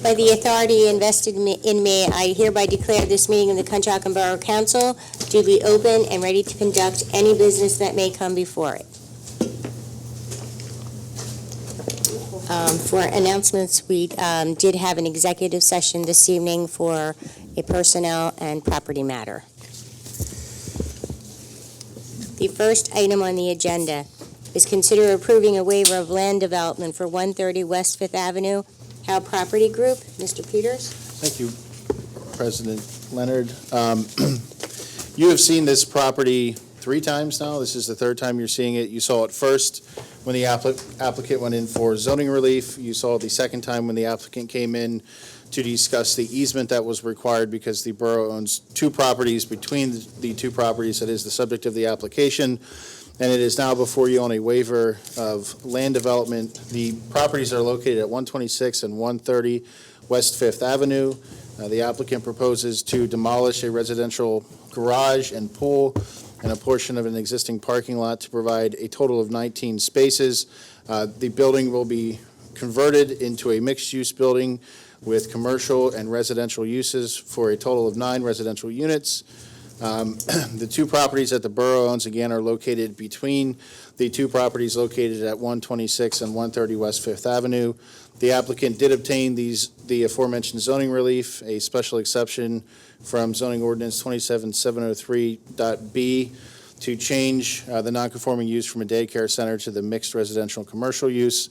By the authority invested in me, I hereby declare this meeting of the Conshohocken Borough Council duly open and ready to conduct any business that may come before it. For announcements, we did have an executive session this evening for a personnel and property matter. The first item on the agenda is consider approving a waiver of land development for 130 West Fifth Avenue, Howe Property Group. Mr. Peters? Thank you, President Leonard. You have seen this property 3 times now. This is the 3rd time you're seeing it. You saw it first when the applicant went in for zoning relief. You saw it the 2nd time when the applicant came in to discuss the easement that was required because the borough owns 2 properties. Between the 2 properties, that is the subject of the application, and it is now before you on a waiver of land development. The properties are located at 126 and 130 West Fifth Avenue. The applicant proposes to demolish a residential garage and pool and a portion of an existing parking lot to provide a total of 19 spaces. The building will be converted into a mixed-use building with commercial and residential uses for a total of 9 residential units. The 2 properties that the borough owns, again, are located between the 2 properties located at 126 and 130 West Fifth Avenue. The applicant did obtain the aforementioned zoning relief, a special exception from zoning ordinance 27703.b to change the nonconforming use from a daycare center to the mixed residential commercial use,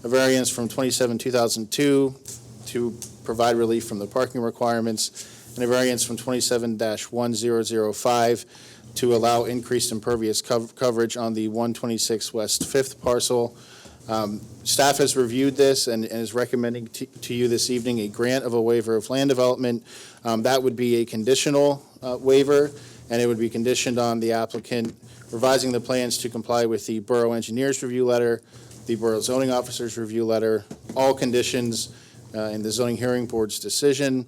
a variance from 27-2002 to provide relief from the parking requirements, and a variance from 27-1005 to allow increased impervious coverage on the 126 West 5th parcel. Staff has reviewed this and is recommending to you this evening a grant of a waiver of land development. That would be a conditional waiver, and it would be conditioned on the applicant revising the plans to comply with the borough engineer's review letter, the borough zoning officer's review letter, all conditions in the zoning hearing board's decision,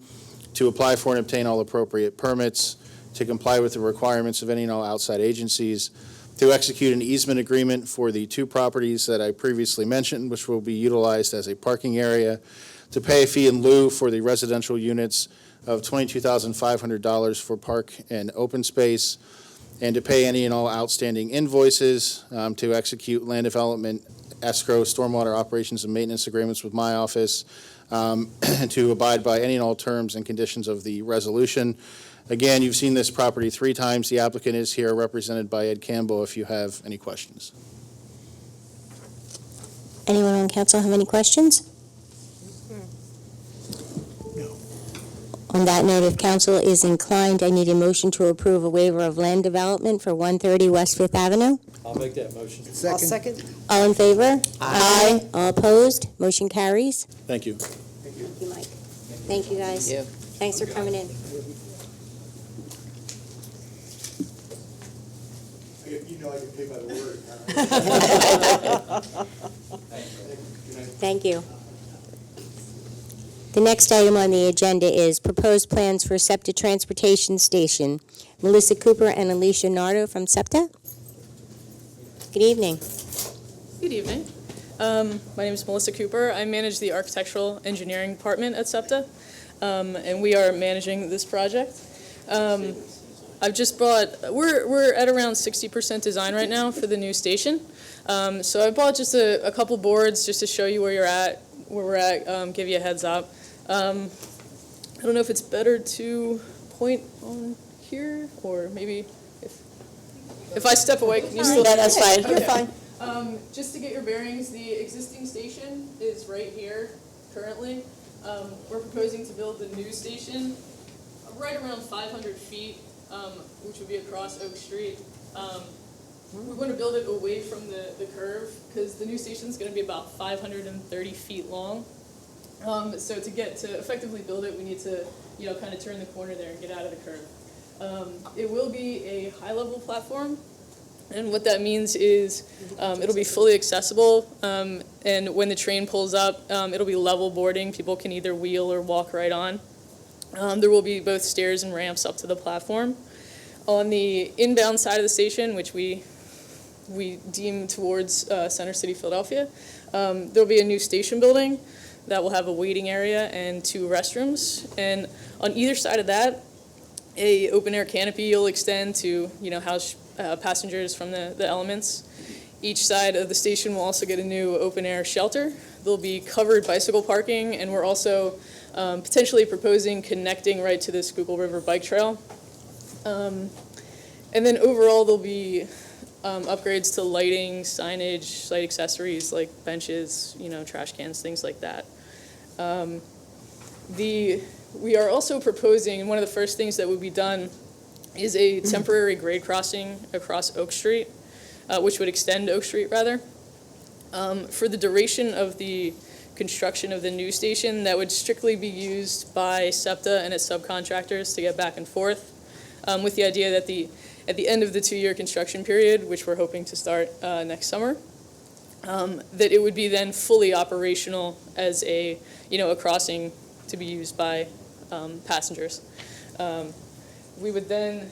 to apply for and obtain all appropriate permits, to comply with the requirements of any and all outside agencies, to execute an easement agreement for the 2 properties that I previously mentioned, which will be utilized as a parking area, to pay a fee in lieu for the residential units of $22,500 for park and open space, and to pay any and all outstanding invoices, to execute land development, escrow, stormwater operations and maintenance agreements with my office, and to abide by any and all terms and conditions of the resolution. Again, you've seen this property 3 times. The applicant is here, represented by Ed Campbell, if you have any questions. Anyone on council have any questions? No. On that note, if council is inclined, I need a motion to approve a waiver of land development for 130 West Fifth Avenue. I'll make that motion. I'll second. All in favor? Aye. All opposed? Motion carries. Thank you. Thank you, Mike. Thank you, guys. Yeah. Thanks for coming in. You know I can pay by the word. Thank you. The next item on the agenda is proposed plans for SEPTA Transportation Station. Melissa Cooper and Alicia Nardo from SEPTA. Good evening. Good evening. My name is Melissa Cooper. I manage the architectural engineering department at SEPTA, and we are managing this project. I've just brought, we're at around 60% design right now for the new station. So I bought just a couple boards just to show you where we're at, give you a heads up. I don't know if it's better to point on here, or maybe if I step away, can you still? Yeah, that's fine. Okay. You're fine. Just to get your bearings, the existing station is right here currently. We're proposing to build the new station right around 500 feet, which would be across Oak Street. We want to build it away from the curve because the new station is going to be about 530 feet long. So to effectively build it, we need to, kind of turn the corner there and get out of the curve. It will be a high-level platform, and what that means is it'll be fully accessible, and when the train pulls up, it'll be level boarding. People can either wheel or walk right on. There will be both stairs and ramps up to the platform. On the inbound side of the station, which we deem towards Center City, Philadelphia, there'll be a new station building. that will have a waiting area and 2 restrooms. And on either side of that, a open-air canopy will extend to, house passengers from the elements. Each side of the station will also get a new open-air shelter. There'll be covered bicycle parking, and we're also potentially proposing connecting right to the Schuylkill River Bike Trail. And then overall, there'll be upgrades to lighting, signage, site accessories like benches, trash cans, things like that. We are also proposing, and one of the first things that would be done is a temporary grade crossing across Oak Street, which would extend Oak Street rather. For the duration of the construction of the new station, that would strictly be used by SEPTA and its subcontractors to get back and forth, with the idea that at the end of the 2-year construction period, which we're hoping to start next summer, that it would be then fully operational as a crossing to be used by passengers. We would then,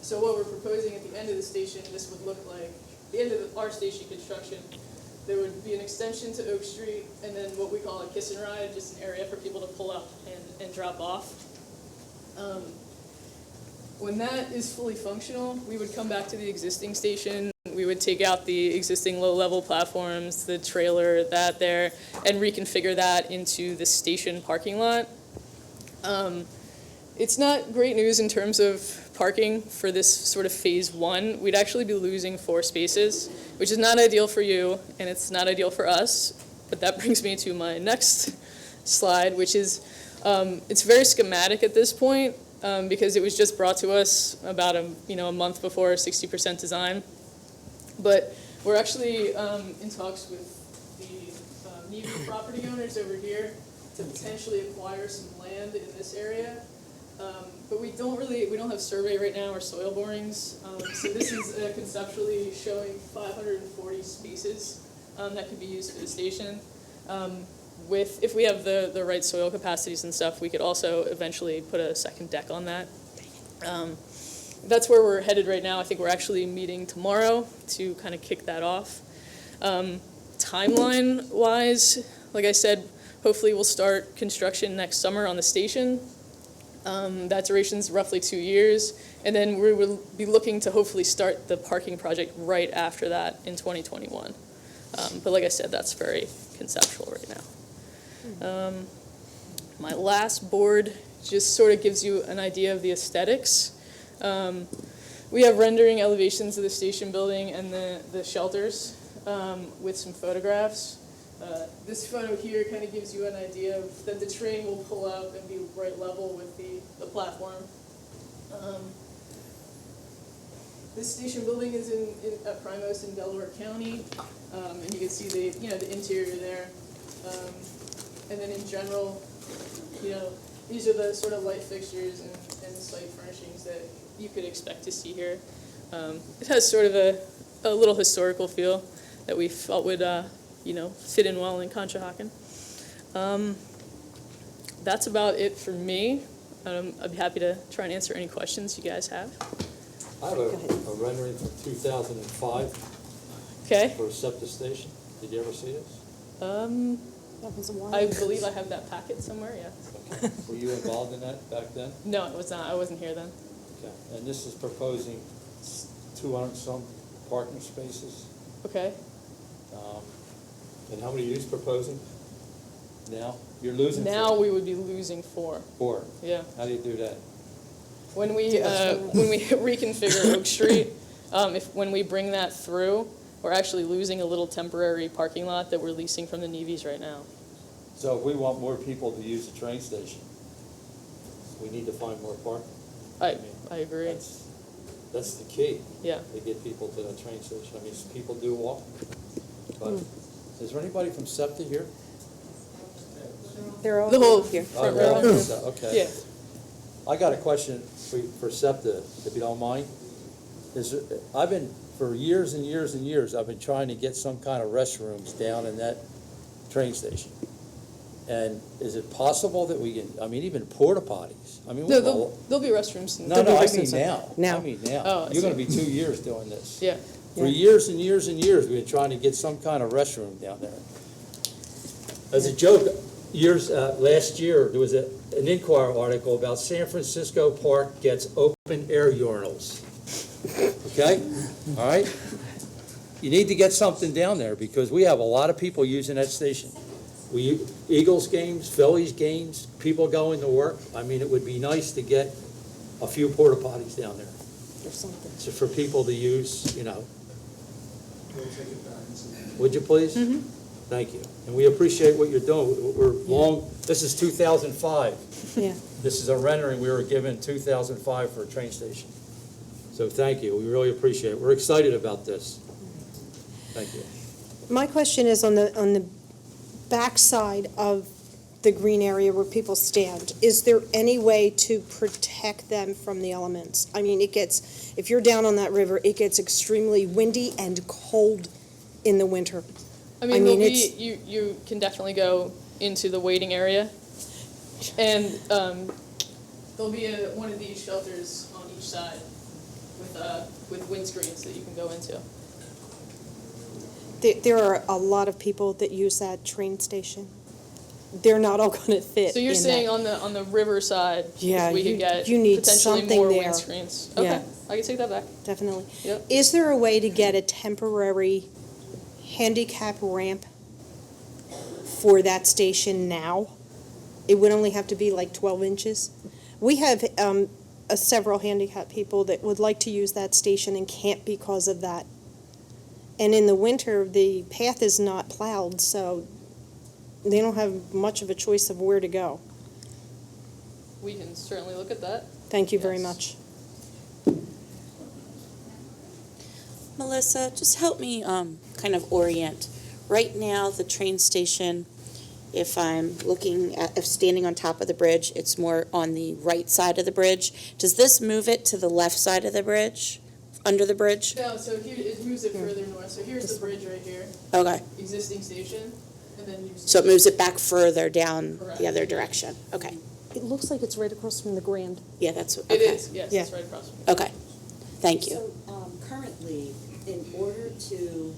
so what we're proposing at the end of the station, this would look like, the end of our station construction, there would be an extension to Oak Street, and then what we call a kiss and ride, just an area for people to pull up and drop off. When that is fully functional, we would come back to the existing station. We would take out the existing low-level platforms, the trailer, that there, and reconfigure that into the station parking lot. It's not great news in terms of parking for this sort of phase 1. We'd actually be losing 4 spaces, which is not ideal for you, and it's not ideal for us. But that brings me to my next slide, which is, it's very schematic at this point, because it was just brought to us about a month before 60% design. But we're actually in talks with the Navy property owners over here to potentially acquire some land in this area. But we don't have survey right now or soil borings. So this is conceptually showing 540 spaces that could be used for the station. If we have the right soil capacities and stuff, we could also eventually put a second deck on that. That's where we're headed right now. I think we're actually meeting tomorrow to kind of kick that off. Timeline-wise, like I said, hopefully we'll start construction next summer on the station. That duration's roughly 2 years, and then we will be looking to hopefully start the parking project right after that in 2021. But like I said, that's very conceptual right now. My last board just sort of gives you an idea of the aesthetics. We have rendering elevations of the station building and the shelters with some photographs. This photo here kind of gives you an idea of that the train will pull up and be right level with the platform. This station building is at Primos in Delaware County, and you can see the interior there. And then in general, these are the sort of light fixtures and site furnishings that you could expect to see here. It has sort of a little historical feel that we felt would fit in well in Conshohocken. That's about it for me. I'd be happy to try and answer any questions you guys have. I have a rendering from 2005 Okay. for a SEPTA station. Did you ever see this? That was a while I ago. believe I have that packet somewhere, yeah. Okay. Were you involved in that back then? No, it was not. I wasn't here then. Okay. And this is proposing 200-some parking spaces. Okay. And how many are you proposing now? You're losing Now we would be losing 4. 4. Yeah. How do you do that? When we reconfigure Oak Street, when we bring that through, we're actually losing a little temporary parking lot that we're leasing from the Nevies right now. So if we want more people to use the train station, we need to find more parking. I agree. That's the key. Yeah. To get people to the train station. I mean, people do walk. But is there anybody from SEPTA here? They're all The whole here. front they're all row. from SEPTA, okay. Yeah. I got a question for SEPTA, if you don't mind. I've been, for years and years and years, I've been trying to get some kind of restrooms down in that train station. And is it possible that we can, even porta potties? I mean, No, there'll be restrooms. No, I mean restrooms now. now. I mean now. Oh, I You're gonna see. be 2 years doing this. Yeah. For years and years and years, we've been trying to get some kind of restroom down there. As a joke, last year, there was an Inquirer article about San Francisco Park gets open-air urinals. Okay? All right? You need to get something down there, because we have a lot of people using that station. Eagles games, Phillies games, people going to work. I mean, it would be nice to get a few porta potties down there. Or something. So for people to use, We'll take it back and see. Would you please? Thank you. And we appreciate what you're doing. This is 2005. Yeah. This is a rendering we were given 2005 for a train station. So thank you. We really appreciate it. We're excited about this. Thank you. My question is on the backside of the green area where people stand, is there any way to protect them from the elements? I mean, if you're down on that river, it gets extremely windy and cold in the winter. I mean, it's- you can definitely go into the waiting area, and there'll be one of these shelters on each side with windscreens that you can go into. There are a lot of people that use that train station. They're not all going to fit. So you're in saying that. on the river side, Yeah, if we could get you need potentially something more there. windscreens. Okay, Yeah. I can take that back. Definitely. Yep. Is there a way to get a temporary handicap ramp for that station now? It would only have to be like 12 inches. We have several handicapped people that would like to use that station and can't because of that. And in the winter, the path is not plowed, so they don't have much of a choice of where to go. We can certainly look at that. Thank you very Yes. much. Melissa, just help me kind of orient. Right now, the train station, if standing on top of the bridge, it's more on the right side of the bridge. Does this move it to the left side of the bridge, under the bridge? No, so here it moves it further north. So here's the bridge right here, Okay, existing station, and then you. so it moves it back further down Correct. the other direction. Okay, It looks like it's right across from the Grand. yeah, that's, It okay. is, yes, Yeah. it's right across from. Okay, thank you. So, currently, in order to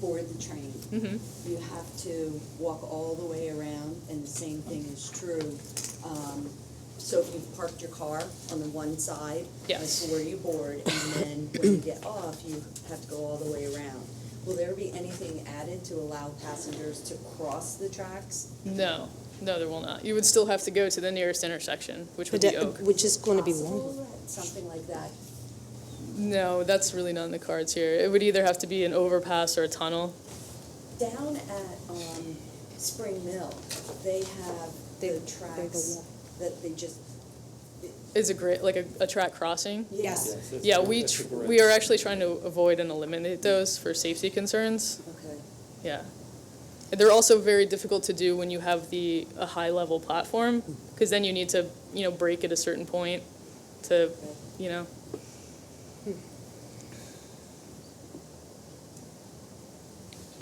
board the train, Mm-hmm. you have to walk all the way around, and the same thing is true. So if you've parked your car on the one side, Yes. that's where you board, and then when you get off, you have to go all the way around. Will there be anything added to allow passengers to cross the tracks? No, there will not. You would still have to go to the nearest intersection, which would be Oak. Which is going to be Possible long. that something like that? No, that's really not in the cards here. It would either have to be an overpass or a tunnel. Down at Spring Mill, they have the tracks that they just, Is a great, like a track crossing. yes, Yeah, we are actually trying to avoid and eliminate those for safety concerns. okay. Yeah. And they're also very difficult to do when you have a high level platform, because then you need to, brake at a certain point to,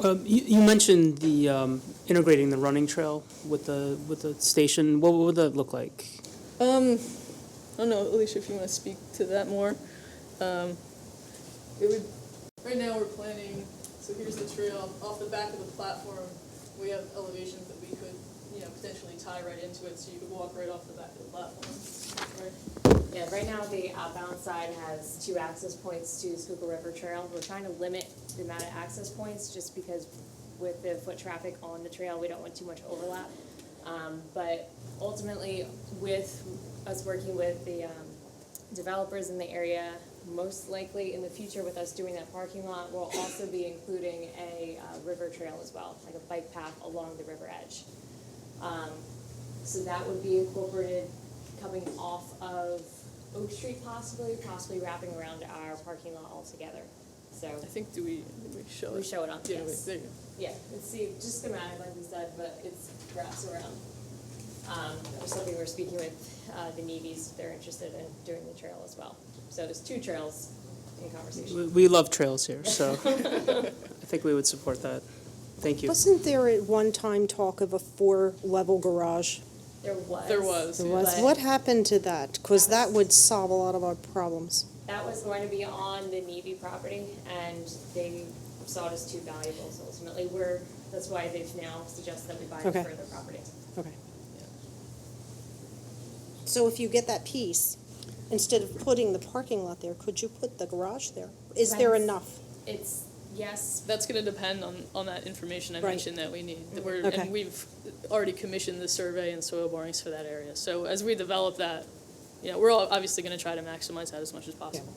You mentioned the integrating the running trail with the station. What would that look like? I don't know, Alicia, if you want to speak to that more. It would. Right now, we're planning. So here's the trail off the back of the platform. We have elevations that we could, potentially tie right into it, so you could walk right off the back of the platform. Right. Yeah, right now the outbound side has 2 access points to Schuylkill River Trail. We're trying to limit the amount of access points just because with the foot traffic on the trail, we don't want too much overlap. But ultimately, with us working with the developers in the area, most likely in the future with us doing that parking lot, we'll also be including a river trail as well, like a bike path along the river edge. So that would be incorporated coming off of Oak Street possibly wrapping around our parking lot altogether. So I think, do we show it? we show it on, Yeah, yes. there you go. Yeah, it's just schematic like we said, but it's wraps around. That was something we're speaking with the Nevies, they're interested in doing the trail as well. So there's 2 trails in conversation. We love trails here, so I think we would support that. Thank you. Wasn't there at one time talk of a 4-level garage? There was. There was. There was. But What happened to that? Because that would solve a lot of our problems. that was going to be on the Navy property, and they saw it as too valuable, so ultimately that's why they've now suggested that we buy the Okay. further property. Okay. So if you get that piece, instead of putting the parking lot there, could you put the garage there? Is there Right. enough? It's, yes, That's gonna depend on that information I Right. mentioned that we need. That we're- Okay. And we've already commissioned the survey and soil borings for that area. So as we develop that, we're obviously gonna try to maximize that as much as possible.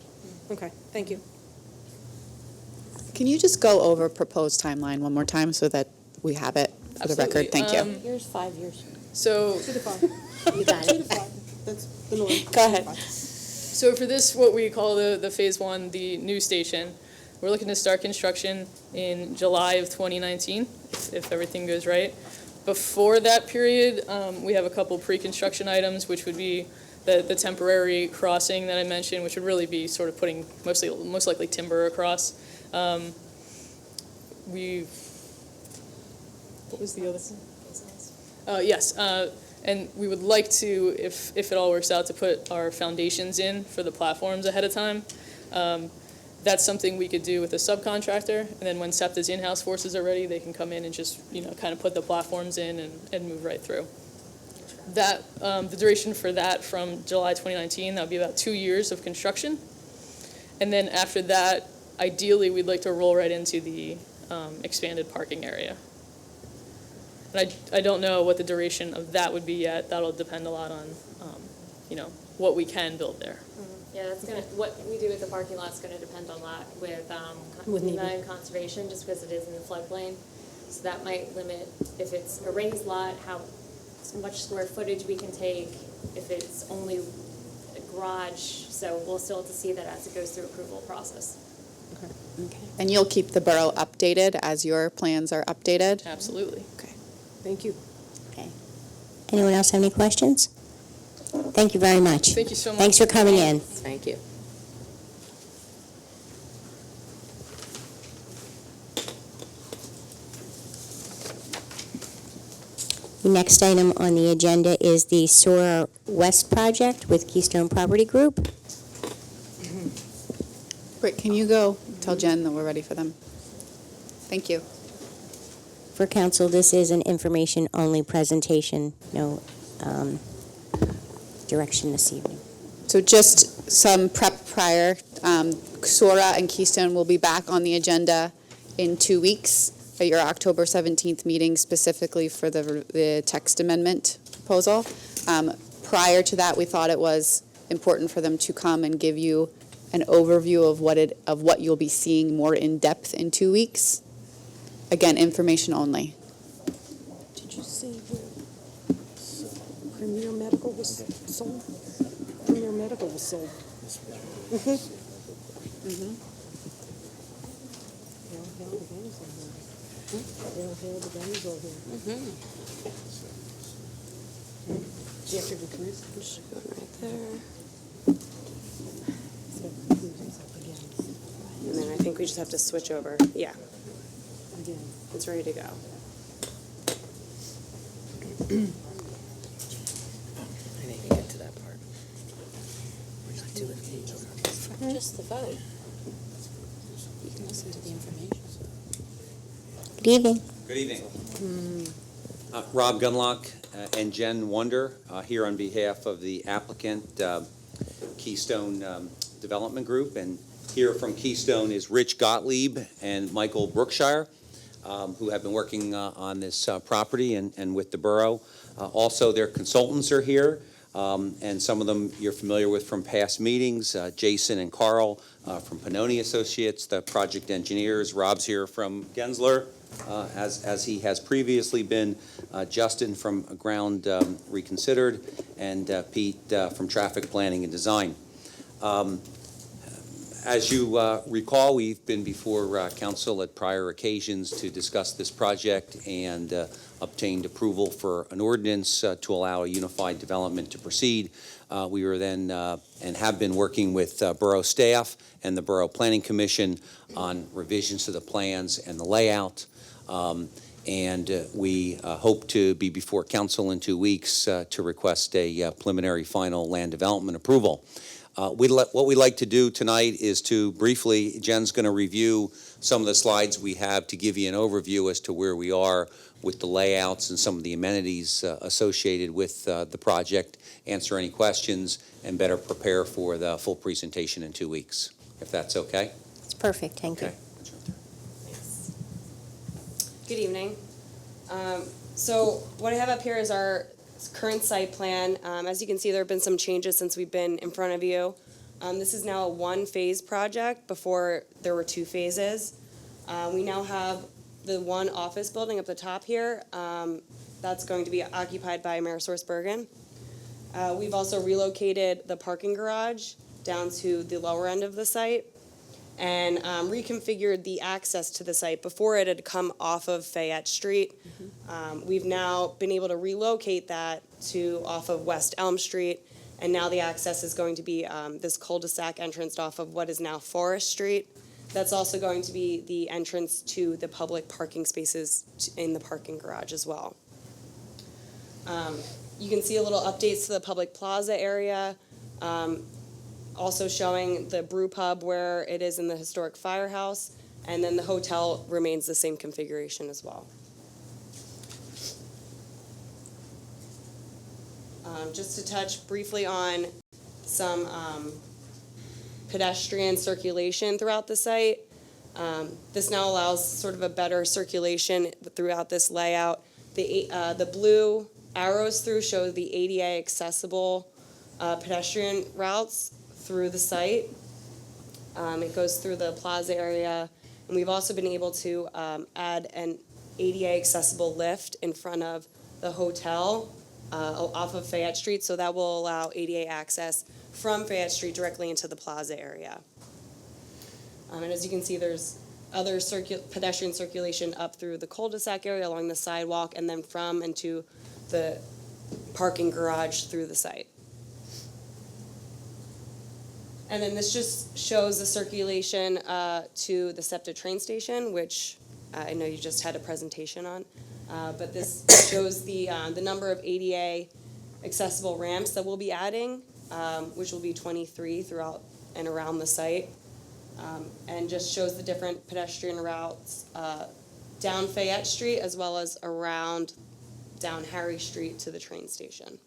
Okay, thank you. Can you just go over proposed timeline one more time so that we have it for the record? Absolutely. Thank you. Here's 5 years. So, 2 to 5. You got 2 to it. 5. That's the norm. Go ahead. so for this, what we call the phase one, the new station, we're looking to start construction in July of 2019, if everything goes right. Before that period, we have a couple pre-construction items, which would be the temporary crossing that I mentioned, which would really be sort of putting most likely timber across. What was the other thing? Yes, and we would like to, if it all works out, to put our foundations in for the platforms ahead of time. That's something we could do with a subcontractor, and then when SEPTA's in-house forces are ready, they can come in and just, kind of put the platforms in and move right through. That, the duration for that from July 2019, that would be about 2 years of construction. And then after that, ideally, we'd like to roll right into the expanded parking area. And I don't know what the duration of that would be yet. That'll depend a lot on, what we can build there. yeah, that's gonna, what we do with the parking lot's gonna depend on that with, With FEMA NEPA. and conservation, just because it is in the floodplain. So that might limit, if it's a raised lot, how much square footage we can take, if it's only a garage, so we'll still have to see that as it goes through approval process. And you'll keep the borough updated as your plans are updated? Absolutely. Okay. Thank you. Okay. Anyone else have any questions? Thank you very much. Thank you so much. Thanks for coming in. Thank you. The next item on the agenda is the Sora West project with Keystone Property Group. Britt, can you go tell Jen that we're ready for them? Thank you. For council, this is an information-only presentation, no direction this evening. So just some prep prior. Sora and Keystone will be back on the agenda in 2 weeks at your October 17th meeting, specifically for the text amendment proposal. Prior to that, we thought it was important for them to come and give you an overview of what you'll be seeing more in depth in 2 weeks. Again, information only. Did you see where Premier Medical was sold? Premier Medical was sold. And then I think we just have to switch over. Yeah. It's ready to go. I didn't get to that part. We're not doing it. Just the vote. You can listen to the information. Good evening. Good evening. Rob Gunlock and Jen Wonder here on behalf of the applicant, Keystone Development Group. And here from Keystone is Rich Gottlieb and Michael Brookshire, who have been working on this property and with the borough. Also, their consultants are here, and some of them you're familiar with from past meetings, Jason and Carl from Pannoni Associates, the project engineers. Rob's here from Gensler, as he has previously been, Justin from Ground Reconsidered, and Pete from Traffic Planning and Design. As you recall, we've been before council at prior occasions to discuss this project and obtained approval for an ordinance to allow a unified development to proceed. We were then and have been working with borough staff and the Borough Planning Commission on revisions to the plans and the layout. And we hope to be before council in 2 weeks to request a preliminary final land development approval. What we'd like to do tonight is to briefly, Jen's going to review some of the slides we have to give you an overview as to where we are with the layouts and some of the amenities associated with the project, answer any questions, and better prepare for the full presentation in 2 weeks, if that's okay. It's perfect, thank you. Okay. Good evening. So what I have up here is our current site plan. As you can see, there have been some changes since we've been in front of you. This is now a one-phase project. Before, there were 2 phases. We now have the one office building up the top here. That's going to be occupied by Amerisource Bergen. We've also relocated the parking garage down to the lower end of the site and reconfigured the access to the site. Before, it had come off of Fayette Street. We've now been able to relocate that to off of West Elm Street, and now the access is going to be this cul-de-sac entrance off of what is now Forest Street. That's also going to be the entrance to the public parking spaces in the parking garage as well. You can see a little updates to the public plaza area, also showing the brew pub where it is in the historic firehouse, and then the hotel remains the same configuration as well. Just to touch briefly on some pedestrian circulation throughout the site. This now allows sort of a better circulation throughout this layout. The blue arrows through show the ADA accessible pedestrian routes through the site. It goes through the plaza area, and we've also been able to add an ADA accessible lift in front of the hotel off of Fayette Street, so that will allow ADA access from Fayette Street directly into the plaza area. And as you can see, there's other pedestrian circulation up through the cul-de-sac area along the sidewalk, and then from and to the parking garage through the site. And then this just shows the circulation to the SEPTA train station, which I know you just had a presentation on. But this shows the number of ADA accessible ramps that we'll be adding, which will be 23 throughout and around the site, and just shows the different pedestrian routes down Fayette Street as well as around down Harry Street to the train station.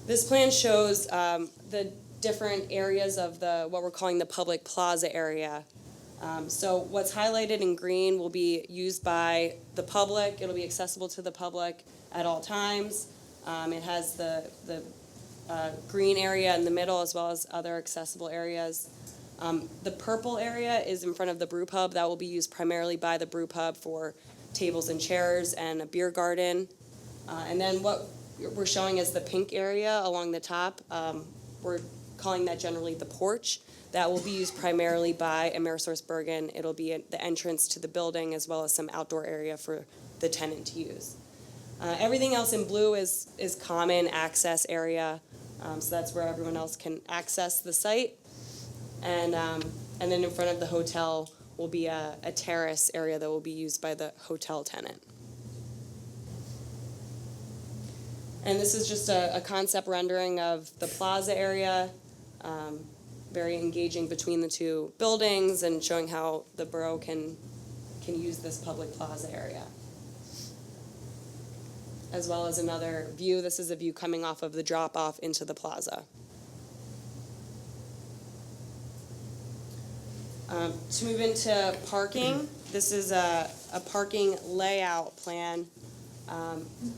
This plan shows the different areas of what we're calling the public plaza area. So what's highlighted in green will be used by the public. It'll be accessible to the public at all times. It has the green area in the middle as well as other accessible areas. The purple area is in front of the brew pub. That will be used primarily by the brew pub for tables and chairs and a beer garden. And then what we're showing is the pink area along the top. We're calling that generally the porch. That will be used primarily by Amerisource Bergen. It'll be the entrance to the building as well as some outdoor area for the tenant to use. Everything else in blue is common access area, so that's where everyone else can access the site. And then in front of the hotel will be a terrace area that will be used by the hotel tenant. And this is just a concept rendering of the plaza area, very engaging between the two buildings and showing how the borough can use this public plaza area. As well as another view, this is a view coming off of the drop-off into the plaza. To move into parking, this is a parking layout plan.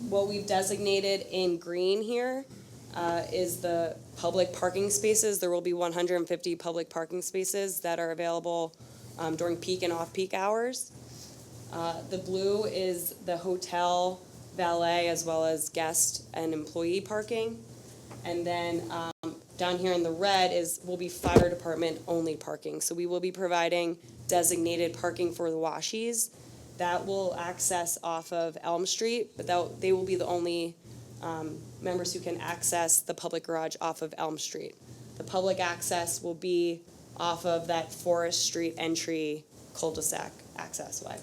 What we've designated in green here is the public parking spaces. There will be 150 public parking spaces that are available during peak and off-peak hours. The blue is the hotel, valet, as well as guest and employee parking. And then down here in the red will be fire department only parking. So we will be providing designated parking for the washies. That will access off of Elm Street, but they will be the only members who can access the public garage off of Elm Street. The public access will be off of that Forest Street entry cul-de-sac access way.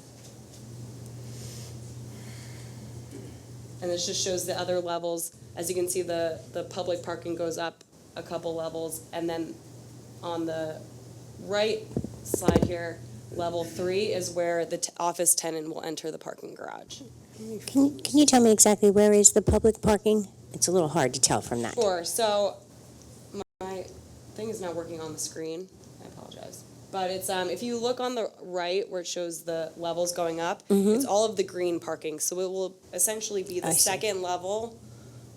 And this just shows the other levels. As you can see, the public parking goes up a couple levels, and then on the right side here, Level 3 is where the office tenant will enter the parking garage. Can you tell me exactly where is the public parking? It's a little hard to tell from that. Sure, so my thing is not working on the screen. I apologize. But it's, if you look on the right where it shows the levels going up, it's all of the green parking. So it will essentially be the I see. second level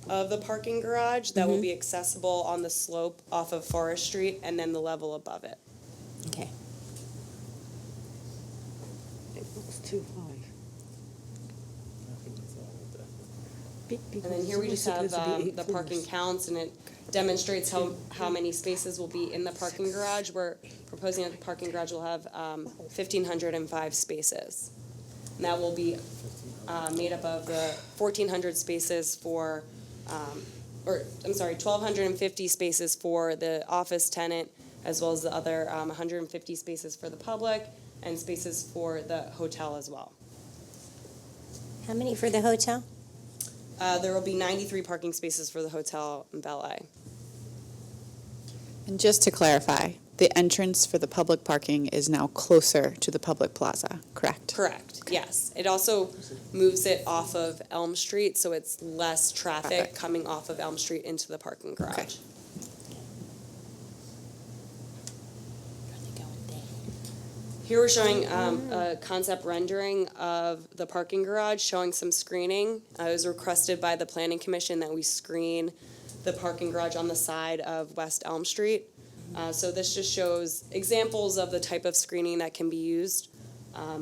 of the parking garage that will be accessible on the slope off of Forest Street and then the level above it. Okay. It's too high. And then here we just have the parking counts, and it demonstrates how many spaces will be in the parking garage. We're proposing that the parking garage will have 1,505 spaces. And that will be made up of the 1,400 spaces for, 1,250 spaces for the office tenant, as well as the other 150 spaces for the public, and spaces for the hotel as well. How many for the hotel? There will be 93 parking spaces for the hotel in Bel-Air. And just to clarify, the entrance for the public parking is now closer to the public plaza, correct? Correct, yes. It also moves it off of Elm Street, so it's less traffic Traffic. coming off of Elm Street into the parking garage. Okay. Here we're showing a concept rendering of the parking garage, showing some screening. It was requested by the Planning Commission that we screen the parking garage on the side of West Elm Street. So this just shows examples of the type of screening that can be used.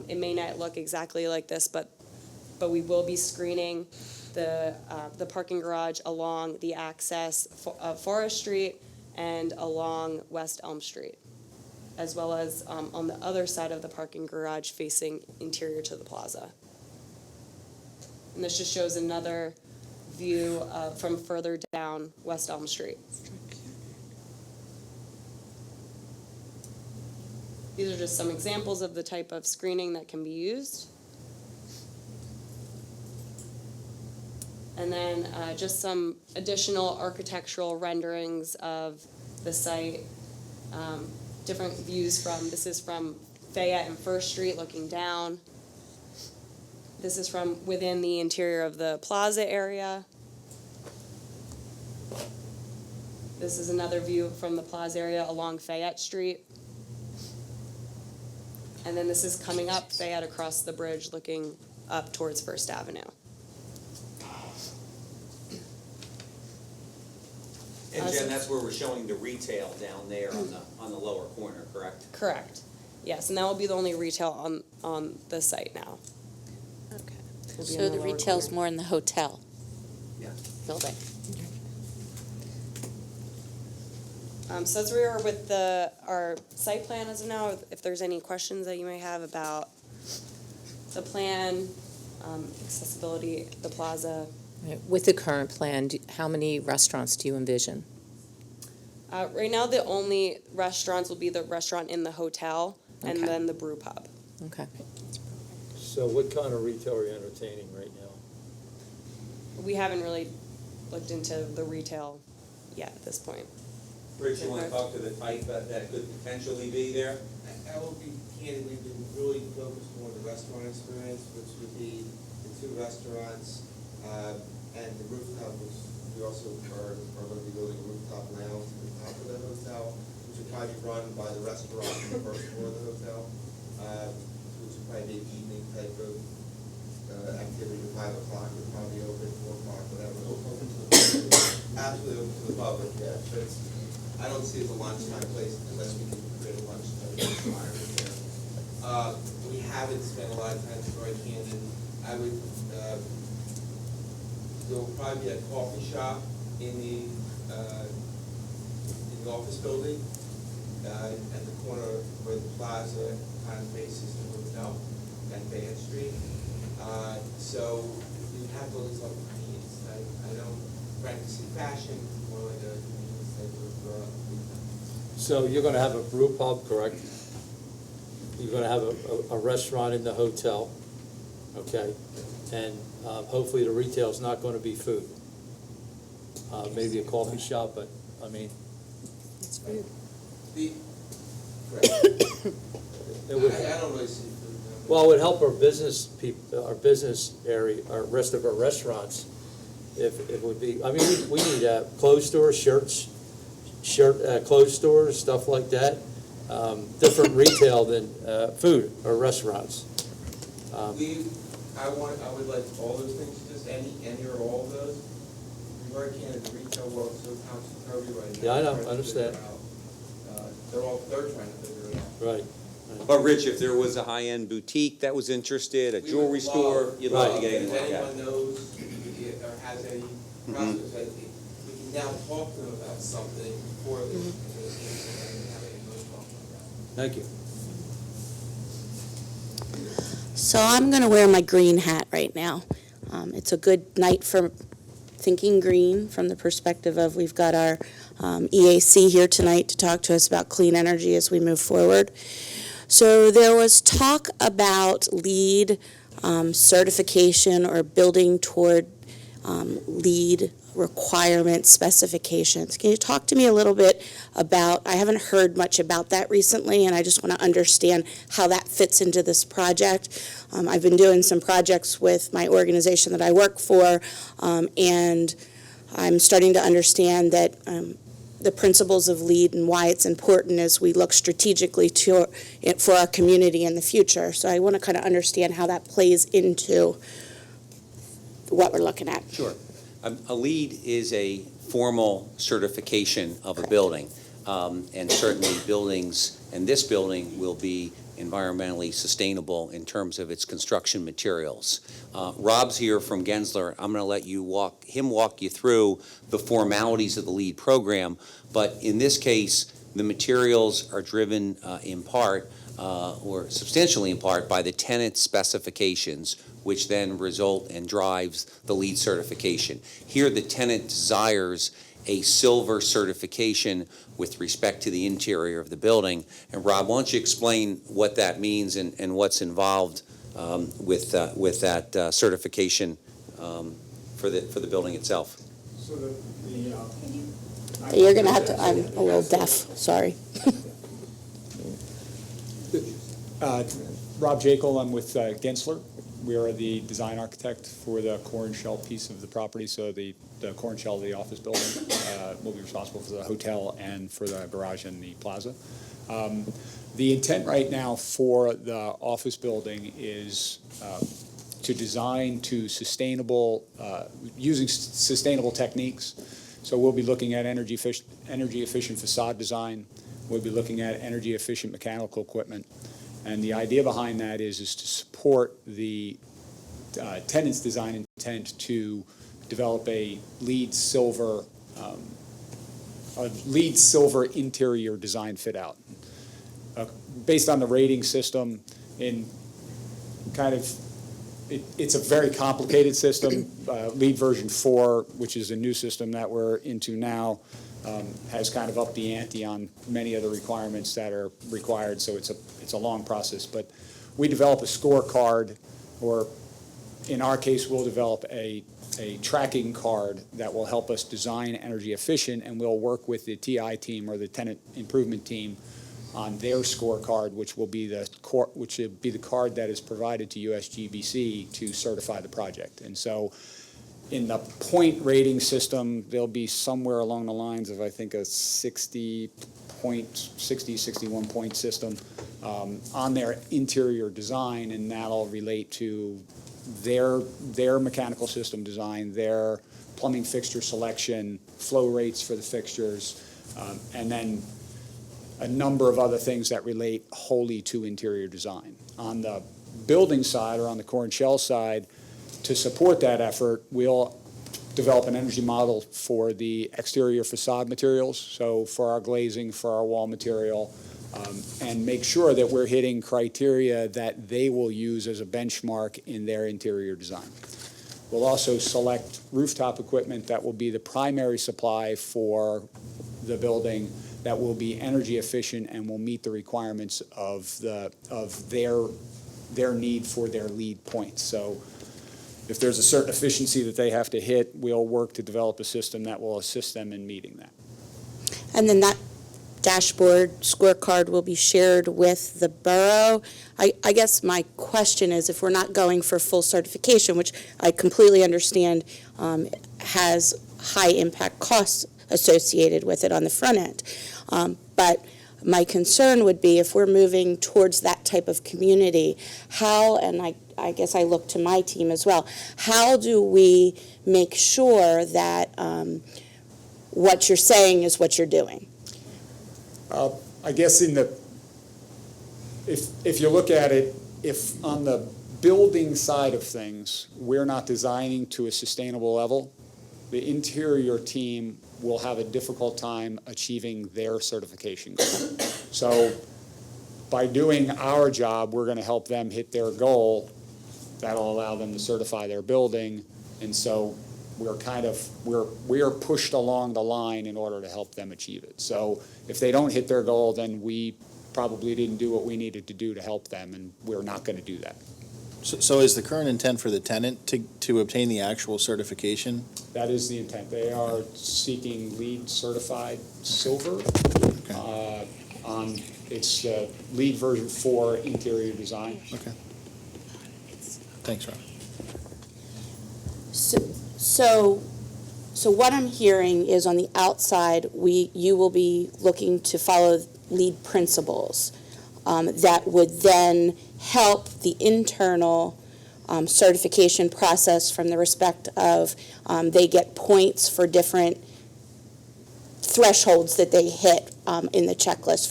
It may not look exactly like this, but we will be screening the parking garage along the access of Forest Street and along West Elm Street, as well as on the other side of the parking garage facing interior to the plaza. And this just shows another view from further down West Elm Street. These are just some examples of the type of screening that can be used. And then just some additional architectural renderings of the site. Different views this is from Fayette and First Street looking down. This is from within the interior of the plaza area. This is another view from the plaza area along Fayette Street. And then this is coming up Fayette across the bridge looking up towards First Avenue. And Jen, that's where we're showing the retail down there on the lower corner, correct? Correct. Yes, and that will be the only retail on the site now. Okay. Will be in So the lower retail's corner. more in the hotel Yeah. building. So that's where we are with our site plan as of now. If there's any questions that you may have about the plan, accessibility, the plaza. With the current plan, how many restaurants do you envision? Right now, the only restaurants will be the restaurant in the hotel and Okay. then the brew pub. Okay. So what kind of retail are you entertaining right now? We haven't really looked into the retail yet at this point. Rich, you want to talk to the type that could potentially be there? I will be candid, we've been really focused on the restaurant experience, which would be the 2 restaurants, and the rooftop, which we also are going to be building a rooftop lounge at the top of the hotel, which would probably be run by the restaurant on the first floor of the hotel, which would probably be an evening type of activity, 5 o'clock would probably open, 4 o'clock, whatever, open to the public. Absolutely open to the public, yeah, but I don't see it as a lunchtime place unless we can create a lunchtime environment there. We haven't spent a lot of time, to be very candid. I would, there will probably be a coffee shop in the office building, at the corner where the plaza kind of faces the hotel at Fayette Street. So we have all these other needs. I don't practice in fashion, more like a convenience type of So you're gonna have a brew pub, correct? You're gonna have a restaurant in the hotel, okay? And hopefully the retail's not gonna be food. Maybe a coffee shop, but, I mean, correct. It would, I don't really see food. No. well, it would help our business our business area, our rest of our restaurants, if it would be, I mean, we need clothes stores, clothes stores, stuff like that. Different retail than food or restaurants. I would like all those things, just any or all of those. We're very candid, the retail world is so topsy-turvy right now. Yeah, I know, Trying to understand. figure it out. They're trying to figure it out. Right. But Rich, if there was a high-end boutique that was interested, a jewelry store, you'd love to get in If like that. anyone knows or has any process, we can now talk to them about something before they have any most talk about. Thank you. So I'm going to wear my green hat right now. It's a good night for thinking green from the perspective of we've got our EAC here tonight to talk to us about clean energy as we move forward. So there was talk about LEED certification or building toward LEED requirement specifications. Can you talk to me a little bit about, I haven't heard much about that recently, and I just want to understand how that fits into this project. I've been doing some projects with my organization that I work for, and I'm starting to understand that the principles of LEED and why it's important as we look strategically for our community in the future. So I want to kind of understand how that plays into what we're looking at. Sure. A LEED is a formal certification of a building, and certainly buildings, and this building will be environmentally sustainable in terms of its construction materials. Rob's here from Gensler. I'm going to let you walk you through the formalities of the LEED program, but in this case, the materials are driven in part, or substantially in part, by the tenant specifications, which then result and drives the LEED certification. Here, the tenant desires a silver certification with respect to the interior of the building. And Rob, why don't you explain what that means and what's involved with that certification for the building itself? So You're going to have to, I'm a little deaf, sorry. Rob Jekyll, I'm with Gensler. We are the design architect for the core and shell piece of the property. So the core and shell of the office building will be responsible for the hotel and for the garage and the plaza. The intent right now for the office building is to design to sustainable, using sustainable techniques. So we'll be looking at energy efficient facade design. We'll be looking at energy efficient mechanical equipment. And the idea behind that is to support the tenant's design intent to develop a LEED silver interior design fit out. Based on the rating system, it's a very complicated system. LEED version 4, which is a new system that we're into now, has kind of upped the ante on many of the requirements that are required, so it's a long process. But we develop a scorecard, or in our case, we'll develop a tracking card that will help us design energy efficient, and we'll work with the TI team or the tenant improvement team on their scorecard, which will be the card that is provided to USGBC to certify the project. And so in the point rating system, there'll be somewhere along the lines of, I think, a 61 point system on their interior design, and that'll relate to their mechanical system design, their plumbing fixture selection, flow rates for the fixtures, and then a number of other things that relate wholly to interior design. On the building side, or on the core and shell side, to support that effort, we'll develop an energy model for the exterior facade materials, so for our glazing, for our wall material, and make sure that we're hitting criteria that they will use as a benchmark in their interior design. We'll also select rooftop equipment that will be the primary supply for the building, that will be energy efficient and will meet the requirements of their need for their LEED points. So if there's a certain efficiency that they have to hit, we'll work to develop a system that will assist them in meeting that. And then that dashboard scorecard will be shared with the borough. I guess my question is, if we're not going for full certification, which I completely understand has high impact costs associated with it on the front end, but my concern would be if we're moving towards that type of community, how, and I guess I look to my team as well, how do we make sure that what you're saying is what you're doing? I guess if you look at it, if on the building side of things, we're not designing to a sustainable level, the interior team will have a difficult time achieving their certification goal. So by doing our job, we're going to help them hit their goal. That'll allow them to certify their building. And so we're pushed along the line in order to help them achieve it. So if they don't hit their goal, then we probably didn't do what we needed to do to help them, and we're not going to do that. So is the current intent for the tenant to obtain the actual certification? That is the intent. They are seeking LEED certified silver. It's LEED version 4 interior design. Okay. Thanks, Rob. So what I'm hearing is on the outside, you will be looking to follow LEED principles that would then help the internal certification process from the respect of they get points for different thresholds that they hit in the checklist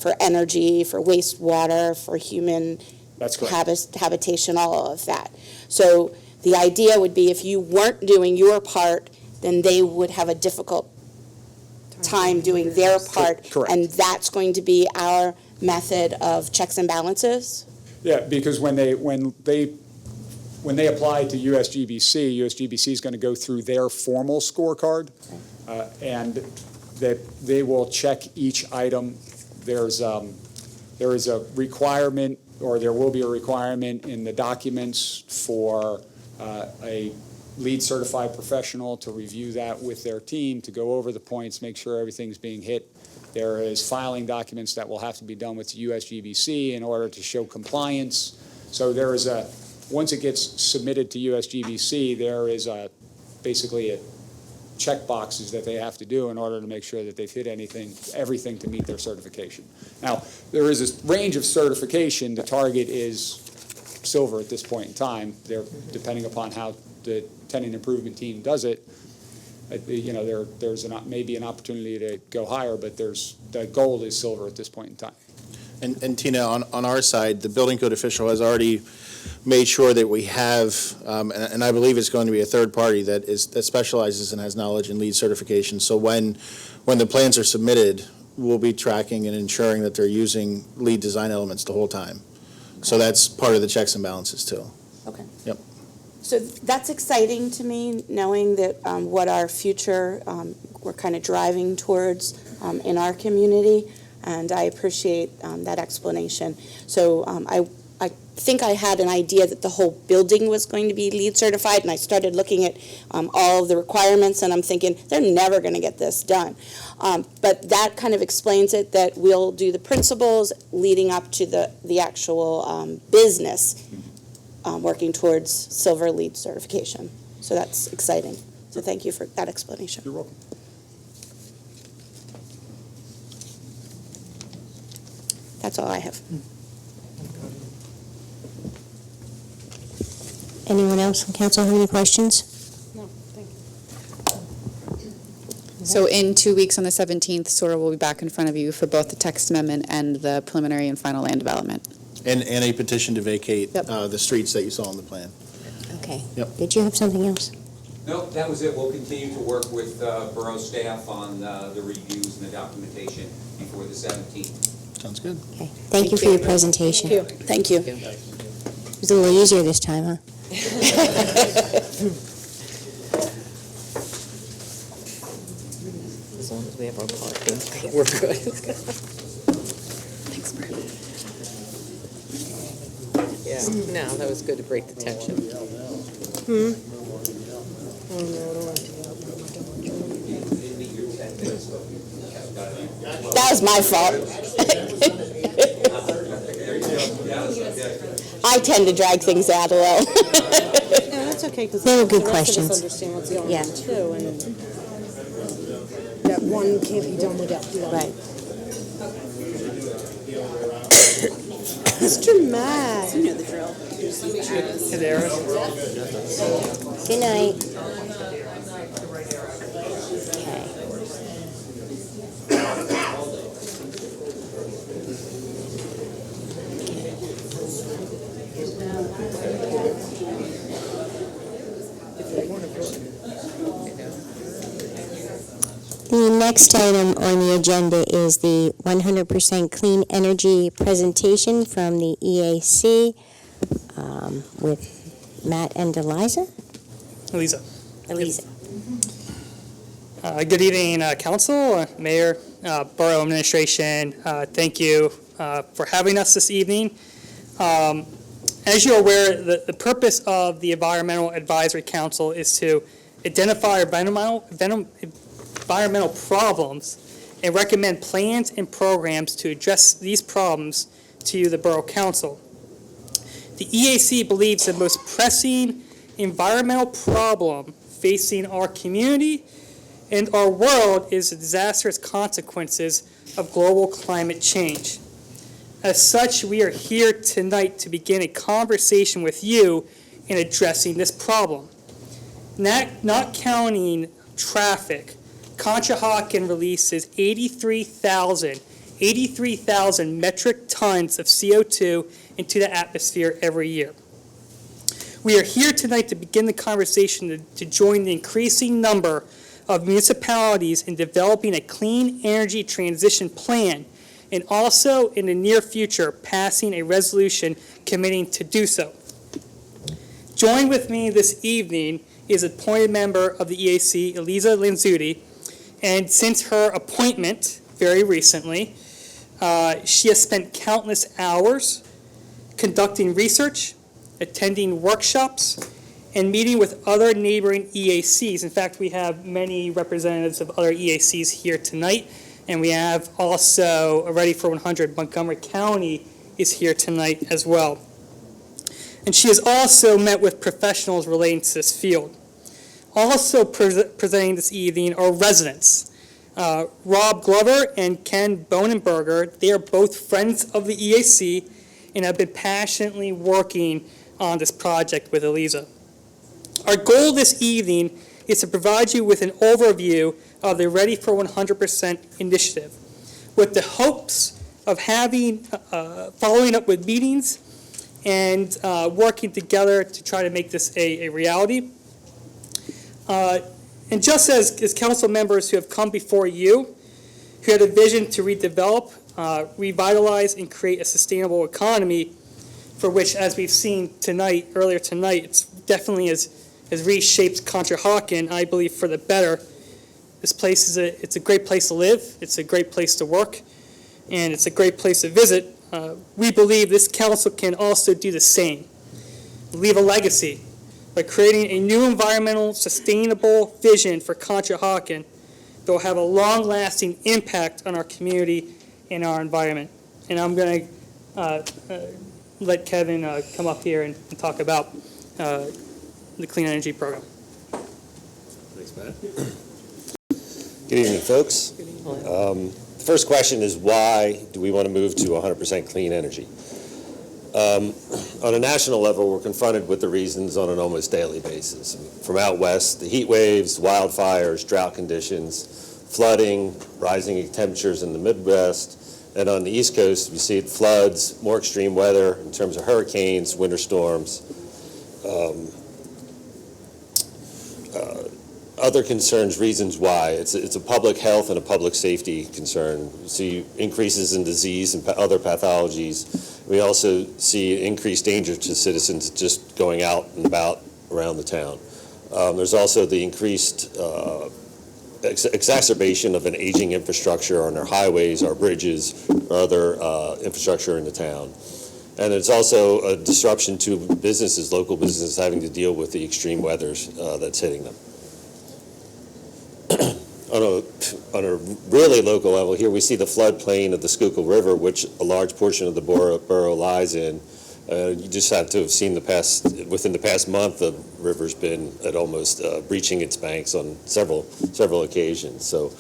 for energy, for wastewater, for human habitation, all of that. So the idea would be if you weren't doing your part, then they would have a difficult time doing their part. Correct. And that's going to be our method of checks and balances? Yeah, because when they apply to USGBC is going to go through their formal scorecard, and that they will check each item. There is a requirement, or there will be a requirement in the documents for a LEED certified professional to review that with their team, to go over the points, make sure everything's being hit. There is filing documents that will have to be done with USGBC in order to show compliance. So there is once it gets submitted to USGBC, there is basically a check boxes that they have to do in order to make sure that they've hit everything to meet their certification. Now, there is a range of certification. The target is silver at this point in time. Depending upon how the tenant improvement team does it, there's maybe an opportunity to go higher, but the goal is silver at this point in time. And Tina, on our side, the building code official has already made sure that we have, and I believe it's going to be a third party that specializes and has knowledge in LEED certification. So when the plans are submitted, we'll be tracking and ensuring that they're using LEED design elements the whole time. So that's part of the checks and balances too. Okay. Yep. So that's exciting to me, knowing that what our future we're kind of driving towards in our community, and I appreciate that explanation. So I think I had an idea that the whole building was going to be LEED certified, and I started looking at all of the requirements, and I'm thinking, they're never going to get this done. But that kind of explains it, that we'll do the principles leading up to the actual business working towards silver LEED certification. So that's exciting. So thank you for that explanation. You're welcome. That's all I have. Anyone else from council have any questions? No, thank you. So in 2 weeks on the 17th, SORA will be back in front of you for both the text amendment and the preliminary and final land development. And a petition to vacate Yep. the streets that you saw on the plan. Okay. Yep. Did you have something else? No, that was it. We'll continue to work with Borough staff on the reviews and the documentation before the 17th. Sounds good. Okay. Thank you for your presentation. Thank you. It was a little easier this time, huh? As long as we have our parking, we're good. Thanks, Brad. Yeah, no, that was good to break the tension. That was my fault. I tend to drag things out a little. No, that's okay, because They were good the rest of questions. us understand what's going Yeah. on too, and that one can't be done without the other. Right. Mr. Matt. You know the drill. Good night. Okay. The next item on the agenda is the 100% clean energy presentation from the EAC with Matt and Eliza. Elisa. Elisa. Good evening, Council, Mayor, Borough Administration. Thank you for having us this evening. As you're aware, the purpose of the Environmental Advisory Council is to identify environmental problems and recommend plans and programs to address these problems to the Borough Council. The EAC believes the most pressing environmental problem facing our community and our world is the disastrous consequences of global climate change. As such, we are here tonight to begin a conversation with you in addressing this problem. Not counting traffic, Conshohocken releases 83,000 metric tons of CO2 into the atmosphere every year. We are here tonight to begin the conversation to join the increasing number of municipalities in developing a clean energy transition plan, and also in the near future passing a resolution committing to do so. Join with me this evening is appointed member of the EAC, Elisa Lanzutti, and since her appointment very recently, she has spent countless hours conducting research, attending workshops, and meeting with other neighboring EACs. In fact, we have many representatives of other EACs here tonight, and we have also Ready for 100 Montgomery County is here tonight as well. And she has also met with professionals relating to this field. Also presenting this evening are residents. Rob Glover and Ken Bonenberger, they are both friends of the EAC and have been passionately working on this project with Elisa. Our goal this evening is to provide you with an overview of the Ready for 100% initiative, with the hopes of following up with meetings and working together to try to make this a reality. And just as council members who have come before you, who had a vision to redevelop, revitalize, and create a sustainable economy, for which, as we've seen earlier tonight, it's definitely has reshaped Conshohocken, I believe, for the better. This place it's a great place to live, it's a great place to work, and it's a great place to visit. We believe this council can also do the same, leave a legacy by creating a new environmental sustainable vision for Conshohocken that will have a long-lasting impact on our community and our environment. And I'm going to let Kevin come up here and talk about the Clean Energy Program. Thanks, Matt. Good evening, folks. The first question is, why do we want to move to 100% clean energy? On a national level, we're confronted with the reasons on an almost daily basis. From out west, the heat waves, wildfires, drought conditions, flooding, rising temperatures in the Midwest, and on the East Coast, we see floods, more extreme weather in terms of hurricanes, winter storms. Other concerns, reasons why. It's a public health and a public safety concern. We see increases in disease and other pathologies. We also see increased danger to citizens just going out and about around the town. There's also the increased exacerbation of an aging infrastructure on our highways, our bridges, or other infrastructure in the town. And it's also a disruption to businesses, local businesses having to deal with the extreme weathers that's hitting them. on a really local level, here we see the floodplain of the Schuylkill River, which a large portion of the Borough lies in. You just have to have seen within the past month, the river's been at almost breaching its banks on several occasions. So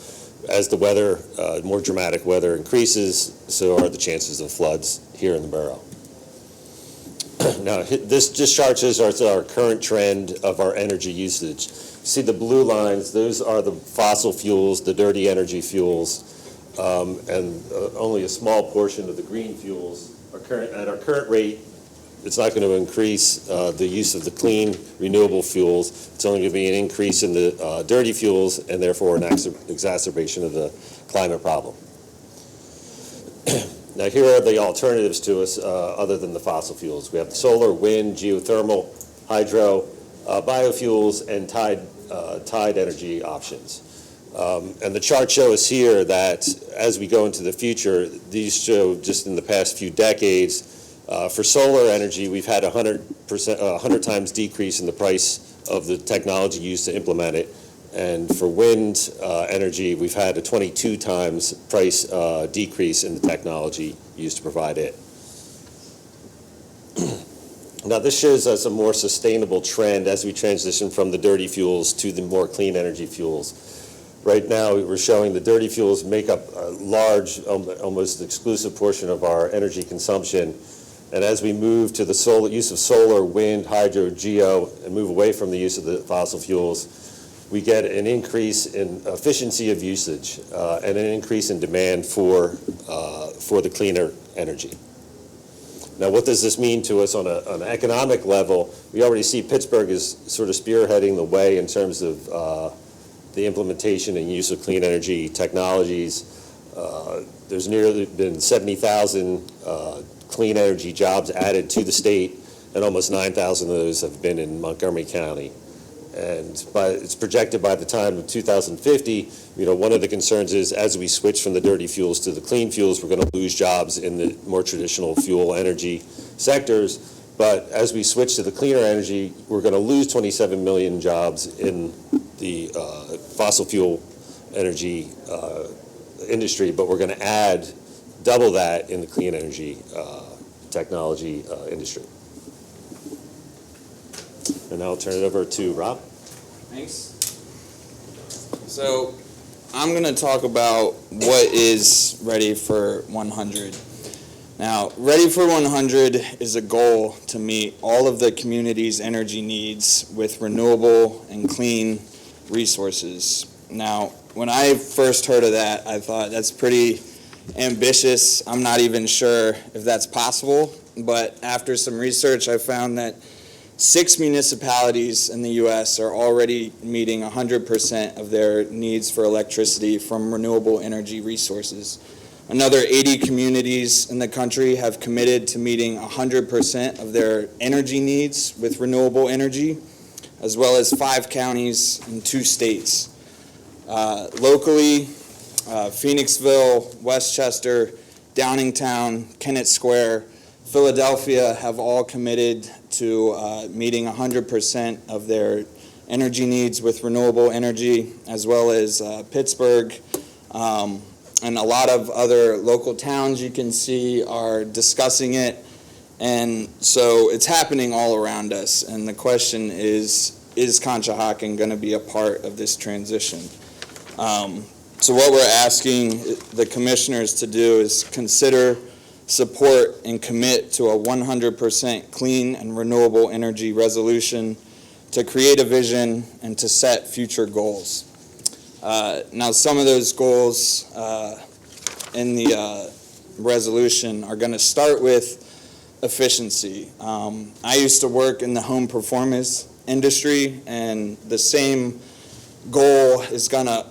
as the weather, more dramatic weather increases, so are the chances of floods here in the Borough. Now, this just chart shows our current trend of our energy usage. See the blue lines, those are the fossil fuels, the dirty energy fuels, and only a small portion of the green fuels. At our current rate, it's not going to increase the use of the clean, renewable fuels. It's only going to be an increase in the dirty fuels, and therefore an exacerbation of the climate problem. Now, here are the alternatives to us other than the fossil fuels. We have solar, wind, geothermal, hydro, biofuels, and tide energy options. And the charts show us here that as we go into the future, these show just in the past few decades, for solar energy, we've had 100 times decrease in the price of the technology used to implement it. And for wind energy, we've had a 22 times price decrease in the technology used to provide it. Now, this shows us a more sustainable trend as we transition from the dirty fuels to the more clean energy fuels. Right now, we're showing the dirty fuels make up a large, almost exclusive portion of our energy consumption. And as we move to the use of solar, wind, hydro, geo, and move away from the use of the fossil fuels, we get an increase in efficiency of usage and an increase in demand for the cleaner energy. Now, what does this mean to us on an economic level? We already see Pittsburgh is sort of spearheading the way in terms of the implementation and use of clean energy technologies. There's nearly been 70,000 clean energy jobs added to the state, and almost 9,000 of those have been in Montgomery County. And it's projected by the time of 2050, one of the concerns is as we switch from the dirty fuels to the clean fuels, we're going to lose jobs in the more traditional fuel energy sectors. But as we switch to the cleaner energy, we're going to lose 27 million jobs in the fossil fuel energy industry, but we're going to add double that in the clean energy technology industry. And now I'll turn it over to Rob. Thanks. So I'm going to talk about what is Ready for 100. Now, Ready for 100 is a goal to meet all of the community's energy needs with renewable and clean resources. Now, when I first heard of that, I thought that's pretty ambitious. I'm not even sure if that's possible, but after some research, I found that 6 municipalities in the U.S. are already meeting 100% of their needs for electricity from renewable energy resources. Another 80 communities in the country have committed to meeting 100% of their energy needs with renewable energy, as well as 5 counties and 2 states. Locally, Phoenixville, Westchester, Downingtown, Kennett Square, Philadelphia have all committed to meeting 100% of their energy needs with renewable energy, as well as Pittsburgh. And a lot of other local towns you can see are discussing it. And so it's happening all around us. And the question is Conshohocken going to be a part of this transition? So what we're asking the commissioners to do is consider, support, and commit to a 100% clean and renewable energy resolution, to create a vision and to set future goals. Now, some of those goals in the resolution are going to start with efficiency. I used to work in the home performance industry, and the same goal is going to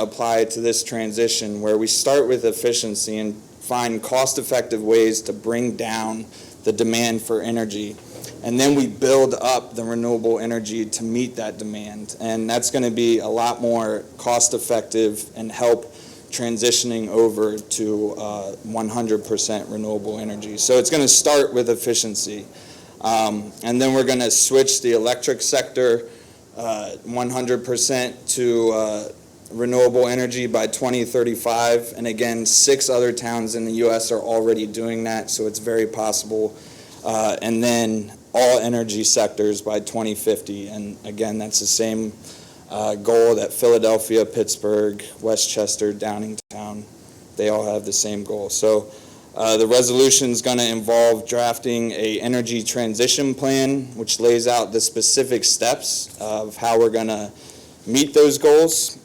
apply to this transition, where we start with efficiency and find cost-effective ways to bring down the demand for energy. And then we build up the renewable energy to meet that demand. And that's going to be a lot more cost-effective and help transitioning over to 100% renewable energy. So it's going to start with efficiency. And then we're going to switch the electric sector 100% to renewable energy by 2035. And again, 6 other towns in the U.S. are already doing that, so it's very possible. And then all energy sectors by 2050. And again, that's the same goal that Philadelphia, Pittsburgh, Westchester, Downingtown, they all have the same goal. So the resolution is going to involve drafting a energy transition plan, which lays out the specific steps of how we're going to meet those goals.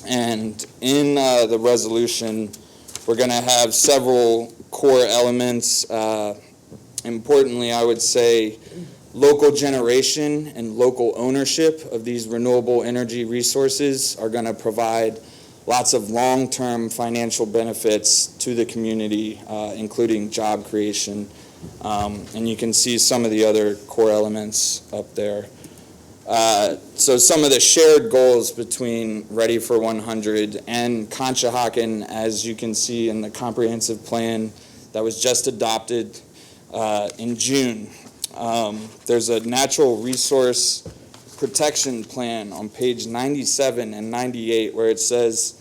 And in the resolution, we're going to have several core elements. Importantly, I would say local generation and local ownership of these renewable energy resources are going to provide lots of long-term financial benefits to the community, including job creation. And you can see some of the other core elements up there. So some of the shared goals between Ready for 100 and Conshohocken, as you can see in the comprehensive plan that was just adopted in June. There's a natural resource protection plan on page 97 and 98 where it says,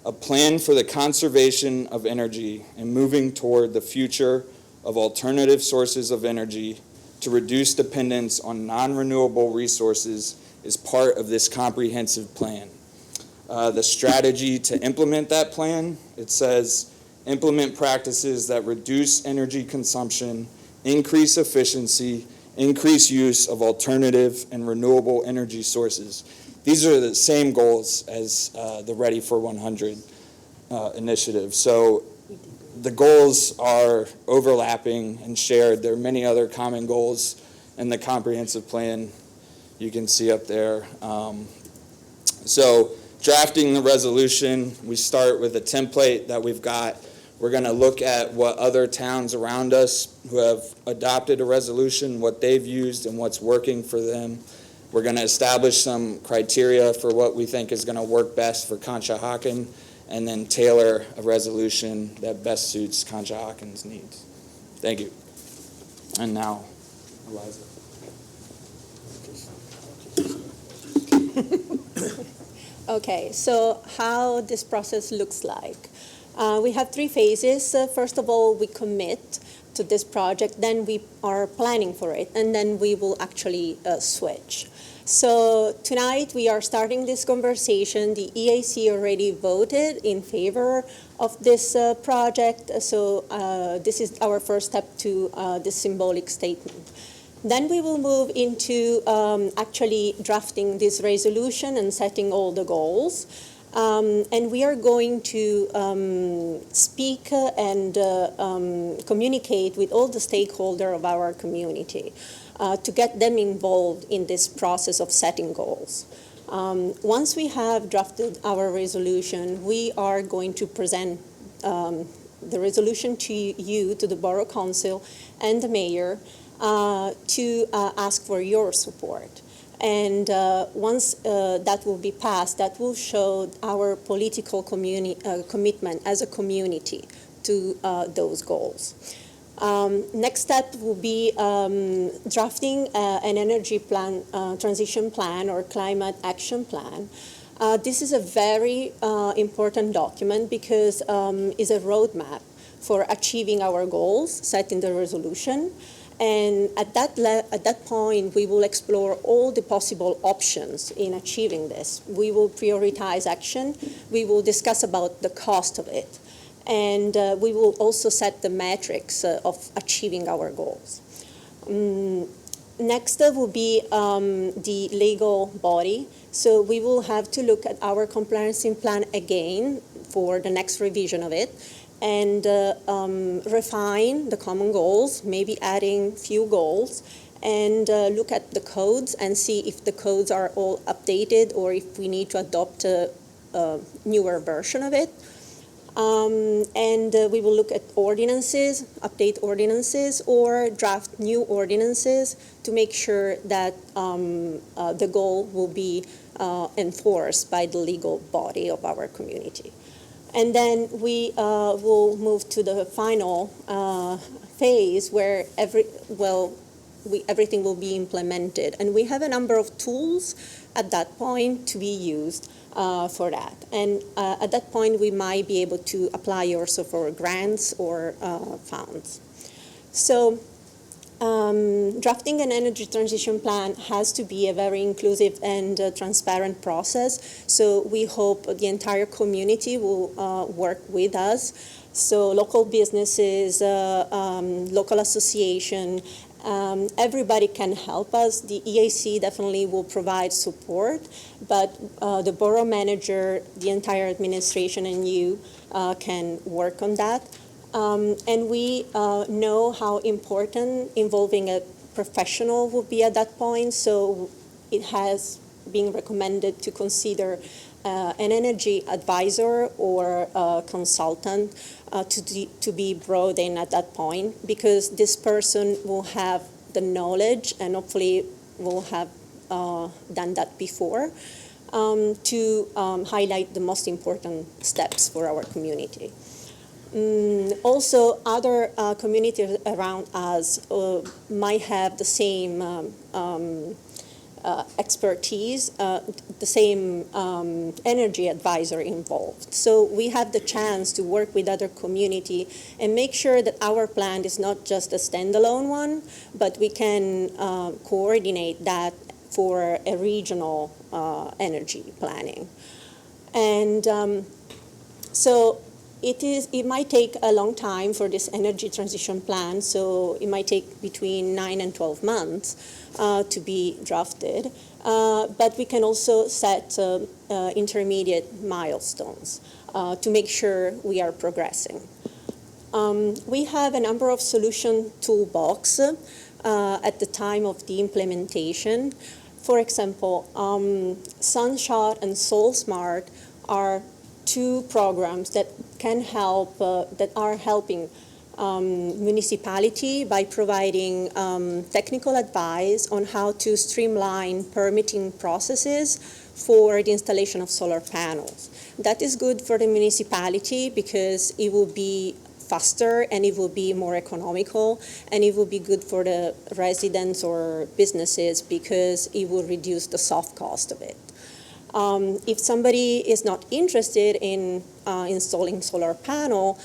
a plan for the conservation of energy and moving toward the future of alternative sources of energy to reduce dependence on non-renewable resources is part of this comprehensive plan. The strategy to implement that plan, it says, implement practices that reduce energy consumption, increase efficiency, increase use of alternative and renewable energy sources. These are the same goals as the Ready for 100 initiative. So the goals are overlapping and shared. There are many other common goals in the comprehensive plan you can see up there. So drafting the resolution, we start with a template that we've got. We're going to look at what other towns around us who have adopted a resolution, what they've used and what's working for them. We're going to establish some criteria for what we think is going to work best for Conshohocken, and then tailor a resolution that best suits Conshahocken's needs. Thank you. And now, Eliza. Okay, so how this process looks like. We have 3 phases. First of all, we commit to this project, then we are planning for it, and then we will actually switch. So tonight we are starting this conversation. The EAC already voted in favor of this project, so this is our first step to this symbolic statement. Then we will move into actually drafting this resolution and setting all the goals. And we are going to speak and communicate with all the stakeholders of our community to get them involved in this process of setting goals. Once we have drafted our resolution, we are going to present the resolution to you, to the Borough Council and the Mayor, to ask for your support. And once that will be passed, that will show our political commitment as a community to those goals. Next step will be drafting an energy plan, transition plan or climate action plan. This is a very important document because it's a roadmap for achieving our goals set in the resolution. And at that point, we will explore all the possible options in achieving this. We will prioritize action. We will discuss about the cost of it. And we will also set the metrics of achieving our goals. Next will be the legal body. So we will have to look at our comprehensive plan again for the next revision of it, and refine the common goals, maybe adding few goals, and look at the codes and see if the codes are all updated or if we need to adopt a newer version of it. And we will look at ordinances, update ordinances, or draft new ordinances to make sure that the goal will be enforced by the legal body of our community. And then we will move to the final phase where everything will be implemented. And we have a number of tools at that point to be used for that. And at that point, we might be able to apply also for grants or funds. So drafting an energy transition plan has to be a very inclusive and transparent process. So we hope the entire community will work with us. So local businesses, local association, everybody can help us. The EAC definitely will provide support, but the borough manager, the entire administration, and you can work on that. And we know how important involving a professional will be at that point, so it has been recommended to consider an energy advisor or a consultant to be brought in at that point, because this person will have the knowledge and hopefully will have done that before to highlight the most important steps for our community. Also, other communities around us might have the same expertise, the same energy advisor involved. So we have the chance to work with other community and make sure that our plan is not just a standalone one, but we can coordinate that for a regional energy planning. And so it might take a long time for this energy transition plan, so it might take between 9 and 12 months to be drafted, but we can also set intermediate milestones to make sure we are progressing. We have a number of solution toolbox at the time of the implementation. For example, Sunshot and SoulSmart are two programs that can help, that are helping municipality by providing technical advice on how to streamline permitting processes for the installation of solar panels. That is good for the municipality because it will be faster and it will be more economical, and it will be good for the residents or businesses because it will reduce the soft cost of it. If somebody is not interested in installing solar panel,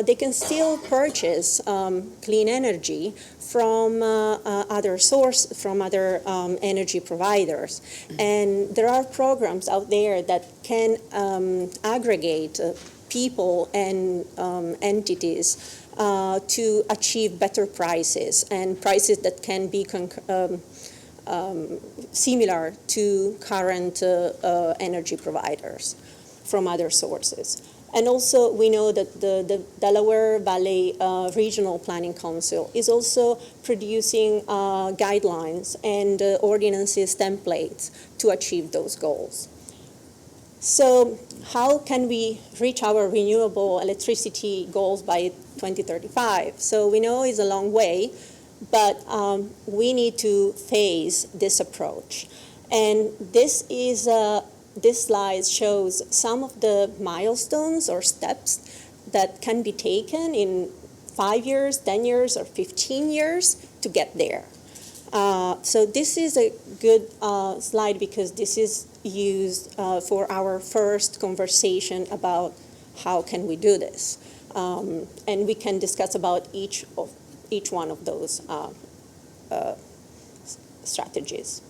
they can still purchase clean energy from other energy providers. And there are programs out there that can aggregate people and entities to achieve better prices, and prices that can be similar to current energy providers from other sources. And also we know that the Delaware Valley Regional Planning Council is also producing guidelines and ordinances templates to achieve those goals. So how can we reach our renewable electricity goals by 2035? So we know it's a long way, but we need to phase this approach. And this slide shows some of the milestones or steps that can be taken in 5 years, 10 years, or 15 years to get there. So this is a good slide because this is used for our first conversation about how can we do this. And we can discuss about each one of those strategies.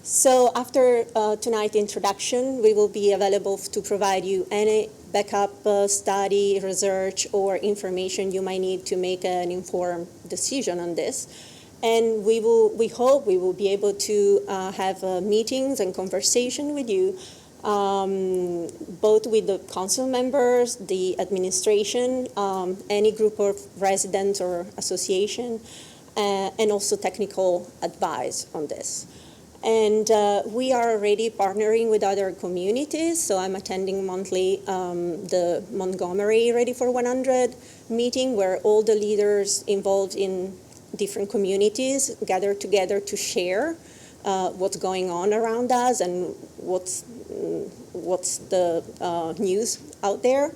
So after tonight's introduction, we will be available to provide you any backup study, research, or information you might need to make an informed decision on this. And we hope we will be able to have meetings and conversation with you, both with the council members, the administration, any group of residents or association, and also technical advice on this. And we are already partnering with other communities, so I'm attending monthly the Montgomery Ready for 100 meeting, where all the leaders involved in different communities gather together to share what's going on around us and what's the news out there.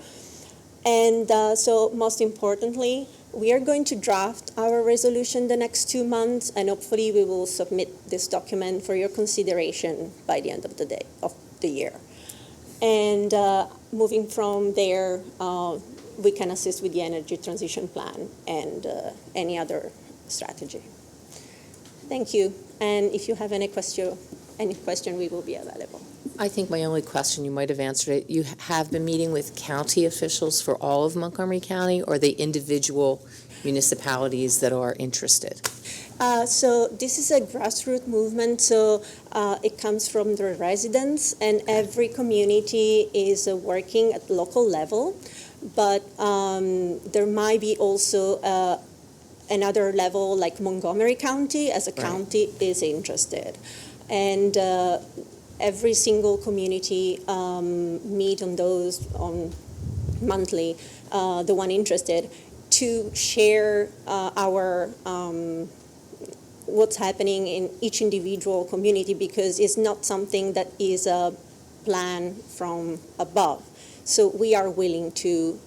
And so most importantly, we are going to draft our resolution the next 2 months, and hopefully we will submit this document for your consideration by the end of the year. And moving from there, we can assist with the energy transition plan and any other strategy. Thank you. And if you have any question, we will be available. I think my only question, you might have answered it, you have been meeting with county officials for all of Montgomery County, or the individual municipalities that are interested? So this is a grassroots movement, so it comes from the residents, and every community is working at local level, but there might be also another level like Montgomery County as a county is interested. And every single community meet on those on monthly, the one interested, to share our what's happening in each individual community, because it's not something that is a plan from above. So we are willing to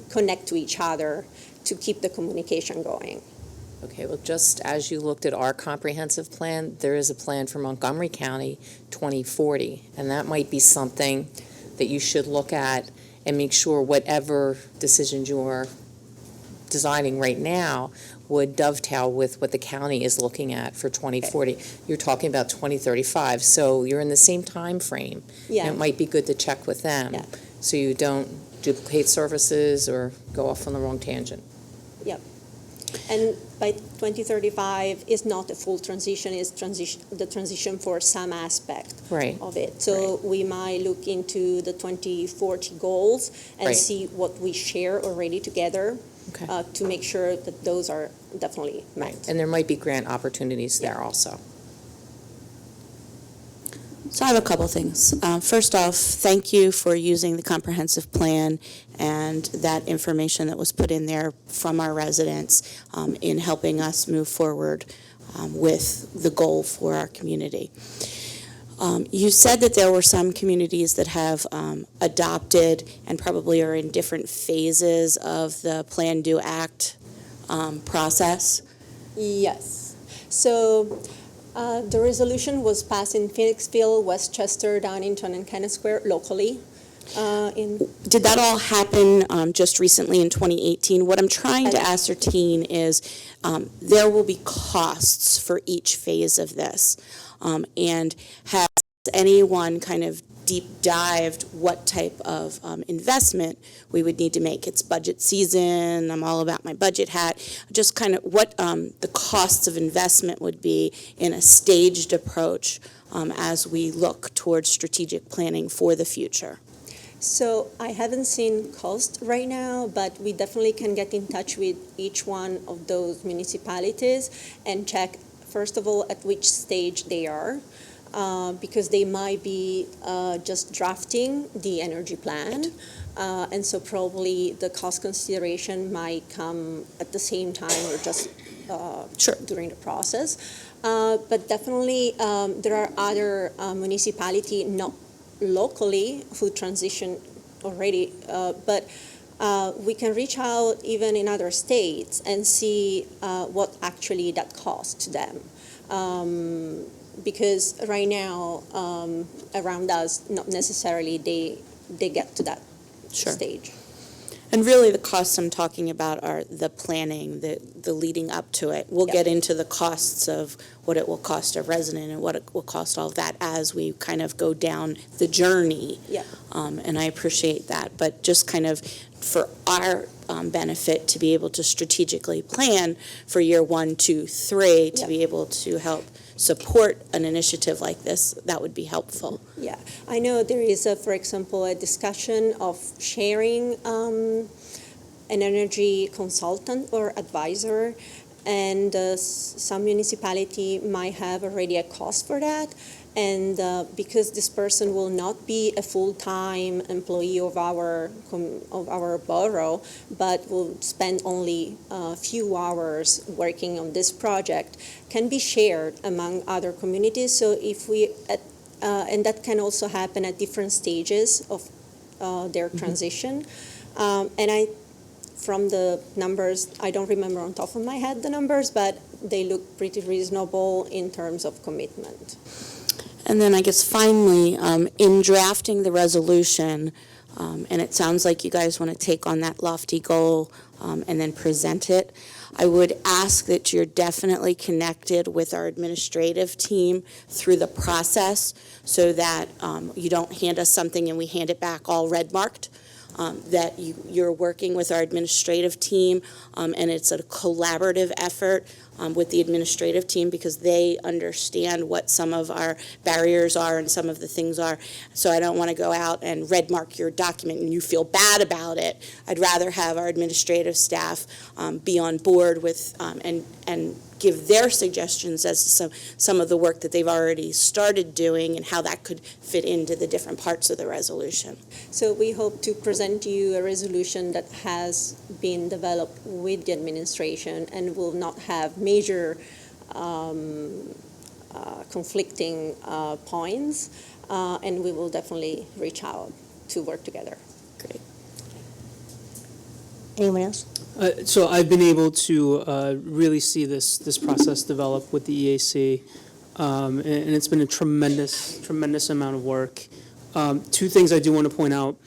connect to each other to keep the communication going. Okay, well, just as you looked at our comprehensive plan, there is a plan for Montgomery County 2040, and that might be something that you should look at and make sure whatever decisions you're designing right now would dovetail with what the county is looking at for 2040. You're talking about 2035, so you're in the same time frame. Yeah. And it might be good to check with them, so you don't duplicate services or go off on the wrong tangent. Yep. And by 2035 is not a full transition, it's the transition for some aspect of it. So we might look into the 2040 goals and see what we share already together to make sure that those are definitely met. And there might be grant opportunities there also. So I have a couple things. First off, thank you for using the comprehensive plan and that information that was put in there from our residents in helping us move forward with the goal for our community. You said that there were some communities that have adopted and probably are in different phases of the Plan, Do, Act process. Yes. So the resolution was passed in Phoenixville, Westchester, Downingtown, and Kennett Square locally. Did that all happen just recently in 2018? What I'm trying to ascertain is there will be costs for each phase of this. And has anyone kind of deep dived what type of investment we would need to make? It's budget season. I'm all about my budget hat. Just kind of what the costs of investment would be in a staged approach as we look towards strategic planning for the future. So I haven't seen cost right now, but we definitely can get in touch with each one of those municipalities and check, first of all, at which stage they are. Because they might be just drafting the energy plan, and so probably the cost consideration might come at the same time or just during the process. But definitely there are other municipalities, not locally, who transition already, but we can reach out even in other states and see what actually that costs to them. Because right now, around us, not necessarily they get to that stage. And really the costs I'm talking about are the planning, the leading up to it. We'll get into the costs of what it will cost a resident and what it will cost all of that as we kind of go down the journey. And I appreciate that. But just kind of for our benefit to be able to strategically plan for year 1, 2, 3 to be able to help support an initiative like this, that would be helpful. Yeah, I know there is, for example, a discussion of sharing an energy consultant or advisor, and some municipality might have already a cost for that. And because this person will not be a full-time employee of our borough, but will spend only a few hours working on this project, can be shared among other communities. So if we, and that can also happen at different stages of their transition. And from the numbers, I don't remember on top of my head the numbers, but they look pretty reasonable in terms of commitment. And then I guess finally, in drafting the resolution, and it sounds like you guys want to take on that lofty goal and then present it, I would ask that you're definitely connected with our administrative team through the process so that you don't hand us something and we hand it back all red marked. That you're working with our administrative team, and it's a collaborative effort with the administrative team because they understand what some of our barriers are and some of the things are. So I don't want to go out and red mark your document and you feel bad about it. I'd rather have our administrative staff be on board with and give their suggestions as to some of the work that they've already started doing and how that could fit into the different parts of the resolution. So we hope to present you a resolution that has been developed with the administration and will not have major conflicting points, and we will definitely reach out to work together. Great. Anyone else? So I've been able to really see this process develop with the EAC, and it's been a tremendous amount of work. Two things I do want to point out.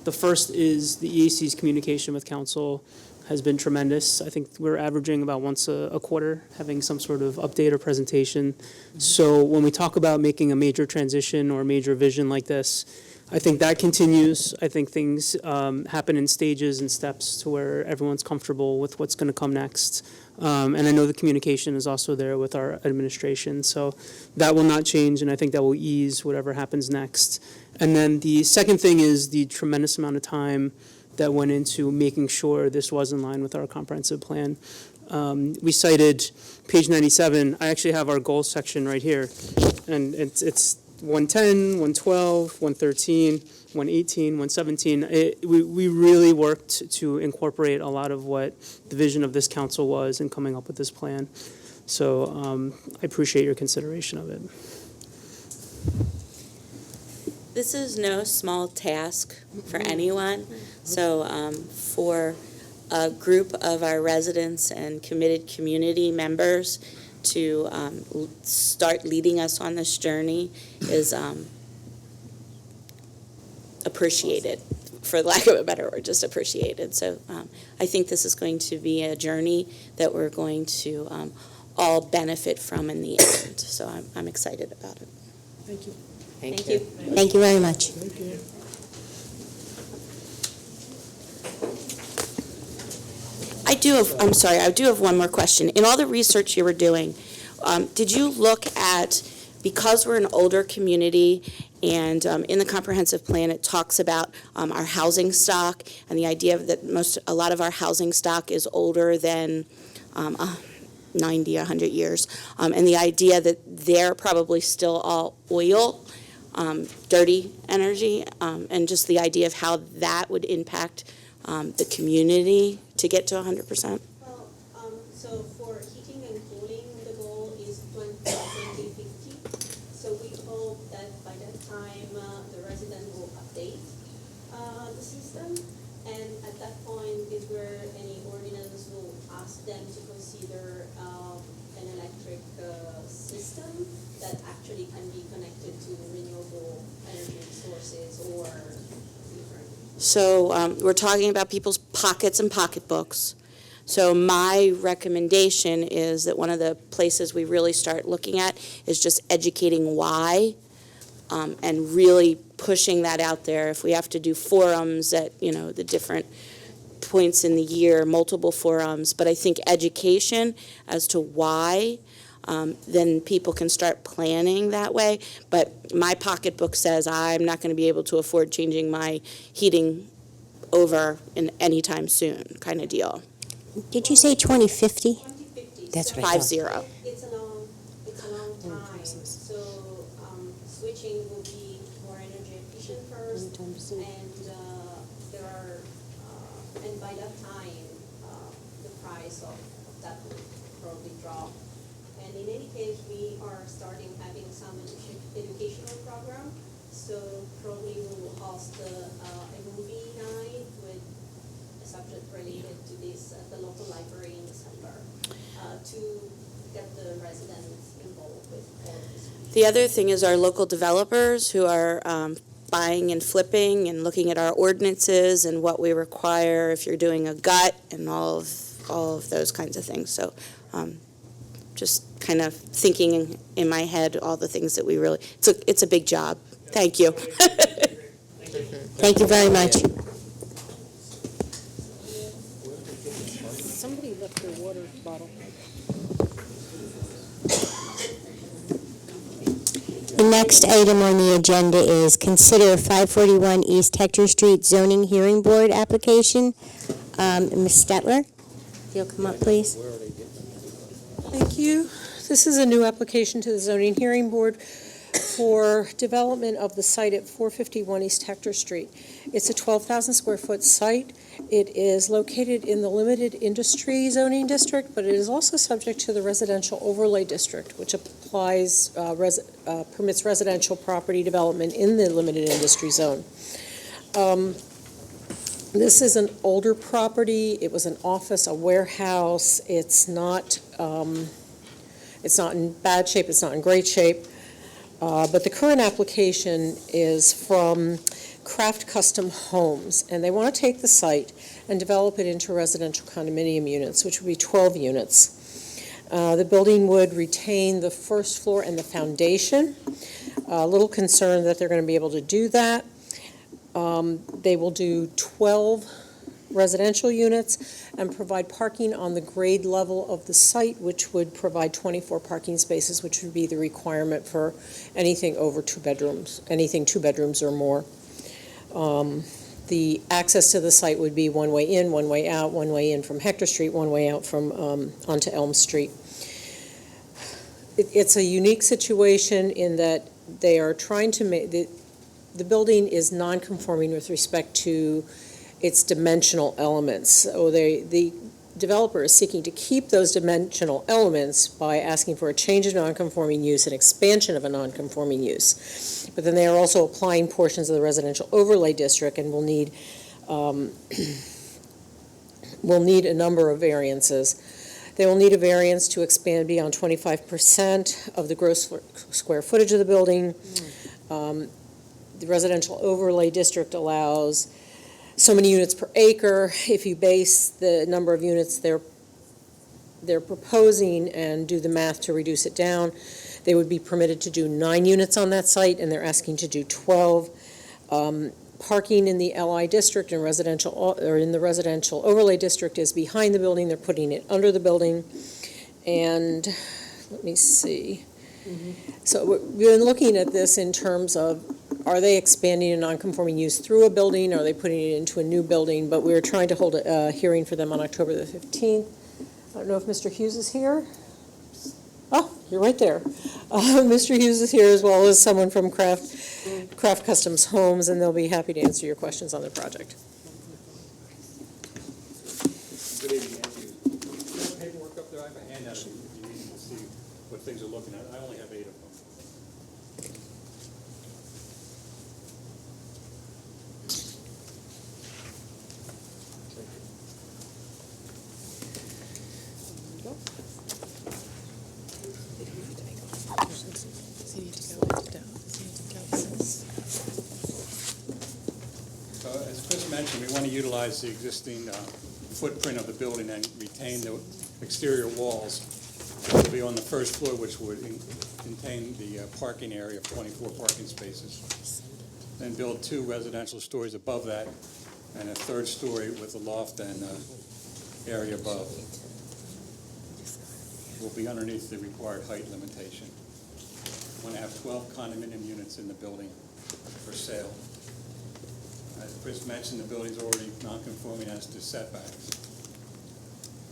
The first is the EAC's communication with council has been tremendous. I think we're averaging about once a quarter having some sort of update or presentation. So when we talk about making a major transition or a major vision like this, I think that continues. I think things happen in stages and steps to where everyone's comfortable with what's going to come next. And I know the communication is also there with our administration. So that will not change, and I think that will ease whatever happens next. And then the second thing is the tremendous amount of time that went into making sure this was in line with our comprehensive plan. We cited page 97. I actually have our goals section right here, and it's 110, 112, 113, 118, 117. We really worked to incorporate a lot of what the vision of this council was in coming up with this plan. So I appreciate your consideration of it. This is no small task for anyone. So for a group of our residents and committed community members to start leading us on this journey is appreciated, for lack of a better word, just appreciated. So I think this is going to be a journey that we're going to all benefit from in the end. So I'm excited about it. Thank you. Thank you. Thank you very much. I do have one more question. In all the research you were doing, did you look at, because we're an older community and in the comprehensive plan it talks about our housing stock and the idea that a lot of our housing stock is older than 90, 100 years, and the idea that they're probably still all oil, dirty energy, and just the idea of how that would impact the community to get to 100%? Well, so for heating and cooling, the goal is 2050. So we hope that by that time the resident will update the system, and at that point is where any ordinance will ask them to consider an electric system that actually can be connected to renewable energy sources or different. So we're talking about people's pockets and pocketbooks. So my recommendation is that one of the places we really start looking at is just educating why, and really pushing that out there. If we have to do forums at, the different points in the year, multiple forums, but I think education as to why, then people can start planning that way. But my pocketbook says I'm not going to be able to afford changing my heating over in anytime soon, kind of deal. Did you say 2050? 2050. That's so what I thought. 50. It's a long time. So switching will be more energy efficient first, and there are and by that time the price of that will probably drop. And in any case, we are starting having some educational program. So probably we will host a movie night with subject related to this, the local library in December, to get the residents involved with all of this. The other thing is our local developers who are buying and flipping and looking at our ordinances and what we require if you're doing a gut and all of those kinds of things. So just kind of thinking in my head all the things that we really, it's a big job. Thank you. Thank you very much. Somebody left their water bottle. The next item on the agenda is consider 541 East Hector Street zoning hearing board application. Ms. Stetler, if you'll come up, please. Thank you. This is a new application to the zoning hearing board for development of the site at 451 East Hector Street. It's a 12,000 square foot site. It is located in the limited industry zoning district, but it is also subject to the residential overlay district, which applies, permits residential property development in the limited industry zone. This is an older property. It was an office, a warehouse. It's not in bad shape. It's not in great shape. But the current application is from Craft Custom Homes, and they want to take the site and develop it into residential condominium units, which would be 12 units. The building would retain the first floor and the foundation. A little concerned that they're going to be able to do that. They will do 12 residential units and provide parking on the grade level of the site, which would provide 24 parking spaces, which would be the requirement for anything over 2 bedrooms, anything 2 bedrooms or more. The access to the site would be one way in, one way out, one way in from Hector Street, one way out from onto Elm Street. It's a unique situation in that they are trying to make, the building is non-conforming with respect to its dimensional elements. So the developer is seeking to keep those dimensional elements by asking for a change of non-conforming use and expansion of a non-conforming use. But then they are also applying portions of the residential overlay district and will need a number of variances. They will need a variance to expand beyond 25% of the gross square footage of the building. The residential overlay district allows so many units per acre. If you base the number of units they're proposing and do the math to reduce it down, they would be permitted to do 9 units on that site, and they're asking to do 12. Parking in the LI district and residential, or in the residential overlay district, is behind the building. They're putting it under the building. And let me see. So we've been looking at this in terms of, are they expanding a non-conforming use through a building? Are they putting it into a new building? But we're trying to hold a hearing for them on October the 15th. I don't know if Mr. Hughes is here. Oh, you're right there. Mr. Hughes is here, as well as someone from Craft Customs Homes, and they'll be happy to answer your questions on the project. Good evening, Anthony. You have paperwork up there? I have a handout if you need to see what things are looking at. I only have 8 of them. As Chris mentioned, we want to utilize the existing footprint of the building and retain the exterior walls. It will be on the first floor, which would contain the parking area of 24 parking spaces. Then build 2 residential stories above that and a 3rd story with a loft and area above. Will be underneath the required height limitation. We want to have 12 condominium units in the building for sale. As Chris mentioned, the building's already non-conforming as to setbacks.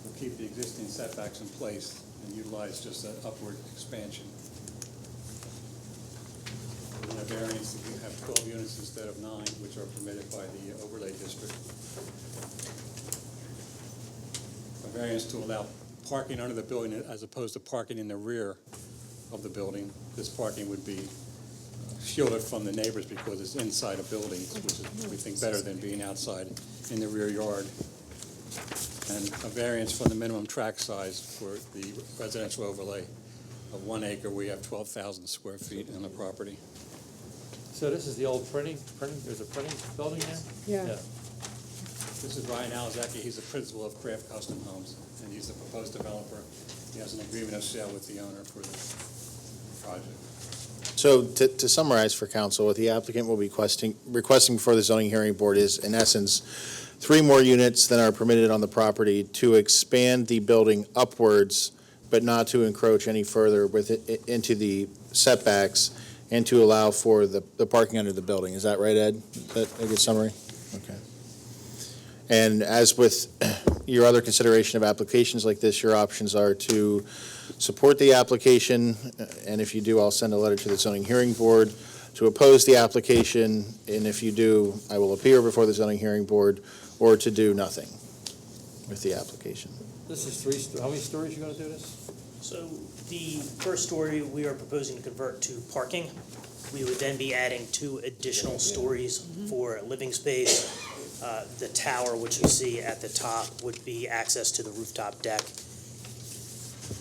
We'll keep the existing setbacks in place and utilize just that upward expansion. We have variance that we have 12 units instead of 9, which are permitted by the overlay district. A variance to allow parking under the building as opposed to parking in the rear of the building. This parking would be shielded from the neighbors because it's inside a building, which is, we think, better than being outside in the rear yard. and a variance from the minimum tract size for the residential overlay of 1 acre. We have 12,000 square feet in the property. So this is the old printing, there's a printing building there? Yeah. This is Ryan Alzaki. He's the principal of Craft Custom Homes, and he's the proposed developer. He has an agreement of sale with the owner for the project. So to summarize for council, what the applicant will be requesting before the zoning hearing board is, in essence, 3 more units than are permitted on the property to expand the building upwards, but not to encroach any further into the setbacks, and to allow for the parking under the building. Is that right, Ed? Is that a good summary? Okay. And as with your other consideration of applications like this, your options are to support the application, and if you do, I'll send a letter to the zoning hearing board, to oppose the application, and if you do, I will appear before the zoning hearing board, or to do nothing with the application. This is how many stories you gonna do this? So the first story we are proposing to convert to parking. We would then be adding 2 additional stories for living space. The tower, which you see at the top, would be access to the rooftop deck.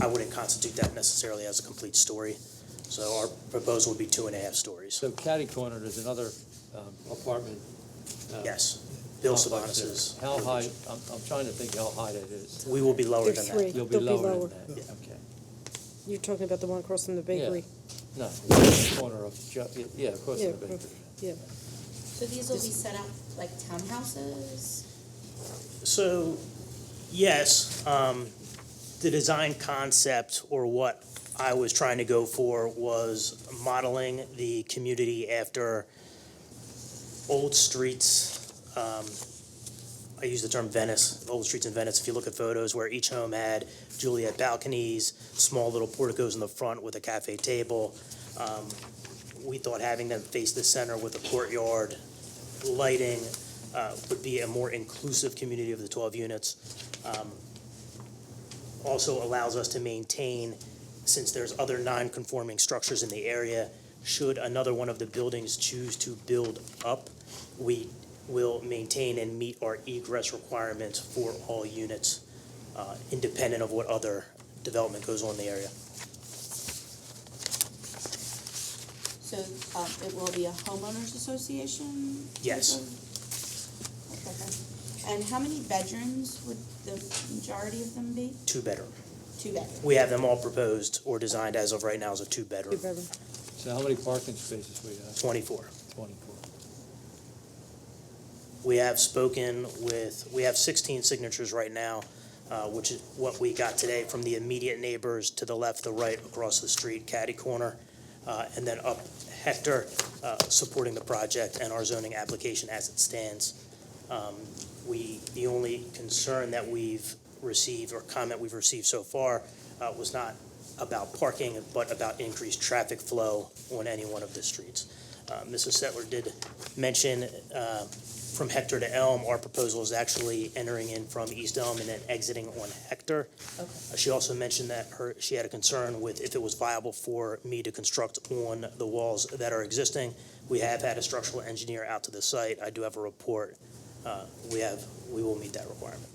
I wouldn't constitute that necessarily as a complete story. So our proposal would be 2.5 stories. So catty corner, there's another apartment. Yes, Bill complex there. Savanas'. How high, I'm trying to think how high that is. We will be lower There's than 3. that. You'll be They'll lower than that, okay. You're talking about the one across from the bakery? No, corner of, yeah, across Yeah, the bakery. Yeah. So these will be set up like townhouses? So, yes, the design concept, or what I was trying to go for, was modeling the community after old streets. I use the term Venice, old streets in Venice. If you look at photos where each home had Juliet balconies, small little porticos in the front with a cafe table. We thought having them face the center with a courtyard, lighting, would be a more inclusive community of the 12 units. Also allows us to maintain, since there's other non-conforming structures in the area, should another one of the buildings choose to build up, we will maintain and meet our egress requirements for all units, independent of what other development goes on in the area. So it will be a homeowners association? Yes. Okay. And how many bedrooms would the majority of them be? 2-bedroom. 2 bedrooms. We have them all proposed or designed as of right now as a 2-bedroom. So how many parking spaces we have? 24. 24. We have spoken with, we have 16 signatures right now, which is what we got today from the immediate neighbors to the left, the right, across the street, catty corner, and then up Hector, supporting the project and our zoning application as it stands. The only concern that we've received, or comment we've received so far, was not about parking, but about increased traffic flow on any one of the streets. Mrs. Settler did mention from Hector to Elm, our proposal is actually entering in from East Elm and then exiting on Hector. Okay. She also mentioned that she had a concern with if it was viable for me to construct on the walls that are existing. We have had a structural engineer out to the site. I do have a report. We will meet that requirement.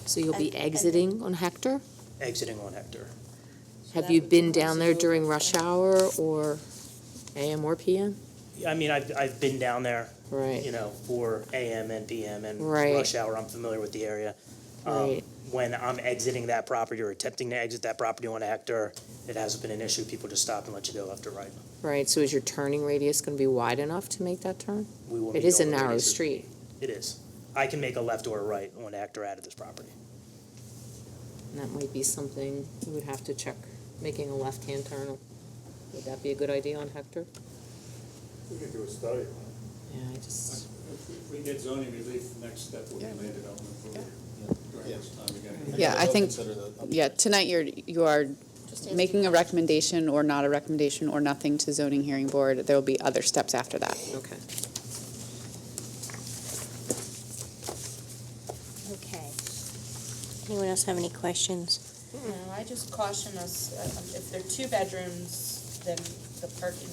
So you'll be exiting on Hector? Exiting on Hector. Have you been down there during rush hour or AM or PM? I mean, I've been down there, Right. you know, for AM and PM and Right. rush hour. I'm familiar with the area. Right. When I'm exiting that property or attempting to exit that property on Hector, it hasn't been an issue. People just stop and let you go left or right. Right, so is your turning radius going to be wide enough to make that turn? We will It meet is a all the narrow radiuses. street. It is. I can make a left or a right on Hector out of this property. And that might be something you would have to check, making a left-hand turn. Would that be a good idea on Hector? We could do a study on it. Yeah, I just, If we get zoning relief, next step will be land development approval. During this time, we Yeah, I think, yeah, tonight you are making a recommendation or not a recommendation or nothing to zoning hearing board. There will be other steps after that. okay. Okay. Anyone else have any questions? No, I just caution us, if they're 2 bedrooms, then the parking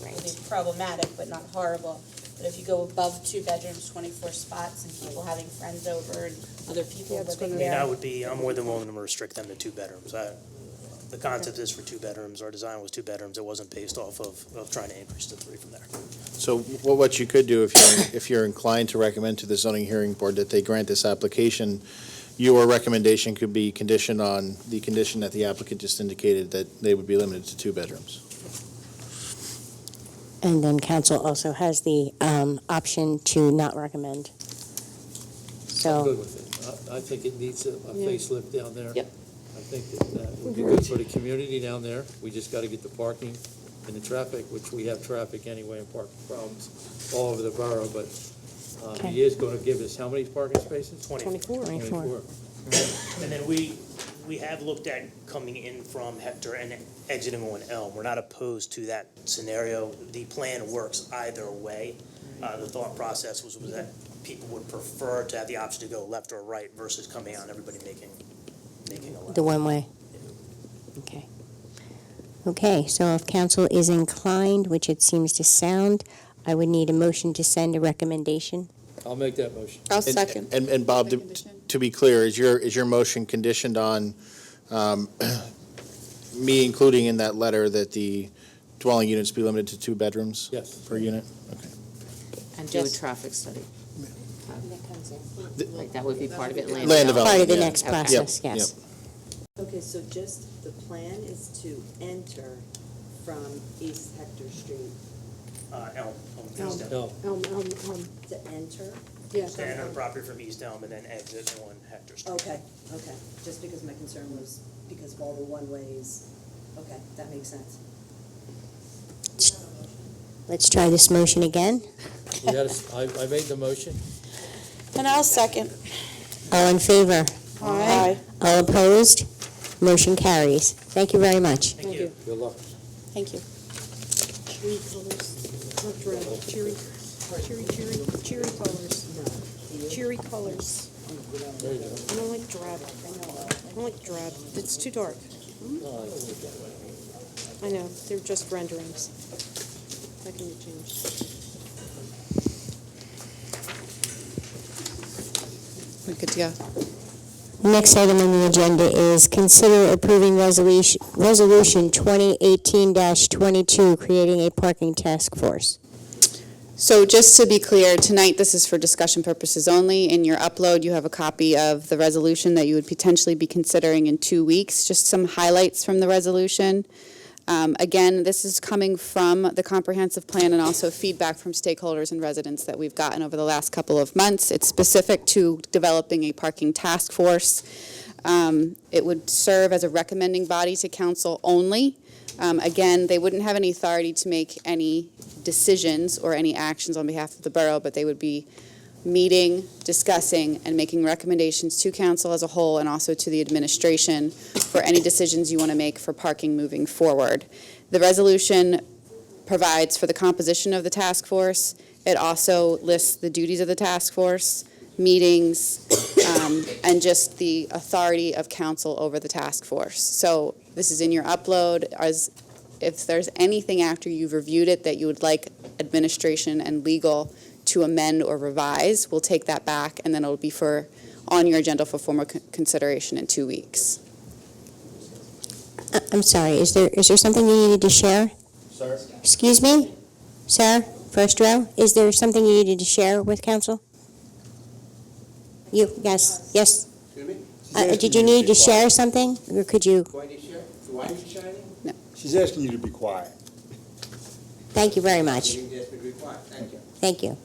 will be problematic, but not horrible. But if you go above 2 bedrooms, 24 spots, and people having friends over and other people living I mean, there. I'm more than willing to restrict them to 2 bedrooms. The concept is for 2 bedrooms. Our design was 2 bedrooms. It wasn't based off of trying to increase to 3 from there. So what you could do, if you're inclined to recommend to the zoning hearing board that they grant this application, your recommendation could be conditioned on the condition that the applicant just indicated, that they would be limited to 2 bedrooms. And then council also has the option to not recommend. I'm So, good with it. I think it needs a facelift down there. Yep. I think that it would be good for the community down there. We just got to get the parking and the traffic, which we have traffic anyway and parking problems all over the borough, but Okay. he is going to give us how many parking spaces? 24. 24. And then we have looked at coming in from Hector and exiting on Elm. We're not opposed to that scenario. The plan works either way. The thought process was that people would prefer to have the option to go left or right versus coming out and everybody making a left. the one way. Okay. Okay, so if council is inclined, which it seems to sound, I would need a motion to send a recommendation. I'll make that motion. I'll And- second. And Bob, to be clear, is your motion conditioned on me including in that letter that the dwelling units be limited to 2 bedrooms? Yes. Per unit? Okay. And do a Yes. traffic study. That comes in. Like, that would be part of it, land Land development. Part of the yeah. next Okay. process, Yep, yes. Okay, so just the plan is to enter from East Hector Street, Elm, East Elm. No. to enter? To enter the property from East Elm and then exit on Hector Street. Okay, just because my concern was because of all the one-ways, okay, that makes sense. Let's try this motion again. I made the motion. And I'll second. All in favor? Aye. All opposed? Motion carries. Thank you very much. Thank you. Good luck. Thank you. Cherry colors, not red, cherry colors. Cherry colors. There you go. I don't like drab. I don't like drab. It's too dark. I know, they're just renderings. That can be changed. We're good to go. Next item on the agenda is consider approving resolution 2018-22, creating a parking task force. So just to be clear, tonight this is for discussion purposes only. In your upload, you have a copy of the resolution that you would potentially be considering in 2 weeks. Just some highlights from the resolution. Again, this is coming from the comprehensive plan and also feedback from stakeholders and residents that we've gotten over the last couple of months. It's specific to developing a parking task force. It would serve as a recommending body to council only. Again, they wouldn't have any authority to make any decisions or any actions on behalf of the borough, but they would be meeting, discussing, and making recommendations to council as a whole and also to the administration for any decisions you want to make for parking moving forward. The resolution provides for the composition of the task force. It also lists the duties of the task force, meetings, and just the authority of council over the task force. So this is in your upload. As if there's anything after you've reviewed it that you would like administration and legal to amend or revise, we'll take that back, and then it'll be on your agenda for formal consideration in 2 weeks. I'm sorry, is there something you needed to share? Sir? Excuse me? Sir, first row, is there something you needed to share with council? You, yes. Excuse me? Did you need to share something, or could you? Do I need to share? Do I need to share anything? No. She's asking you to be quiet. Thank you very much. You can ask me to be quiet. Thank you. Thank you.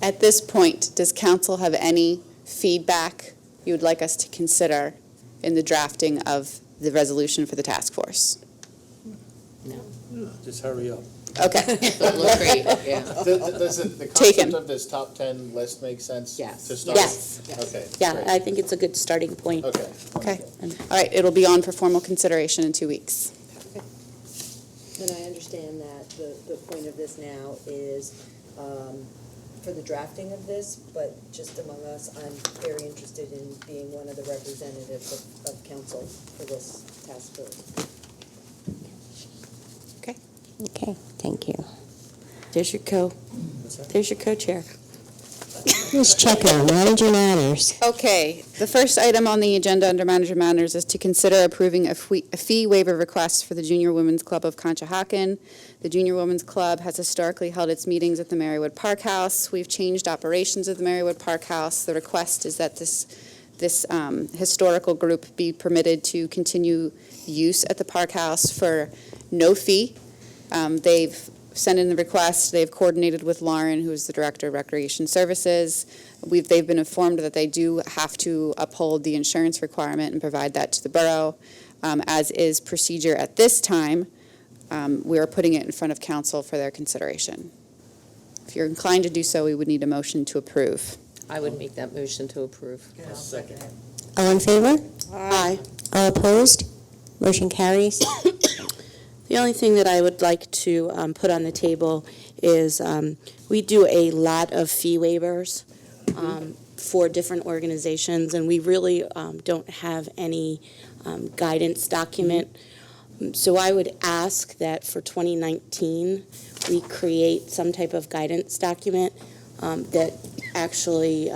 At this point, does council have any feedback you would like us to consider in the drafting of the resolution for the task force? Just hurry up. Okay. Look great, yeah. Does the Taken. concept of this top 10 list make sense? Yes. To start? Yes. Okay. Yeah, great. I think it's a good starting point. Okay. Okay. All right, it'll be on for formal consideration in 2 weeks. And I understand that the point of this now is for the drafting of this, but just among us, I'm very interested in being one of the representatives of council for this task force. Okay, thank you. There's your there's your co-chair. Ms. Checo, Manager Matters. Okay, the first item on the agenda under Manager Matters is to consider approving a fee waiver request for the Junior Women's Club of Conshohocken. The Junior Women's Club has historically held its meetings at the Marywood Park House. We've changed operations at the Marywood Park House. The request is that this historical group be permitted to continue use at the Park House for no fee. They've sent in the request. They've coordinated with Lauren, who is the Director of Recreation Services. They've been informed that they do have to uphold the insurance requirement and provide that to the borough. As is procedure at this time, we are putting it in front of council for their consideration. If you're inclined to do so, we would need a motion to approve. I would make that motion to approve. Second. All in favor? Aye. All opposed? Motion carries. The only thing that I would like to put on the table is we do a lot of fee waivers for different organizations, and we really don't have any guidance document. So I would ask that for 2019, we create some type of guidance document that actually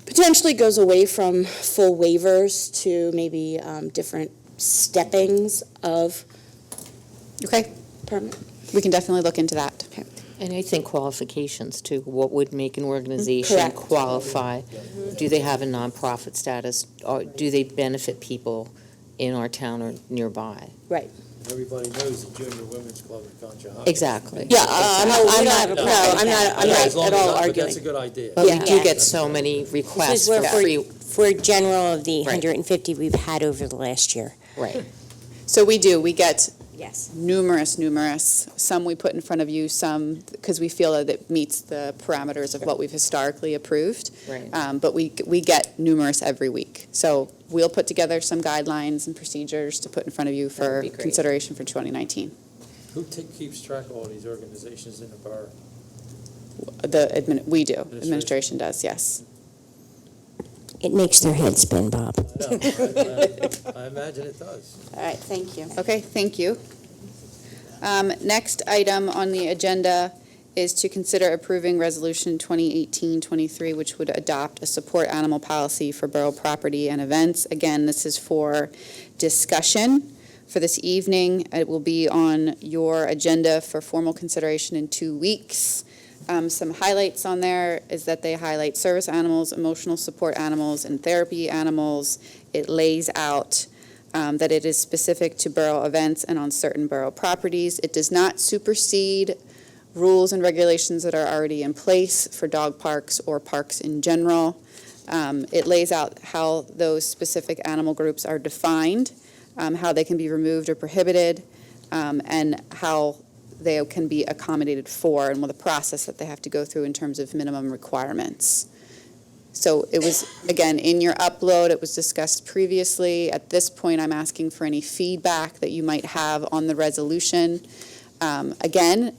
potentially goes away from full waivers to maybe different steppings of Okay, permit. we can definitely look into that. And I think qualifications too. What would make an organization Correct. qualify? Do they have a nonprofit status? Or do they benefit people in our town or nearby? Right. Everybody knows the Junior Women's Club of Conshohocken. Exactly. Yeah, I'm not As long at as all but arguing. That's a good idea. But we Yeah. do get so many requests for free. For general of the Right. 150 we've had over the last year. Right. So we get Yes. numerous. Some we put in front of you, some because we feel that it meets the parameters of what we've historically approved. Right. But we get numerous every week. So we'll put together some guidelines and procedures to put in front of you That for would be great. consideration for 2019. Who keeps track of all these organizations in the borough? We do. Administration does, yes. It makes their head spin, Bob. I know. I imagine it does. All right, thank you. Okay, thank you. Next item on the agenda is to consider approving Resolution 2018-23, which would adopt a support animal policy for borough property and events. Again, this is for discussion for this evening. It will be on your agenda for formal consideration in 2 weeks. Some highlights on there is that they highlight service animals, emotional support animals, and therapy animals. It lays out that it is specific to borough events and on certain borough properties. It does not supersede rules and regulations that are already in place for dog parks or parks in general. It lays out how those specific animal groups are defined, how they can be removed or prohibited, and how they can be accommodated for, and the process that they have to go through in terms of minimum requirements. So it was, again, in your upload, it was discussed previously. At this point, I'm asking for any feedback that you might have on the resolution. Again,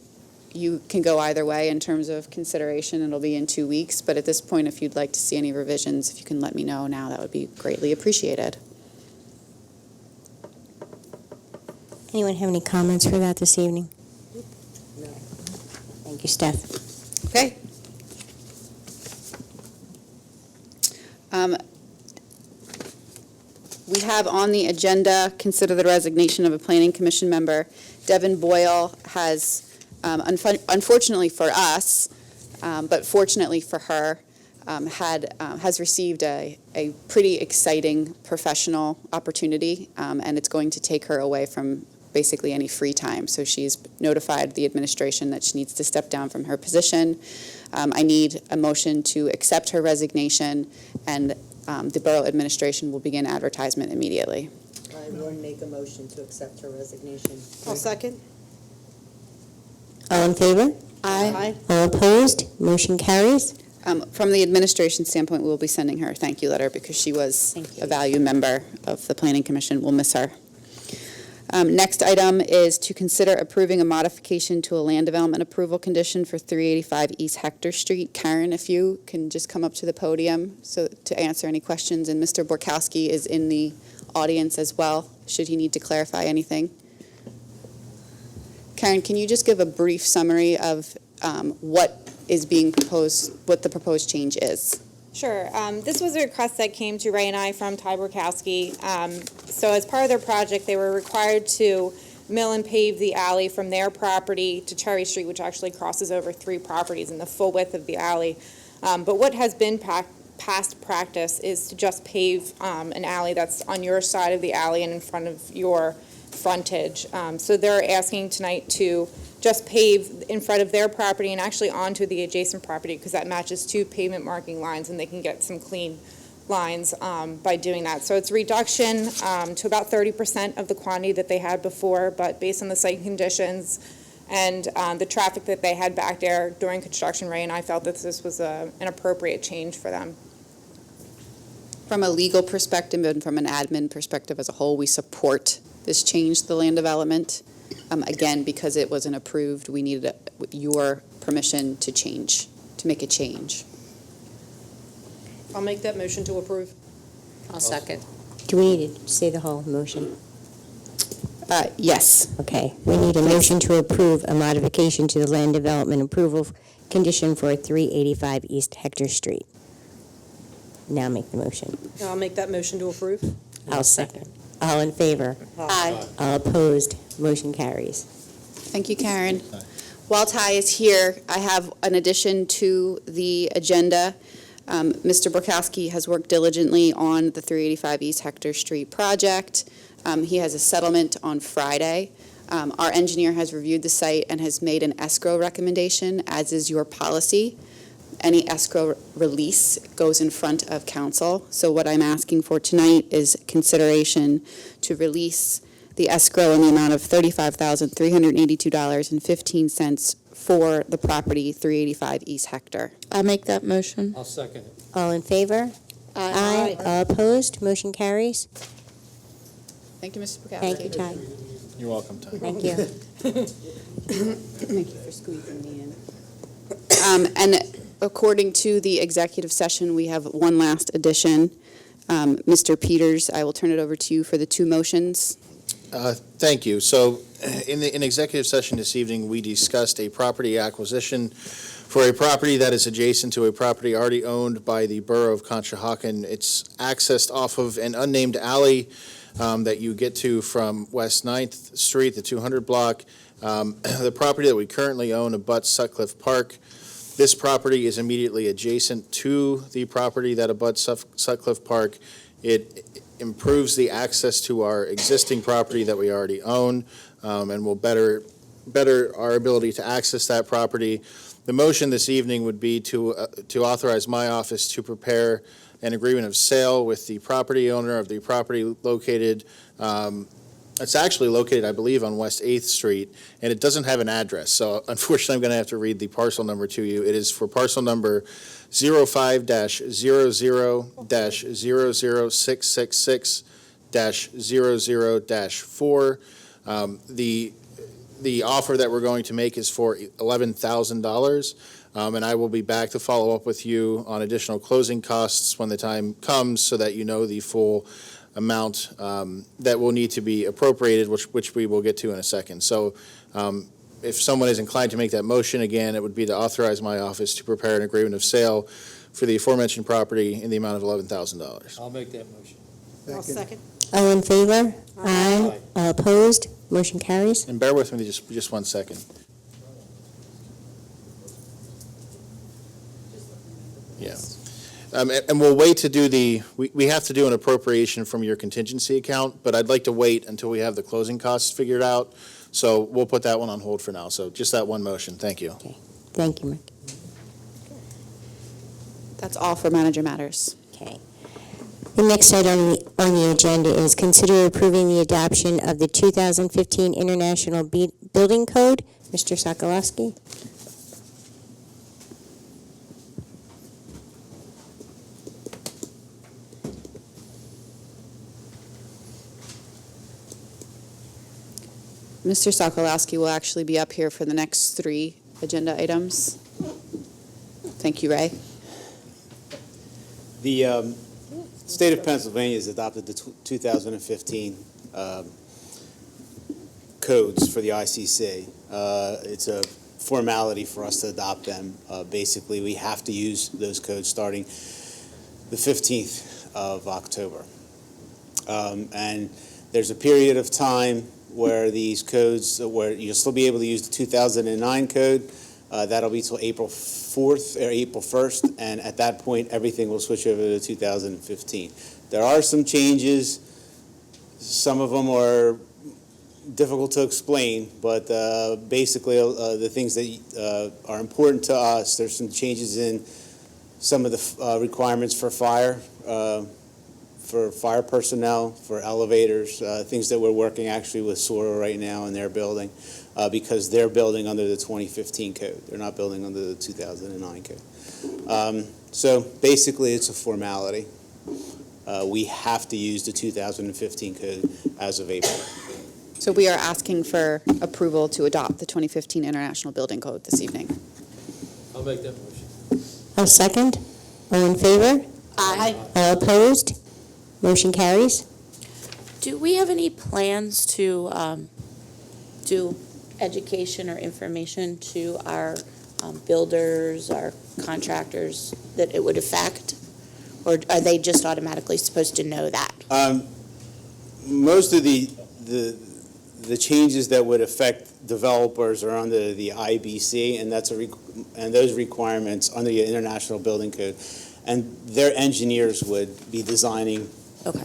you can go either way in terms of consideration. It'll be in 2 weeks, but at this point, if you'd like to see any revisions, if you can let me know now, that would be greatly appreciated. Anyone have any comments for that this evening? No. Thank you, Steph. Okay. We have on the agenda, consider the resignation of a planning commission member. Devin Boyle has, unfortunately for us, but fortunately for her, has received a pretty exciting professional opportunity, and it's going to take her away from basically any free time. So she's notified the administration that she needs to step down from her position. I need a motion to accept her resignation, and the borough administration will begin advertisement immediately. I will make a motion to accept her resignation. I'll second. All in favor? Aye. All opposed? Motion carries. From the administration standpoint, we will be sending her a thank you letter because she was a valued member of the Planning Commission. We'll miss her. Next item is to consider approving a modification to a land development approval condition for 385 East Hector Street. Karen, if you can just come up to the podium to answer any questions, and Mr. Borkowski is in the audience as well, should he need to clarify anything. Karen, can you just give a brief summary of what is being proposed, what the proposed change is? Sure. This was a request that came to Ray and I from Ty Borkowski. So as part of their project, they were required to mill and pave the alley from their property to Cherry Street, which actually crosses over 3 properties in the full width of the alley. But what has been past practice is to just pave an alley that's on your side of the alley and in front of your frontage. So they're asking tonight to just pave in front of their property and actually onto the adjacent property, because that matches 2 pavement marking lines, and they can get some clean lines by doing that. So it's a reduction to about 30% of the quantity that they had before, but based on the site conditions and the traffic that they had back there during construction, Ray and I felt that this was an appropriate change for them. From a legal perspective and from an admin perspective as a whole, we support this change to the land development. Again, because it wasn't approved, we needed your permission to change, to make a change. I'll make that motion to approve. I'll second. Do we need to say the whole motion? Yes. Okay, we need a motion to approve a modification to the land development approval condition for 385 East Hector Street. Now make the motion. I'll make that motion to approve. I'll second. All in favor? Aye. All opposed? Motion carries. Thank you, Karen. While Ty is here, I have an addition to the agenda. Mr. Borkowski has worked diligently on the 385 East Hector Street project. He has a settlement on Friday. Our engineer has reviewed the site and has made an escrow recommendation, as is your policy. Any escrow release goes in front of council. So what I'm asking for tonight is consideration to release the escrow in the amount of $35,382.15 for the property 385 East Hector. I'll make that motion. I'll second it. All in favor? Aye. All opposed? Motion carries. Thank you, Mr. Borkowski. Thank you, Ty. You're welcome, Ty. Thank you. Thank you for squeezing me in. And according to the executive session, we have one last addition. Mr. Peters, I will turn it over to you for the 2 motions. Thank you. So in executive session this evening, we discussed a property acquisition for a property that is adjacent to a property already owned by the Borough of Conshohocken. It's accessed off of an unnamed alley that you get to from West 9th Street, the 200 block. The property that we currently own abuts Sutcliffe Park. This property is immediately adjacent to the property that abuts Sutcliffe Park. It improves the access to our existing property that we already own, and will better our ability to access that property. The motion this evening would be to authorize my office to prepare an agreement of sale with the property owner of the property located, it's actually located, I believe, on West 8th Street, and it doesn't have an address. So unfortunately, I'm going to have to read the parcel number to you. It is for parcel number 05-00-00666-00-4. The offer that we're going to make is for $11,000, and I will be back to follow up with you on additional closing costs when the time comes, so that you know the full amount that will need to be appropriated, which we will get to in a second. So if someone is inclined to make that motion, again, it would be to authorize my office to prepare an agreement of sale for the aforementioned property in the amount of $11,000. I'll make that motion. I'll second. All in favor? Aye. All opposed? Motion carries. And bear with me just 1 second. Yeah. And we'll wait to do we have to do an appropriation from your contingency account, but I'd like to wait until we have the closing costs figured out. So we'll put that one on hold for now. So just that one motion. Thank you. Okay. Thank you, Mike. That's all for manager matters. Okay. The next item on the agenda is consider approving the adoption of the 2015 International Building Code. Mr. Sokolowski. Mr. Sokolowski will actually be up here for the next 3 agenda items. Thank you, Ray. The state of Pennsylvania has adopted the 2015 codes for the ICC. It's a formality for us to adopt them. Basically, we have to use those codes starting the 15th of October. And there's a period of time where these codes, where you'll still be able to use the 2009 code. That'll be till April 4th or April 1st, and at that point, everything will switch over to 2015. There are some changes. Some of them are difficult to explain, but basically the things that are important to us, there's some changes in some of the requirements for fire personnel, for elevators, things that we're working actually with SORA right now in their building, because they're building under the 2015 code. They're not building under the 2009 code. So basically it's a formality. We have to use the 2015 code as of April. So we are asking for approval to adopt the 2015 International Building Code this evening. I'll make that motion. I'll second. All in favor? Aye. All opposed? Motion carries. Do we have any plans to do education or information to our builders, our contractors, that it would affect? Or are they just automatically supposed to know that? Most of the changes that would affect developers are under the IBC, and and those requirements under the International Building Code, and their engineers would be designing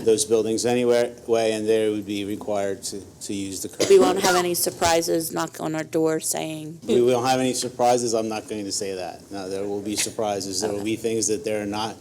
those buildings anyway, and they would be required to use the code. We won't have any surprises knock on our door saying. We won't have any surprises. I'm not going to say that. No, there will be surprises. There will be things that they're not,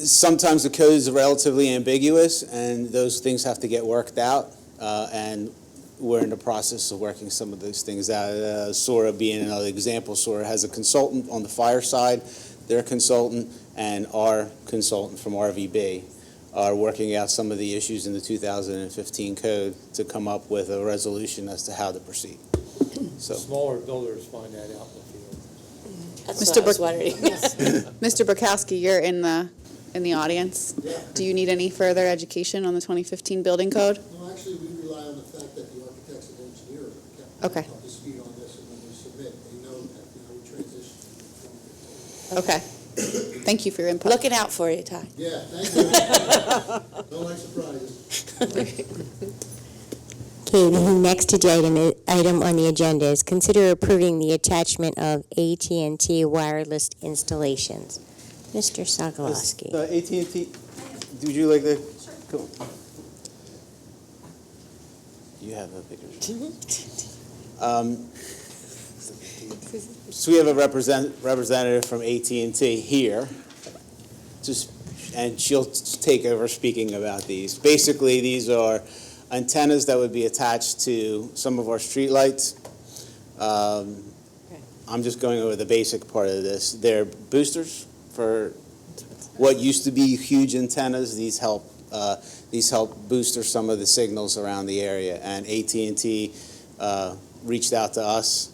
sometimes the code is relatively ambiguous, and those things have to get worked out, and we're in the process of working some of those things out. SORA being another example. SORA has a consultant on the fire side, their consultant, and our consultant from RVB are working out some of the issues in the 2015 code to come up with a resolution as to how to proceed. So. Smaller builders find that out in the field. That's what I was wondering. Mr. Burkowski, you're in the audience. Do you need any further education on the 2015 Building Code? No, actually, we rely on the fact that the architects and engineers are kept up to speed on this, and when they submit, they know that, we transition from. Okay. Thank you for your input. Looking out for you, Ty. Yeah, thank you. Don't like surprises. Okay, the next item on the agenda is consider approving the attachment of AT&T wireless installations. Mr. Sokolowski. AT&T, would you like to? Sure. Cool. You have a picture. So we have a representative from AT&T here, and she'll take over speaking about these. Basically, these are antennas that would be attached to some of our streetlights. I'm just going over the basic part of this. They're boosters for what used to be huge antennas. These help booster some of the signals around the area. And AT&T reached out to us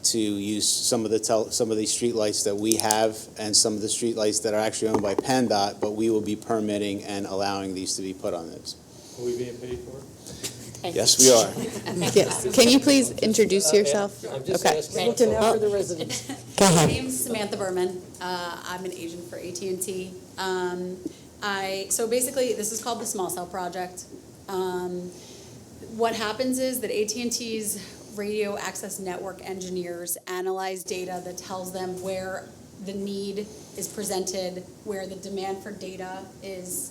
to use some of these streetlights that we have, and some of the streetlights that are actually owned by PennDOT, but we will be permitting and allowing these to be put on those. Are we being paid for it? Yes, we are. Yes. Can you please introduce yourself? I'm just Okay. asking. Looking out for the residents. Go My ahead. name's Samantha Berman. I'm an agent for AT&T. So basically, this is called the Small Cell Project. What happens is that AT&T's radio access network engineers analyze data that tells them where the need is presented, where the demand for data is,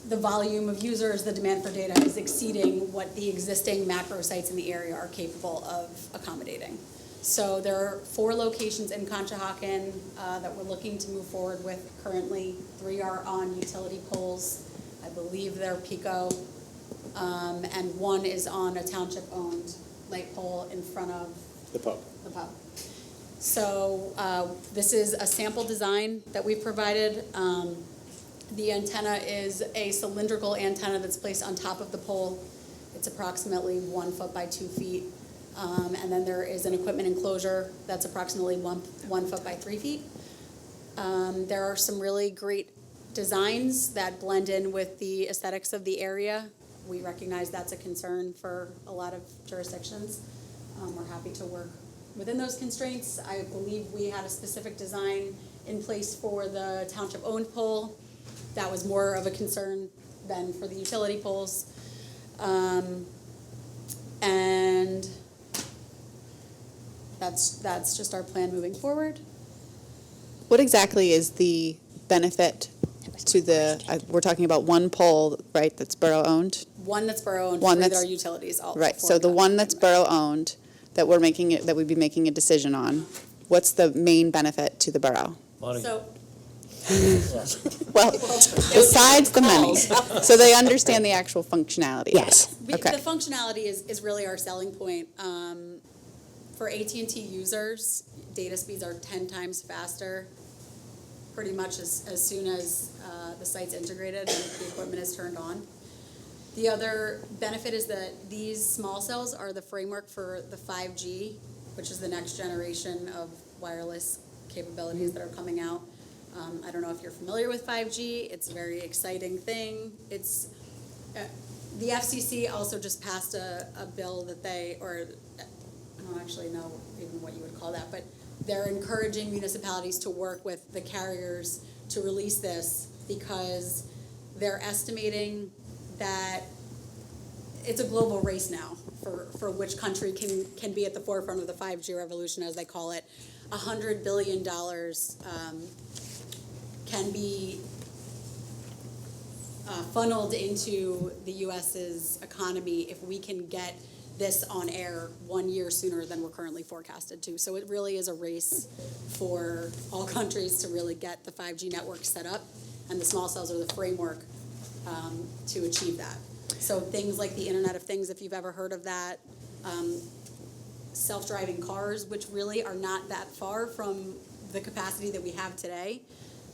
the volume of users, the demand for data is exceeding what the existing macro sites in the area are capable of accommodating. So there are 4 locations in Conshohocken that we're looking to move forward with currently. 3 are on utility poles. I believe they're Pico. And 1 is on a township-owned light pole in front of The pub. the pub. So this is a sample design that we've provided. The antenna is a cylindrical antenna that's placed on top of the pole. It's approximately 1 foot by 2 feet. And then there is an equipment enclosure that's approximately 1 foot by 3 feet. There are some really great designs that blend in with the aesthetics of the area. we recognize that's a concern for a lot of jurisdictions. We're happy to work within those constraints. I believe we had a specific design in place for the township-owned pole. That was more of a concern than for the utility poles. And that's just our plan moving forward. What exactly is the benefit to we're talking about one pole, right, that's borough-owned? One that's borough-owned One for that's- our utilities. Right, so the one that's borough-owned, that we'd be making a decision on, what's the main benefit to the borough? So, Well, besides the money, so they understand the actual functionality. Yes. Okay. the functionality is really our selling point. For AT&T users, data speeds are 10 times faster, pretty much as soon as the site's integrated and the equipment is turned on. The other benefit is that these small cells are the framework for the 5G, which is the next generation of wireless capabilities that are coming out. I don't know if you're familiar with 5G. It's a very exciting thing. It's the FCC also just passed a bill that I don't actually know even what you would call that, but they're encouraging municipalities to work with the carriers to release this because they're estimating that it's a global race now for which country can be at the forefront of the 5G revolution, as they call it. $100 billion can be funneled into the U.S.'s economy if we can get this on air 1 year sooner than we're currently forecasted to. So it really is a race for all countries to really get the 5G network set up, and the small cells are the framework to achieve that. So things like the Internet of Things, if you've ever heard of that, self-driving cars, which really are not that far from the capacity that we have today,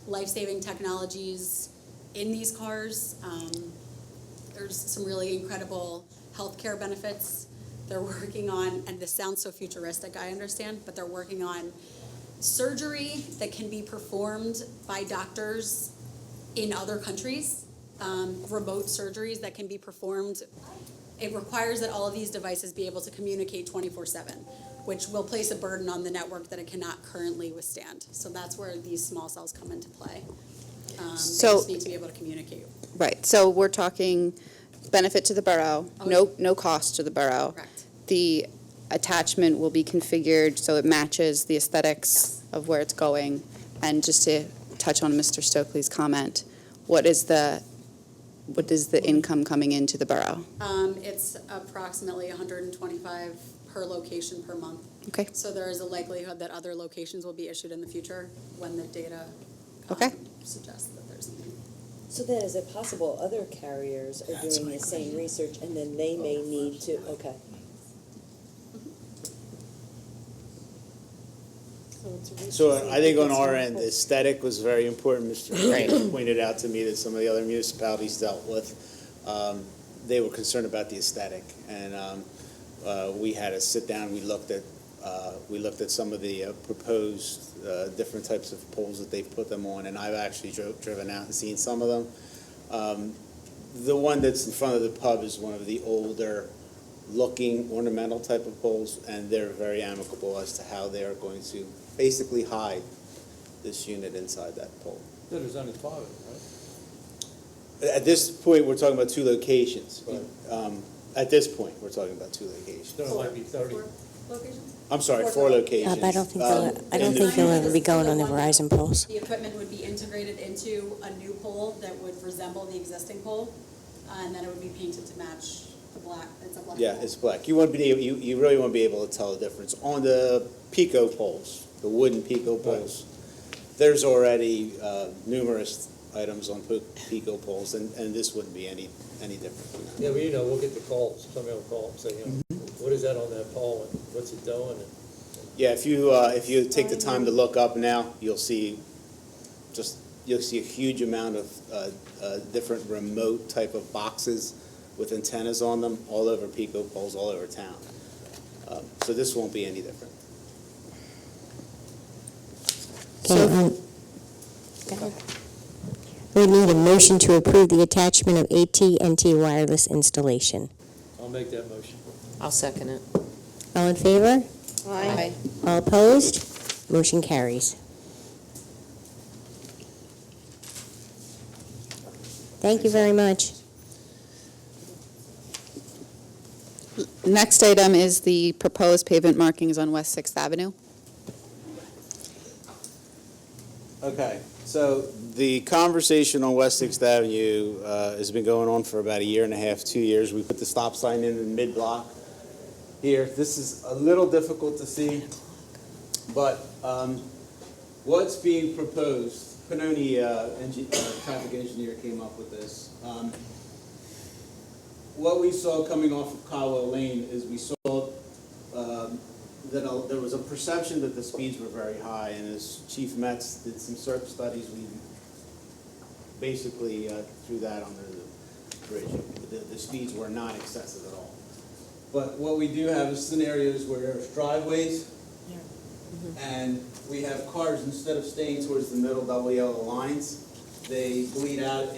life-saving technologies in these cars. There's some really incredible healthcare benefits they're working on, and this sounds so futuristic, I understand, but they're working on surgery that can be performed by doctors in other countries, remote surgeries that can be performed. It requires that all of these devices be able to communicate 24/7, which will place a burden on the network that it cannot currently withstand. So that's where these small cells come into play. They just need to be able to communicate. Right, so we're talking benefit to the borough, no cost to the borough. Correct. The attachment will be configured so it matches the aesthetics of where it's going. And just to touch on Mr. Stokely's comment, what is the income coming into the borough? It's approximately 125 per location per month. Okay. So there is a likelihood that other locations will be issued in the future when the data suggests that there's something. So then is it possible other carriers are doing the same research and then they may need to, okay. So I think on our end, the aesthetic was very important. Mr. Crane pointed out to me that some of the other municipalities dealt with, they were concerned about the aesthetic. And we had to sit down, we looked at some of the proposed different types of poles that they've put them on, and I've actually driven out and seen some of them. The one that's in front of the pub is one of the older looking ornamental type of poles, and they're very amicable as to how they are going to basically hide this unit inside that pole. So there's only 5 of them, right? At this point, we're talking about 2 locations. At this point, we're talking about 2 locations. So it might be 30. Locations? I'm sorry, 4 locations. But I don't think they'll ever be going on the Verizon poles. The equipment would be integrated into a new pole that would resemble the existing pole, and then it would be painted to match the black. It's a black Yeah, pole. it's black. You really won't be able to tell the difference. On the Pico poles, the wooden Pico poles, there's already numerous items on Pico poles, and this wouldn't be any different from that. Yeah, but we'll get the calls, somebody will call and say, what is that on that pole and what's it doing? And Yeah, if you take the time to look up now, you'll see a huge amount of different remote type of boxes with antennas on them all over Pico poles all over town. So this won't be any different. Okay, would need a motion to approve the attachment of AT&T wireless installation. I'll make that motion. I'll second it. All in favor? Aye. All opposed? Motion carries. Thank you very much. Next item is the proposed pavement markings on West Sixth Avenue. Okay, so the conversation on West Sixth Avenue has been going on for about a year and a half, 2 years. We put the stop sign in the mid-block here. This is a little difficult to see, but what's being proposed, Pannoni, traffic engineer, came up with this. What we saw coming off of Caldwell Lane is we saw that there was a perception that the speeds were very high, and as Chief Metz did some search studies, we basically threw that under the bridge. The speeds were not excessive at all. But what we do have is scenarios where there's driveways, and we have cars, instead of staying towards the middle double yellow lines, they bleed out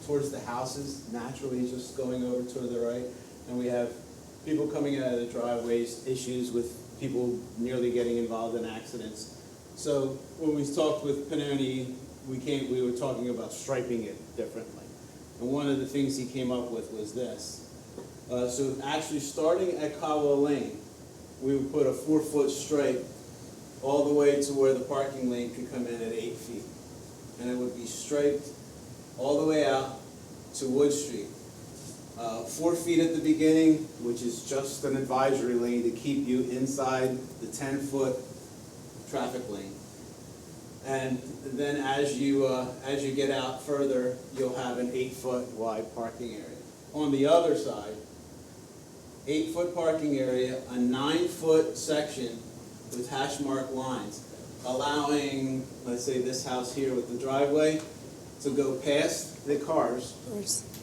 towards the houses, naturally just going over to the right, and we have people coming out of the driveways, issues with people nearly getting involved in accidents. So when we talked with Pannoni, we were talking about striping it differently. And one of the things he came up with was this. So actually starting at Caldwell Lane, we would put a 4-foot stripe all the way to where the parking lane could come in at 8 feet. And it would be striped all the way out to Wood Street. 4 feet at the beginning, which is just an advisory lane to keep you inside the 10-foot traffic lane. And then as you get out further, you'll have an 8-foot wide parking area. On the other side, 8-foot parking area, a 9-foot section with hash mark lines, allowing, let's say this house here with the driveway, to go past the cars,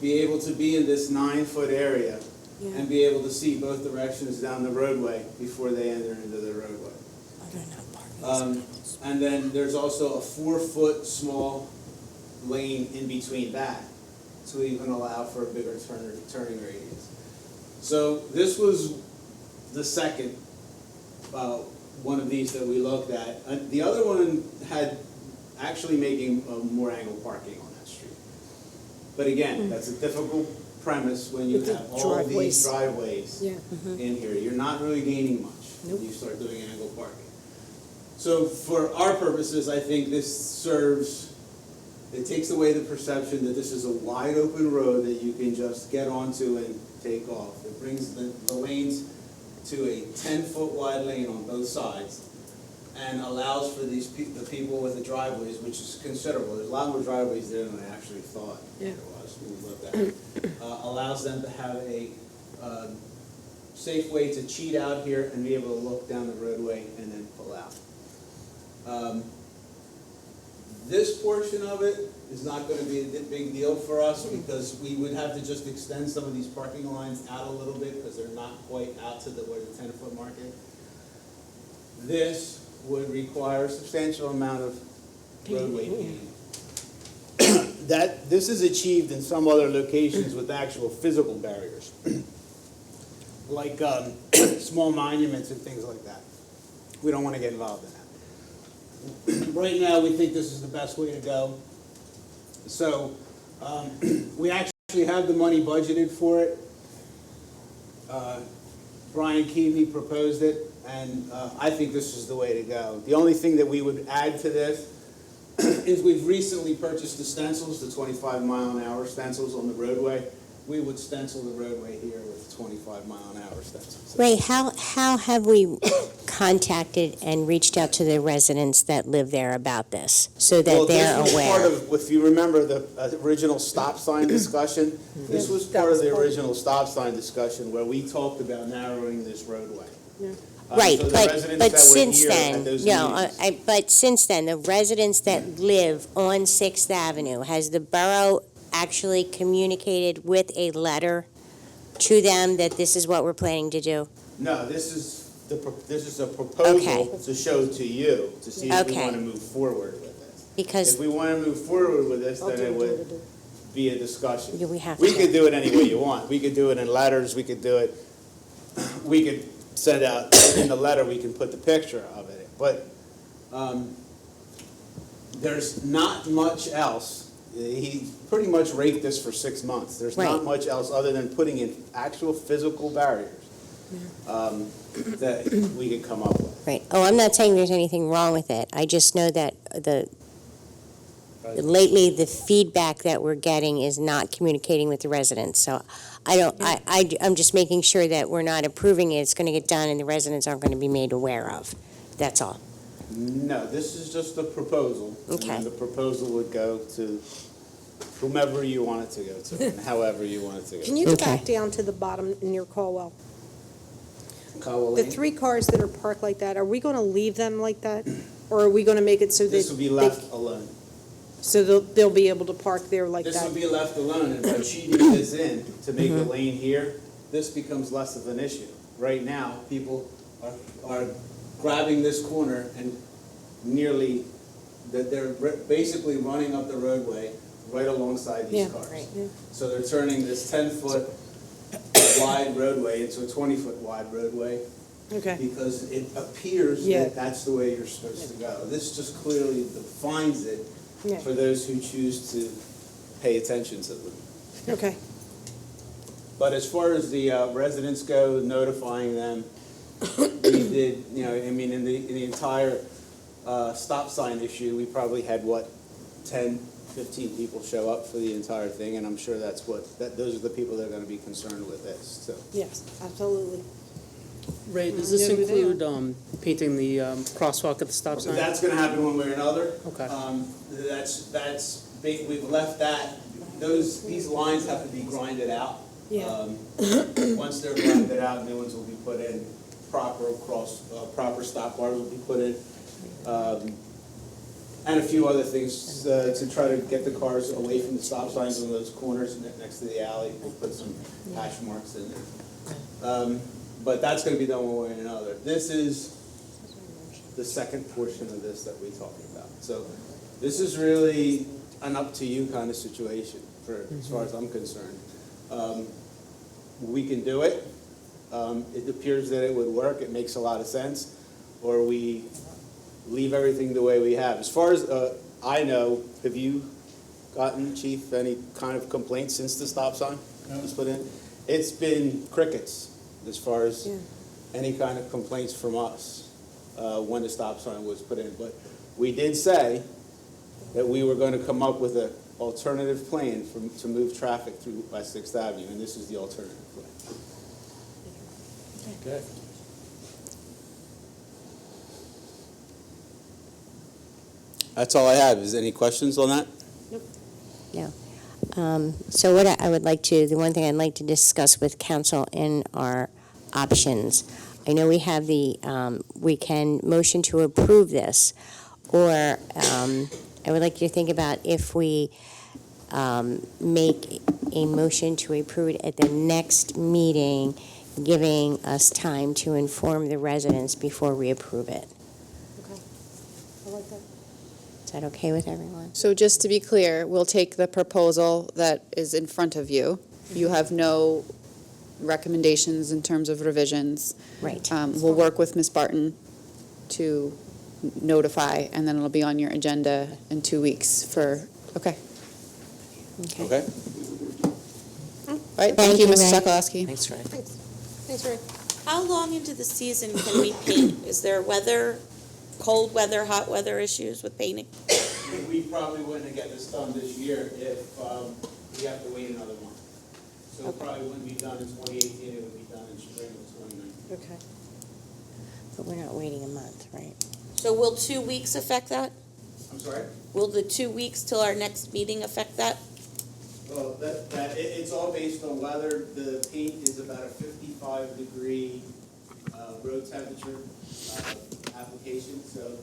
be able to be in this 9-foot area, and be able to see both directions down the roadway before they enter into the roadway. And then there's also a 4-foot small lane in between that to even allow for a bigger turning radius. So this was the second one of these that we looked at. The other one had actually making more angle parking on that street. But again, that's a difficult premise when you have all these driveways in here. You're not really gaining much when you start doing angle parking. So for our purposes, I think this it takes away the perception that this is a wide open road that you can just get onto and take off. It brings the lanes to a 10-foot wide lane on both sides and allows for the people with the driveways, which is considerable. There's a lot more driveways there than I actually thought there was when we looked at it. Allows them to have a safe way to cheat out here and be able to look down the roadway and then pull out. This portion of it is not going to be a big deal for us because we would have to just extend some of these parking lines out a little bit because they're not quite out to where the 10-foot mark is. This would require a substantial amount of roadway paving. This is achieved in some other locations with actual physical barriers, like small monuments and things like that. We don't want to get involved in that. Right now, we think this is the best way to go. So we actually have the money budgeted for it. Brian Keavy proposed it, and I think this is the way to go. The only thing that we would add to this is we've recently purchased the stencils, the 25-mile-an-hour stencils on the roadway. We would stencil the roadway here with 25-mile-an-hour stencils. Ray, how have we contacted and reached out to the residents that live there about this so that they're aware? If you remember the original stop sign discussion, this was part of the original stop sign discussion where we talked about narrowing this roadway. Right, so the but residents that were since here then, at those no, meetings- but since then, the residents that live on 6th Avenue, has the borough actually communicated with a letter to them that this is what we're planning to do? No, this is a proposal to show to you to see if we want to move forward with this. Because If we want to move forward with this, then it would be a discussion. Yeah, we have We to. could do it any way you want. We could do it in letters, we could do it, we could send out, in the letter, we can put the picture of it. But there's not much else. He pretty much raked this for 6 months. There's not Right. much else other than putting in actual physical barriers that we could come up with. Right. Oh, I'm not saying there's anything wrong with it. I just know that lately, the feedback that we're getting is not communicating with the residents. So I'm just making sure that we're not approving it, it's going to get done, and the residents aren't going to be made aware of. That's all. No, this is just a proposal. Okay. And the proposal would go to whomever you want it to go to, and however you want it to go. Can you go back down to the bottom in your Caldwell? Caldwell The Lane? 3 cars that are parked like that, are we going to leave them like that? Or are we going to make it so that? This will be left alone. So they'll be able to park there like that? This will be left alone, and by cheating this in to make a lane here, this becomes less of an issue. Right now, people are grabbing this corner and nearly, that they're basically running up the roadway right alongside these Yeah, cars. right, yeah. So they're turning this 10-foot wide roadway into a 20-foot wide roadway. Okay. Because it appears Yeah. that that's the way you're supposed to go. This just clearly defines it Yeah. for those who choose to pay attention to them. Okay. But as far as the residents go, notifying them, we did, I mean, in the entire stop sign issue, we probably had, 10, 15 people show up for the entire thing, and I'm sure those are the people that are going to be concerned with this, so. Yes, absolutely. Ray, does this Noted down. include painting the crosswalk at the stop sign? That's going to happen one way or another. Okay. That's big, we've left that, these lines have to be grinded out. Yeah. Once they're grinded out, new ones will be put in, proper stop bars will be put in. And a few other things to try to get the cars away from the stop signs on those corners next to the alley. We'll put some hash marks in there. But that's going to be done one way or another. This is the second portion of this that we talked about. So this is really an up to you kind of situation as far as I'm concerned. We can do it. It appears that it would work. It makes a lot of sense. Or we leave everything the way we have. As far as I know, have you gotten, Chief, any kind of complaints since the stop sign was put in? It's been crickets as far as any kind of complaints from us when the stop sign was put in. But we did say that we were going to come up with an alternative plan to move traffic through West 6th Avenue, and this is the alternative plan. Okay. That's all I have. Is there any questions on that? No. So what I would like to, the one thing I'd like to discuss with council in our options, I know we have we can motion to approve this, or I would like you to think about if we make a motion to approve it at the next meeting, giving us time to inform the residents before we approve it. Okay. I like that. Is that okay with everyone? So just to be clear, we'll take the proposal that is in front of you. You have no recommendations in terms of revisions. Right. We'll work with Ms. Barton to notify, and then it'll be on your agenda in 2 weeks for, okay. Okay. All right, thank you, Mr. Sokolowski. Thanks, Ray. Thanks, Ray. How long into the season can we paint? Is there cold weather, hot weather issues with painting? We probably wouldn't get this done this year if we have to wait another month. So it probably wouldn't be done in 2018, it would be done in spring of 2019. Okay. But we're not waiting a month, right? So will 2 weeks affect that? I'm sorry? Will the 2 weeks till our next meeting affect that? Well, it's all based on weather. The paint is about a 55-degree road temperature application. So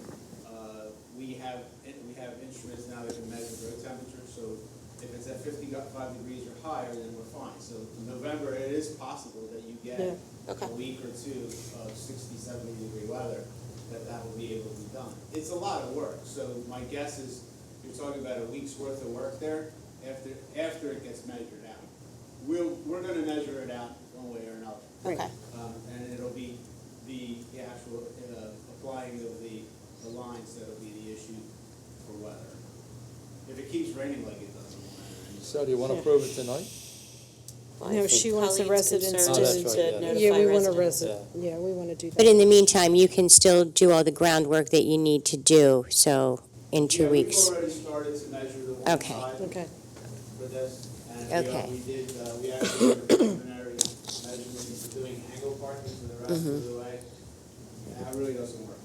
we have instruments now that can measure road temperature. So if it's at 55 degrees or higher, then we're fine. So in November, it is possible that you get a week or two of 60, 70-degree weather, that will be able to be done. It's a lot of work. So my guess is you're talking about a week's worth of work there after it gets measured out. We're gonna measure it out one way or another. Okay. And it'll be the actual applying of the lines that'll be the issue for weather. If it keeps raining like it does, it won't matter. So do you want to approve it tonight? No, she wants the residents Oh, that's right, yeah. to, notify we want a residents. yeah, we want to do that. But in the meantime, you can still do all the groundwork that you need to do, so in 2 weeks. We've already started to measure the one Okay. side Okay. for this. And Okay. we actually did a preliminary measurement for doing angle parking for the rest of the way. And that really doesn't work.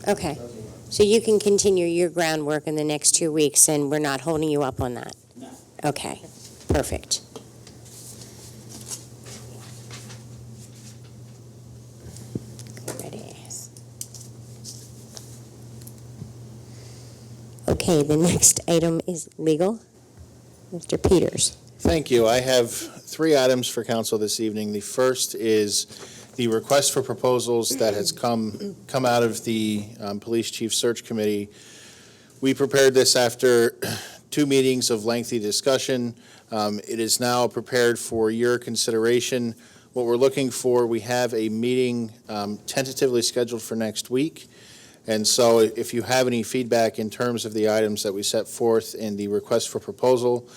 Okay. It doesn't work. So you can continue your groundwork in the next 2 weeks, and we're not holding you up on that? No. Okay, perfect. Ready. Okay, the next item is legal. Mr. Peters. Thank you. I have 3 items for council this evening. The first is the request for proposals that has come out of the Police Chief Search Committee. We prepared this after 2 meetings of lengthy discussion. It is now prepared for your consideration. What we're looking for, we have a meeting tentatively scheduled for next week. And so if you have any feedback in terms of the items that we set forth in the request for proposal,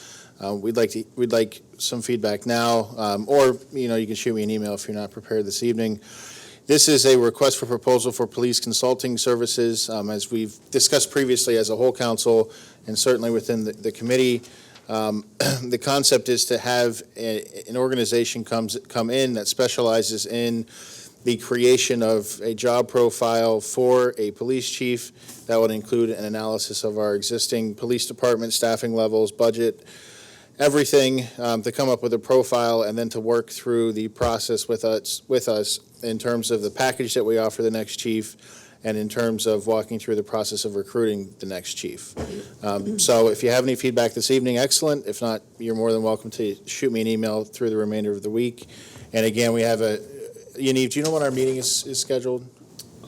we'd like some feedback now, or you can shoot me an email if you're not prepared this evening. This is a request for proposal for police consulting services, as we've discussed previously as a whole council, and certainly within the committee. The concept is to have an organization come in that specializes in the creation of a job profile for a police chief that would include an analysis of our existing police department staffing levels, budget, everything, to come up with a profile and then to work through the process with us in terms of the package that we offer the next chief and in terms of walking through the process of recruiting the next chief. So if you have any feedback this evening, excellent. If not, you're more than welcome to shoot me an email through the remainder of the week. And again, we have Yaniv, do you know when our meeting is scheduled?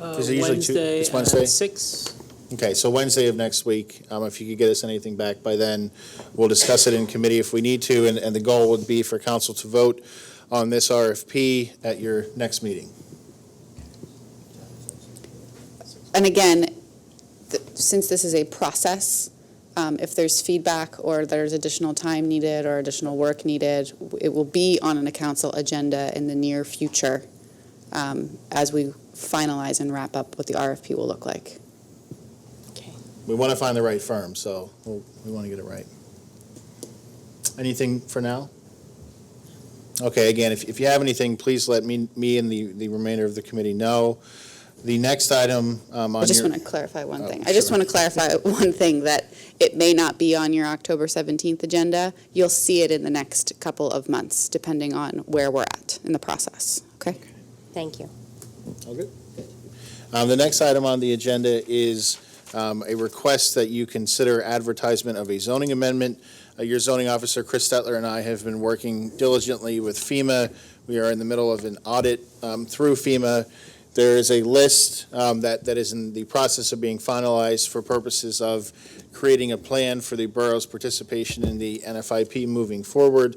Is it usually Wednesday it's Wednesday? at 6. Okay, so Wednesday of next week, if you could get us anything back by then, we'll discuss it in committee if we need to, and the goal would be for council to vote on this RFP at your next meeting. And again, since this is a process, if there's feedback or there's additional time needed or additional work needed, it will be on a council agenda in the near future as we finalize and wrap up what the RFP will look like. We want to find the right firm, so we want to get it right. Anything for now? Okay, again, if you have anything, please let me and the remainder of the committee know. The next item on I just want to clarify one thing. I just want to clarify one thing, that it may not be on your October 17th agenda. You'll see it in the next couple of months, depending on where we're at in the process, okay? Thank you. All good. The next item on the agenda is a request that you consider advertisement of a zoning amendment. Your zoning officer, Chris Stetler, and I have been working diligently with FEMA. We are in the middle of an audit through FEMA. There is a list that is in the process of being finalized for purposes of creating a plan for the borough's participation in the NFIP moving forward.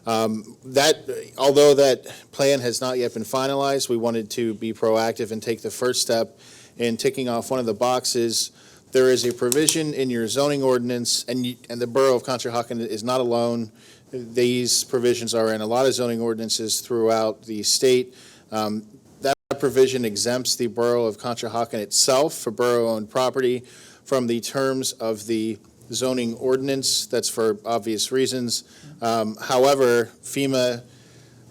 Although that plan has not yet been finalized, we wanted to be proactive and take the first step in ticking off one of the boxes. There is a provision in your zoning ordinance, and the Borough of Conshohocken is not alone. These provisions are in a lot of zoning ordinances throughout the state. That provision exempts the Borough of Conshohocken itself for borough-owned property from the terms of the zoning ordinance. That's for obvious reasons. However, FEMA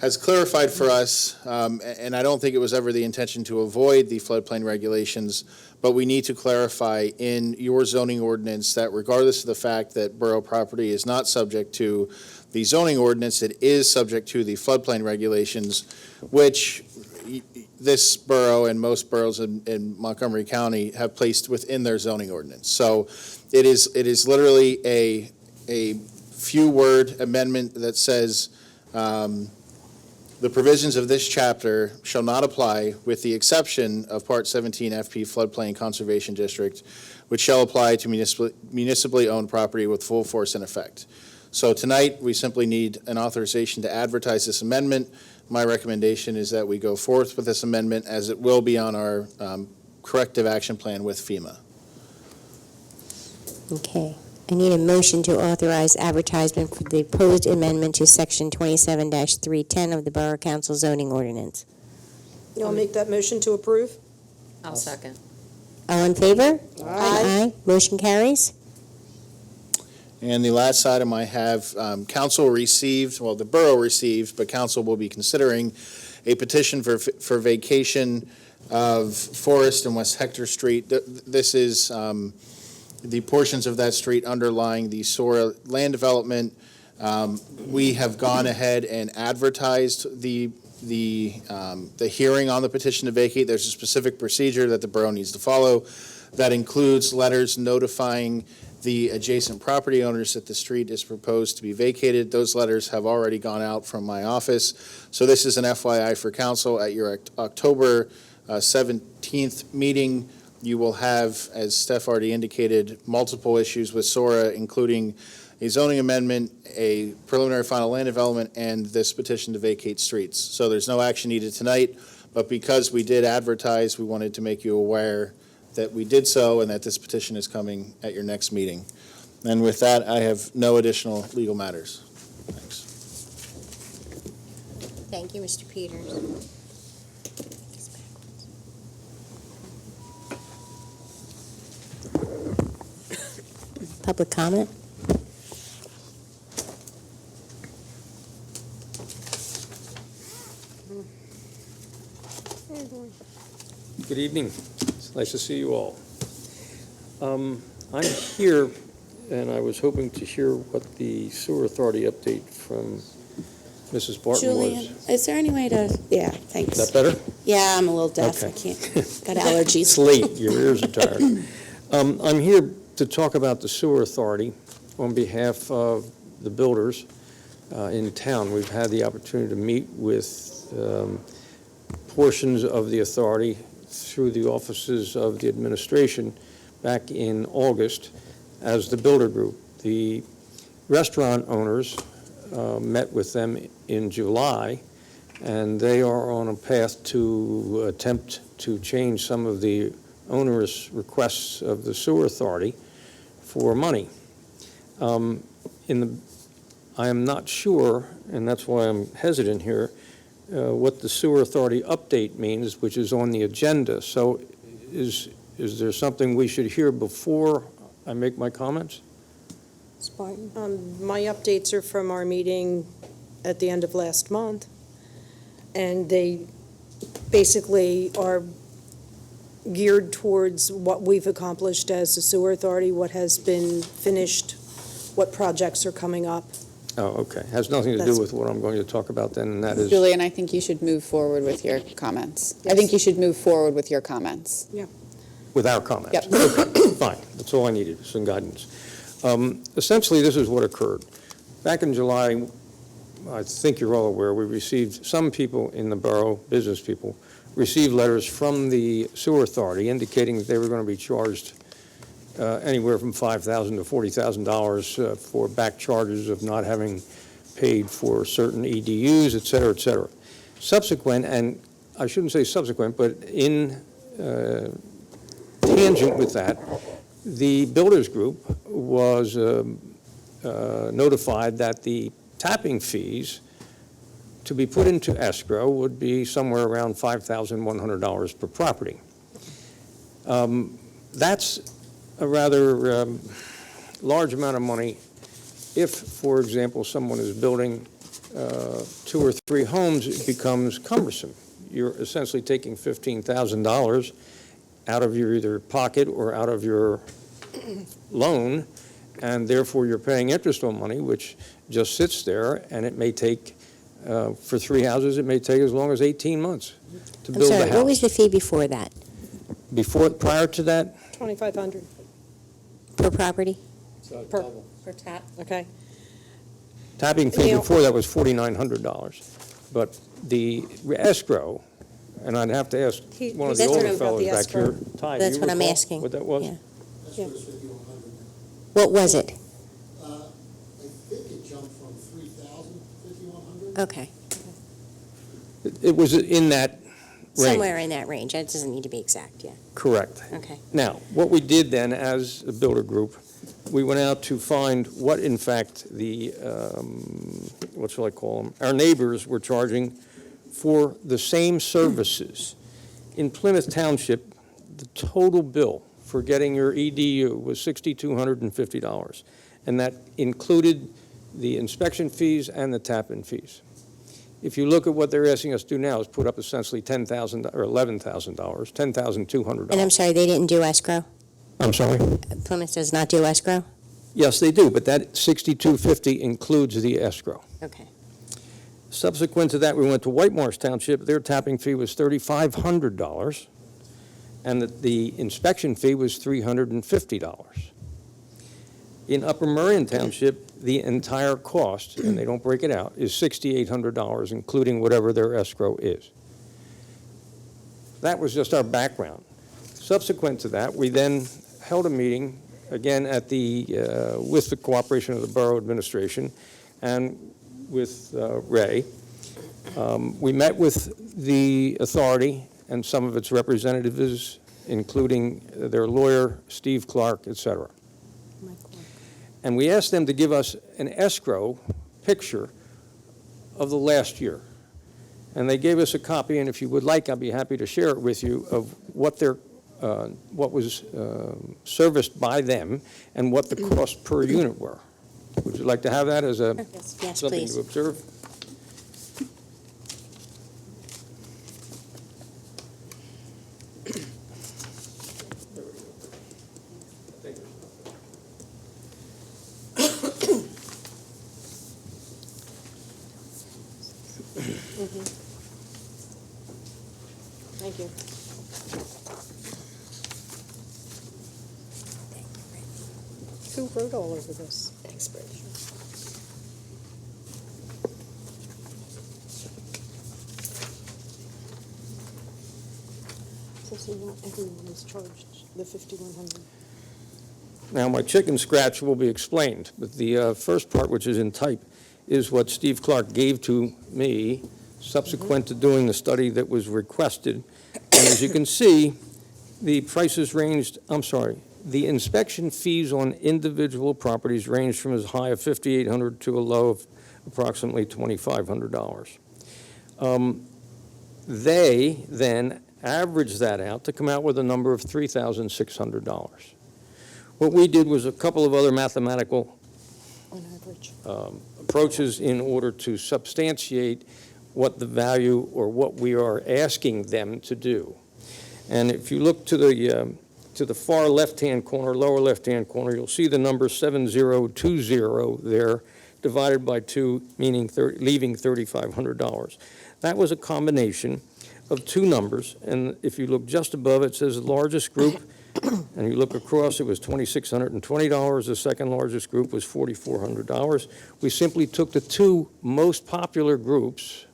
has clarified for us, and I don't think it was ever the intention to avoid the floodplain regulations, but we need to clarify in your zoning ordinance that regardless of the fact that borough property is not subject to the zoning ordinance, it is subject to the floodplain regulations, which this borough and most boroughs in Montgomery County have placed within their zoning ordinance. So it is literally a few word amendment that says The provisions of this chapter shall not apply with the exception of Part 17 FP Floodplain Conservation District, which shall apply to municipally owned property with full force and effect. So tonight, we simply need an authorization to advertise this amendment. My recommendation is that we go forth with this amendment as it will be on our corrective action plan with FEMA. Okay. I need a motion to authorize advertisement for the proposed amendment to Section 27-310 of the Borough Council zoning ordinance. I'll make that motion to approve. I'll second. All in favor? Aye. Motion carries. And the last item I have, council received, well, the borough received, but council will be considering a petition for vacation of Forest and West Hector Street. This is the portions of that street underlying the SORA land development. We have gone ahead and advertised the hearing on the petition to vacate. There's a specific procedure that the borough needs to follow that includes letters notifying the adjacent property owners that the street is proposed to be vacated. Those letters have already gone out from my office. So this is an FYI for council. At your October 17th meeting, you will have, as Steph already indicated, multiple issues with SORA, including a zoning amendment, a preliminary final land development, and this petition to vacate streets. So there's no action needed tonight, but because we did advertise, we wanted to make you aware that we did so and that this petition is coming at your next meeting. And with that, I have no additional legal matters. Thanks. Thank you, Mr. Peters. Public comment? Good evening. It's nice to see you all. I'm here, and I was hoping to hear what the sewer authority update from Mrs. Barton Julian, was. is there any way to, yeah, thanks. Is that better? Yeah, I'm a little deaf. I Okay. can't, got allergies. It's late, your ears are tired. I'm here to talk about the sewer authority on behalf of the builders in town. We've had the opportunity to meet with portions of the authority through the offices of the administration back in August as the builder group. The restaurant owners met with them in July, and they are on a path to attempt to change some of the onerous requests of the sewer authority for money. I am not sure, and that's why I'm hesitant here, what the sewer authority update means, which is on the agenda. So is there something we should hear before I make my comments? Spartan. My updates are from our meeting at the end of last month, and they basically are geared towards what we've accomplished as a sewer authority, what has been finished, what projects are coming up. Oh, okay. Has nothing to do with what I'm going to talk about then, and that is... Julian, I think you should move forward with your comments. I think you should move forward with your comments. Yeah. With our comments? Yep. Okay, fine. That's all I needed, some guidance. Essentially, this is what occurred. Back in July, I think you're all aware, we received, some people in the borough, business people, received letters from the sewer authority indicating that they were going to be charged anywhere from $5,000 to $40,000 for back charges of not having paid for certain EDUs, et cetera, et cetera. Subsequent, and I shouldn't say subsequent, but in tangent with that, the builders group was notified that the tapping fees to be put into escrow would be somewhere around $5,100 per property. That's a rather large amount of money if, for example, someone is building 2 or 3 homes. It becomes cumbersome. You're essentially taking $15,000 out of your either pocket or out of your loan, and therefore you're paying interest on money which just sits there, and it may take, for 3 houses, it may take as long as 18 months to build the house. What was the fee before that? Prior to that? $2,500 Per property? per tap. Okay. Tapping fee before that was $4,900. But the escrow, and I'd have to ask one of the That's what older I'm- fellows back here. Ty, do That's you what I'm recall asking. what that was? Yeah. That's what it's 5,100 now. What was it? I think it jumped from 3,000 to 5,100. Okay, It was in that range. somewhere in that range. That doesn't need to be exact, yeah. Correct. Okay. Now, what we did then as a builder group, we went out to find what in fact the, what shall I call them? Our neighbors were charging for the same services. In Plymouth Township, the total bill for getting your EDU was $6,250. And that included the inspection fees and the tap-in fees. If you look at what they're asking us to do now is put up essentially $10,000 or $11,000, $10,200. And I'm sorry, they didn't do escrow? I'm sorry? Plymouth does not do escrow? Yes, they do, but that $6,250 includes the escrow. Okay. Subsequent to that, we went to White Marsh Township. Their tapping fee was $3,500, and the inspection fee was $350. In Upper Merion Township, the entire cost, and they don't break it out, is $6,800, including whatever their escrow is. That was just our background. Subsequent to that, we then held a meeting, again, at with the cooperation of the Borough Administration and with Ray. We met with the authority and some of its representatives, including their lawyer, Steve Clark, et cetera. And we asked them to give us an escrow picture of the last year. And they gave us a copy, and if you would like, I'd be happy to share it with you, of what was serviced by them and what the costs per unit were. Would you like to have that as Yes, something please. to observe? Thank you. Who wrote all over this? Expert. So not everyone is charged the 5,100. Now, my chicken scratch will be explained, but the first part, which is in type, is what Steve Clark gave to me subsequent to doing the study that was requested. And as you can see, the prices ranged, the inspection fees on individual properties ranged from as high of $5,800 to a low of approximately $2,500. They then averaged that out to come out with a number of $3,600. What we did was a couple of other mathematical On average. approaches in order to substantiate what the value or what we are asking them to do. And if you look to the far left-hand corner, lower left-hand corner, you'll see the number 7020 there, divided by 2, meaning leaving $3,500. That was a combination of two numbers, and if you look just above, it says largest group, and you look across, it was $2,620. The second largest group was $4,400. We simply took the two most popular groups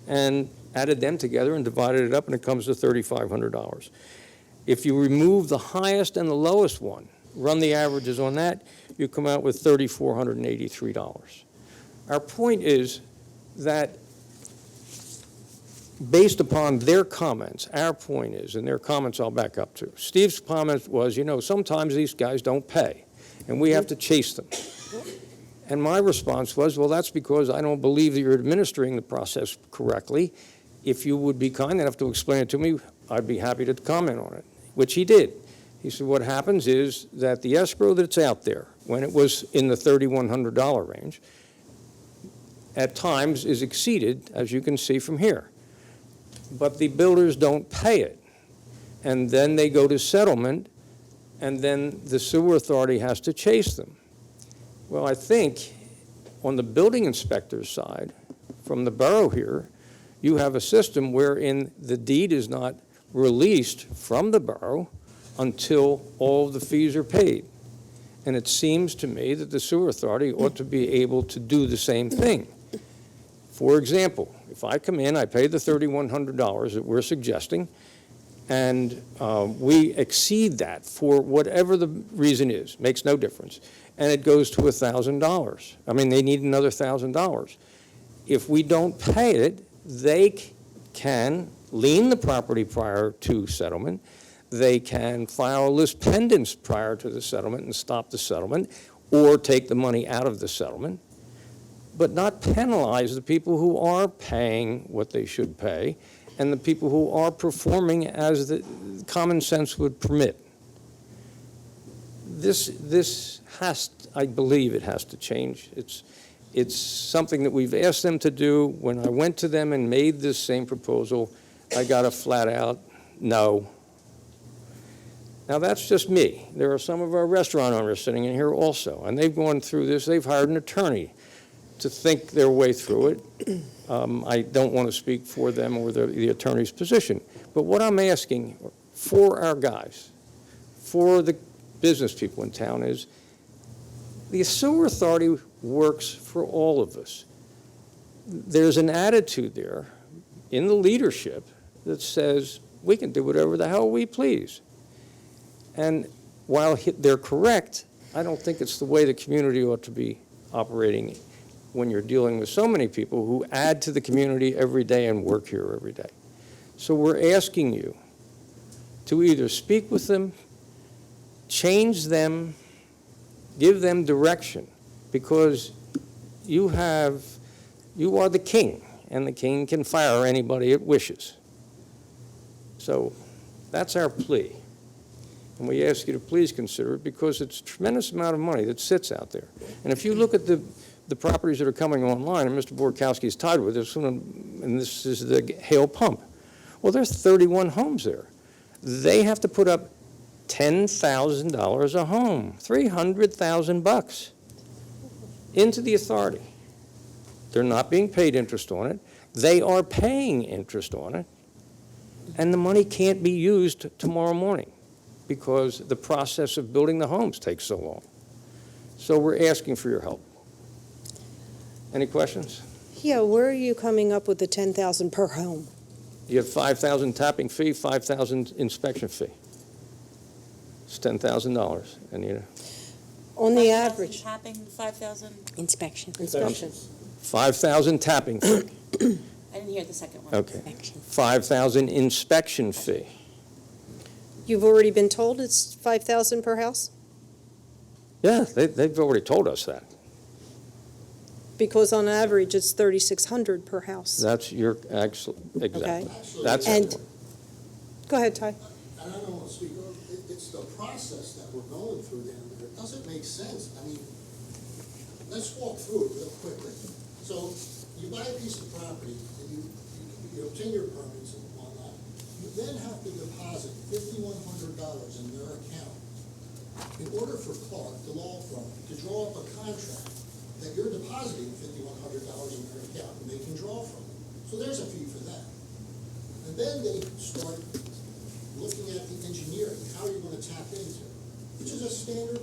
and added them together and divided it up, and it comes to $3,500. If you remove the highest and the lowest one, run the averages on that, you come out with $3,483. Our point is that based upon their comments, our point is, and their comments I'll back up to, Steve's comment was, sometimes these guys don't pay, and we have to chase them. And my response was, well, that's because I don't believe that you're administering the process correctly. If you would be kind enough to explain it to me, I'd be happy to comment on it, which he did. He said, what happens is that the escrow that's out there, when it was in the $3,100 range, at times is exceeded, as you can see from here. But the builders don't pay it. And then they go to settlement, and then the sewer authority has to chase them. Well, I think on the building inspector's side, from the borough here, you have a system wherein the deed is not released from the borough until all of the fees are paid. And it seems to me that the sewer authority ought to be able to do the same thing. For example, if I come in, I pay the $3,100 that we're suggesting, and we exceed that for whatever the reason is, makes no difference, and it goes to $1,000. I mean, they need another $1,000. If we don't pay it, they can lien the property prior to settlement. They can file a lis pendens prior to the settlement and stop the settlement, or take the money out of the settlement, but not penalize the people who are paying what they should pay and the people who are performing as the common sense would permit. This has, I believe it has to change. It's something that we've asked them to do. When I went to them and made this same proposal, I got a flat out no. Now, that's just me. There are some of our restaurant owners sitting in here also, and they've gone through this. They've hired an attorney to think their way through it. I don't want to speak for them or the attorney's position. But what I'm asking for our guys, for the business people in town, is the sewer authority works for all of us. There's an attitude there in the leadership that says we can do whatever the hell we please. And while they're correct, I don't think it's the way the community ought to be operating when you're dealing with so many people who add to the community every day and work here every day. So we're asking you to either speak with them, change them, give them direction, because you are the king, and the king can fire anybody it wishes. So that's our plea. And we ask you to please consider it, because it's a tremendous amount of money that sits out there. And if you look at the properties that are coming online, and Mr. Borkowski is tied with this, and this is the Hale Pump. Well, there's 31 homes there. They have to put up $10,000 a home, $300,000 into the authority. They're not being paid interest on it. They are paying interest on it. And the money can't be used tomorrow morning, because the process of building the homes takes so long. So we're asking for your help. Any questions? Yeah, where are you coming up with the 10,000 per home? You have $5,000 tapping fee, $5,000 inspection fee. It's $10,000, Anita. On the average? Tapping, 5,000? Inspection. Inspection. 5,000 tapping fee. I didn't hear the second one. Okay. 5,000 inspection fee. You've already been told it's 5,000 per house? Yeah, they've already told us that. Because on average, it's 3,600 per house. That's your, exactly. Okay. That's And, go ahead, Ty. And I don't want to speak, it's the process that we're going through down there. It doesn't make sense. I mean, let's walk through it real quickly. So you buy a piece of property and you obtain your permits and whatnot. You then have to deposit $5,100 in their account in order for Clark, the law firm, to draw up a contract that you're depositing $5,100 in their account and they can draw from it. So there's a fee for that. And then they start looking at the engineering, how you're going to tap into it, which is a standard.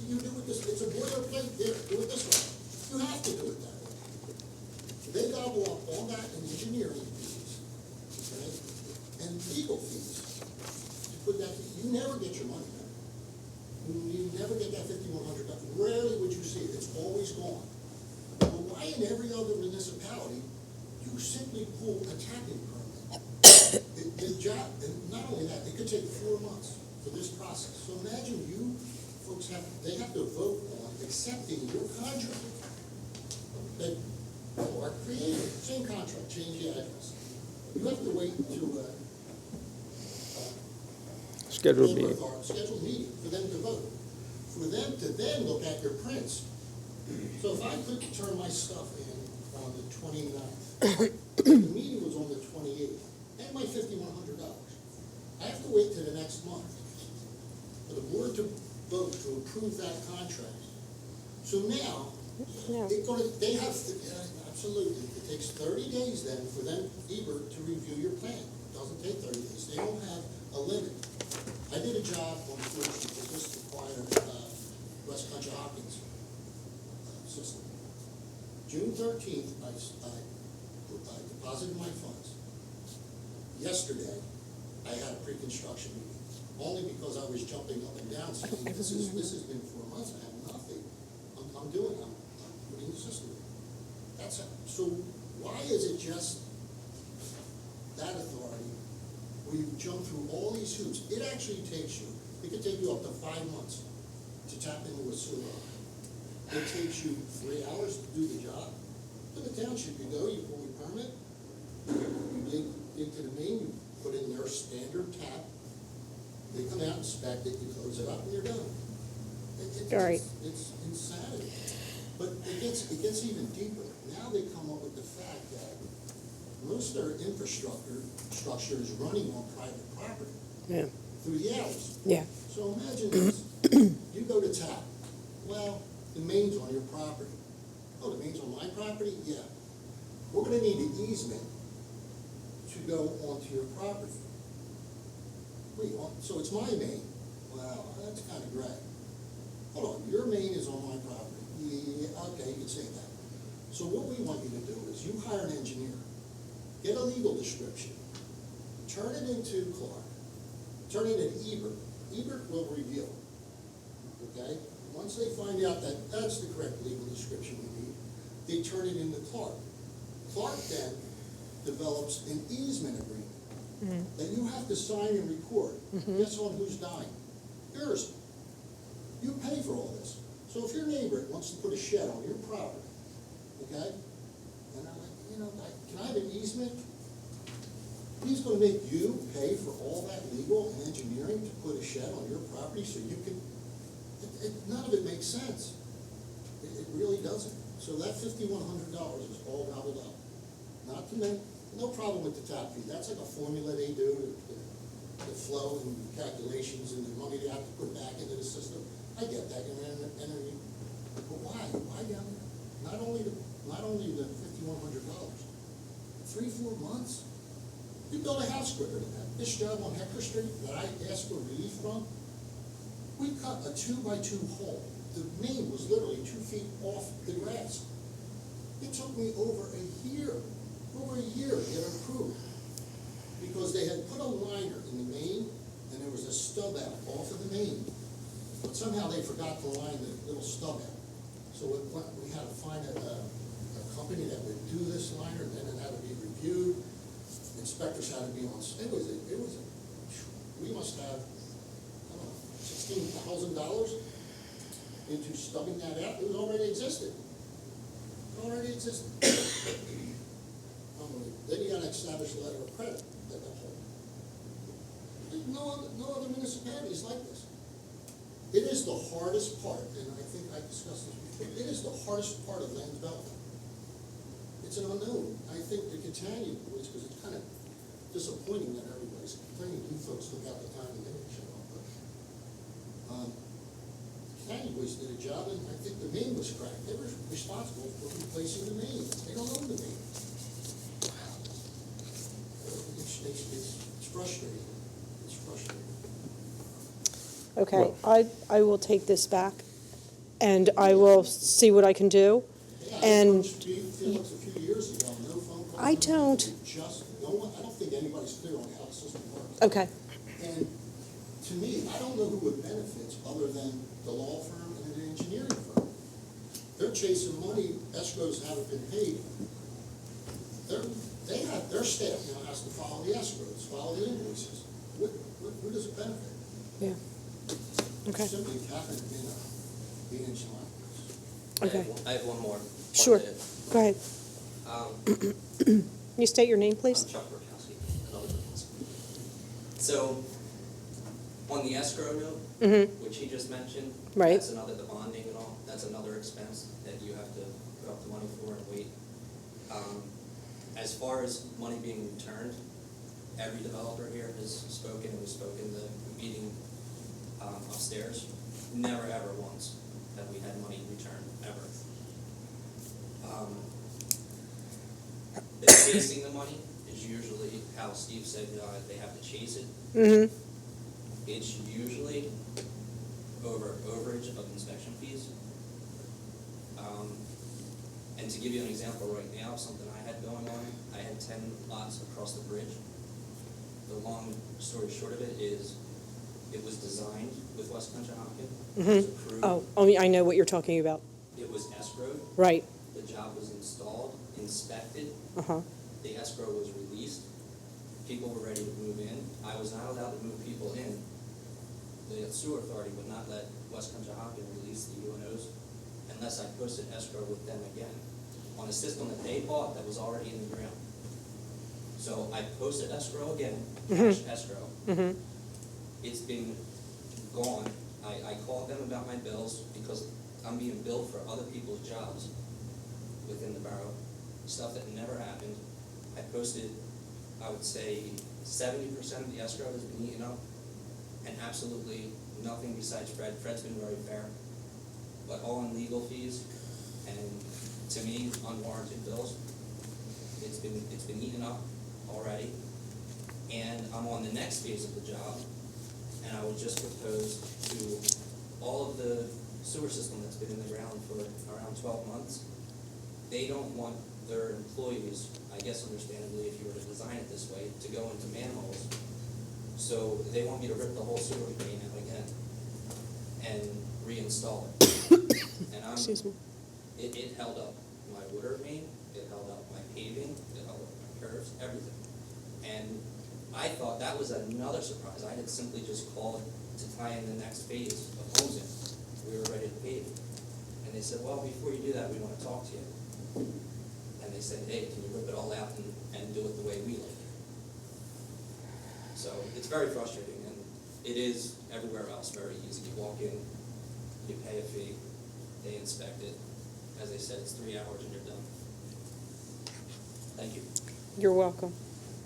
You do it this, it's a boilerplate there, do it this way. You have to do it that way. They gobble up all that in engineering fees, okay, and legal fees. To put that, you never get your money back. You never get that $5,100. Rarely would you see it. It's always gone. But why in every other municipality you simply pull a tapping permit? The job, and not only that, it could take 4 months for this process. So imagine you folks they have to vote on accepting your contract that Clark created. Same contract, change the address. You have to wait to Scheduled meeting. Scheduled meeting for them to vote. For them to then look at your prints. So if I could turn my stuff in on the 29th, the meeting was on the 28th, and my $5,100. I have to wait till the next month for the board to vote to approve that contract. So now, they have to, absolutely, it takes 30 days then for them, Ebert, to review your plan. It doesn't take 30 days. They don't have a limit. I did a job on the first, because this required West Conshohocken's system. June 13th, I deposited my funds. Yesterday, I had a pre-construction meeting, only because I was jumping up and down saying, this has been 4 months, I have nothing. I'm putting the system in. That's it. So why is it just that authority where you jump through all these hoops? It actually takes you, it could take you up to 5 months to tap into a sewer line. It takes you 3 hours to do the job. To the township, you go, you pull your permit, you dig into the main, you put in their standard tap, they come out, inspect it, you close it up, and you're done. It's insanity. But it gets even deeper. Now they come up with the fact that most of their structure is running on private property. Yeah. Through the alleys. Yeah. So imagine this, you go to tap, well, the main's on your property. Oh, the main's on my property? Yeah. We're gonna need an easement to go onto your property. Wait, so it's my main? Wow, that's kind of gray. Hold on, your main is on my property. Yeah, okay, you can say that. So what we want you to do is you hire an engineer, get a legal description, turn it into Clark, turn it into Ebert. Ebert will review, okay? Once they find out that that's the correct legal description we need, they turn it into Clark. Clark then develops an easement agreement that you have to sign and record. Guess on who's dying? Yours. You pay for all this. So if your neighbor wants to put a shed on your property, okay, and I'm like, can I have an easement? He's gonna make you pay for all that legal and engineering to put a shed on your property so you can, none of it makes sense. It really doesn't. So that $5,100 is all gobbled up. Not to mention, no problem with the tap fee. That's like a formula they do, the flow and calculations and the money they have to put back into the system. I get that, but why? Why down there? Not only the $5,100, 3-4 months. You build a house quicker than that. This job on Hector Street that I asked for relief from, we cut a 2x2 hole. The main was literally 2 feet off the grass. It took me over a year to get it approved. Because they had put a liner in the main, and there was a stub out off of the main. But somehow they forgot to line the little stub out. So we had to find a company that would do this liner, and then it had to be reviewed. Inspectors had to be on, we must have, I don't know, $16,000 into stubbing that out. It was already existed. Then you gotta establish a letter of credit. There's no other municipalities like this. It is the hardest part, and I think I discussed this before, it is the hardest part of land development. It's an unknown. I think the Catania boys, because it's kind of disappointing that everybody's complaining, you folks took out the time and they didn't show up, but Catania boys did a job, and I think the main was cracked. They were responsible for replacing the main. They don't own the main. It's frustrating. It's frustrating. Okay, I will take this back, and I will see what I can do. And Felix, a few years ago, no phone calls. I don't. Just, no one, I don't think anybody's clear on how the system works. Okay. And to me, I don't know who it benefits other than the law firm and an engineering firm. They're chasing money, escrows haven't been paid. Their staff now has to follow the escrows, follow the invoices. Who does it benefit? Yeah. Okay. Simply haven't been a 8-inch line. Okay. I have one more. Sure. Go ahead. Um, You state your name, please? I'm Chuck Borkowski, another Borkowski. So, on the escrow note, which he just mentioned, Right. that's another, the bonding and all, that's another expense that you have to put up the money for and wait. As far as money being returned, every developer here has spoken, and we've spoken the meeting upstairs. Never ever once have we had money returned, ever. The chasing the money is usually how Steve said they have to chase it. It's usually over overage of inspection fees. And to give you an example right now of something I had going on, I had 10 lots across the bridge. The long story short of it is, it was designed with West Conshohocken. It was approved. I know what you're talking about. It was escrowed. Right. The job was installed, inspected. Uh-huh. The escrow was released. People were ready to move in. I was not allowed to move people in. The sewer authority would not let West Conshohocken release the UNOs unless I posted escrow with them again on a system that they bought that was already in the ground. So I posted escrow again, cash escrow. Mm-hmm. It's been gone. I called them about my bills because I'm being billed for other people's jobs within the borough, stuff that never happened. I posted, I would say, 70% of the escrow has been eaten up, and absolutely nothing besides Fred. Fred's been very fair, but all in legal fees, and to me, unwarranted bills. It's been eaten up already, and I'm on the next phase of the job, and I would just propose to all of the sewer system that's been in the ground for around 12 months. They don't want their employees, I guess understandably if you were to design it this way, to go into manholes. So they want me to rip the whole sewer main out again and reinstall it. And Excuse me. it held up my water main, it held up my paving, it held up my curves, everything. And I thought that was another surprise. I had simply just called to tie in the next phase of homes in. We were ready to pave. And they said, well, before you do that, we want to talk to you. And they said, hey, can you rip it all out and do it the way we like it? So it's very frustrating, and it is everywhere else very easy. You walk in, you pay a fee, they inspect it. As they said, it's 3 hours and you're done. Thank you. You're welcome.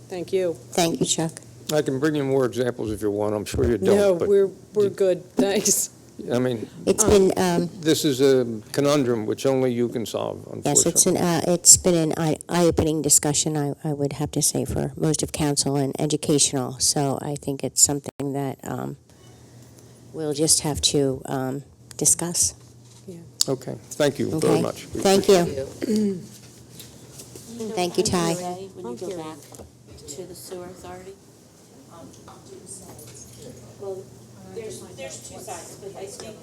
Thank you. Thank you, Chuck. I can bring you more examples if you want. I'm sure you don't. No, but we're good. Thanks. I mean, It's been, this is a conundrum which only you can solve, yes, unfortunately. it's been an eye-opening discussion, I would have to say, for most of council and educational. So I think it's something that we'll just have to discuss. Okay, thank you very Okay. much. We Thank appreciate you. Thank you, Ty. When you go back to the sewer authority? Well, there's two sides, but I think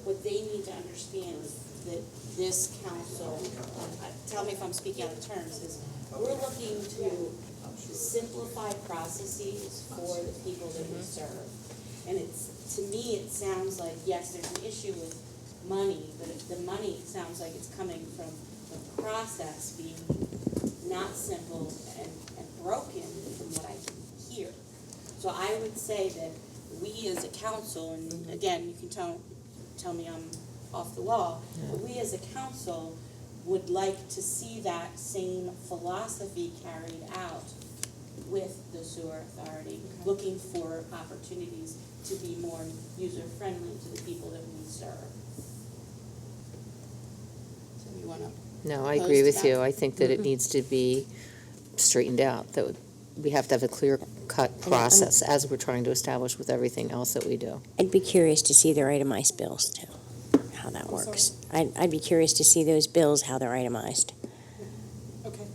what they need to understand is that this council, tell me if I'm speaking out of terms, is we're looking to simplify processes for the people that we serve. And to me, it sounds like, yes, there's an issue with money, but the money sounds like it's coming from the process being not simple and broken from what I can hear. So I would say that we as a council, and again, you can tell me I'm off the wall, but we as a council would like to see that same philosophy carried out with the sewer authority, looking for opportunities to be more user-friendly to the people that we serve. So you want to? No, I agree with you. I think that it needs to be straightened out, that we have to have a clear-cut process as we're trying to establish with everything else that we do. I'd be curious to see their itemized bills, too, how that works. I'd be curious to see those bills, how they're itemized. Okay.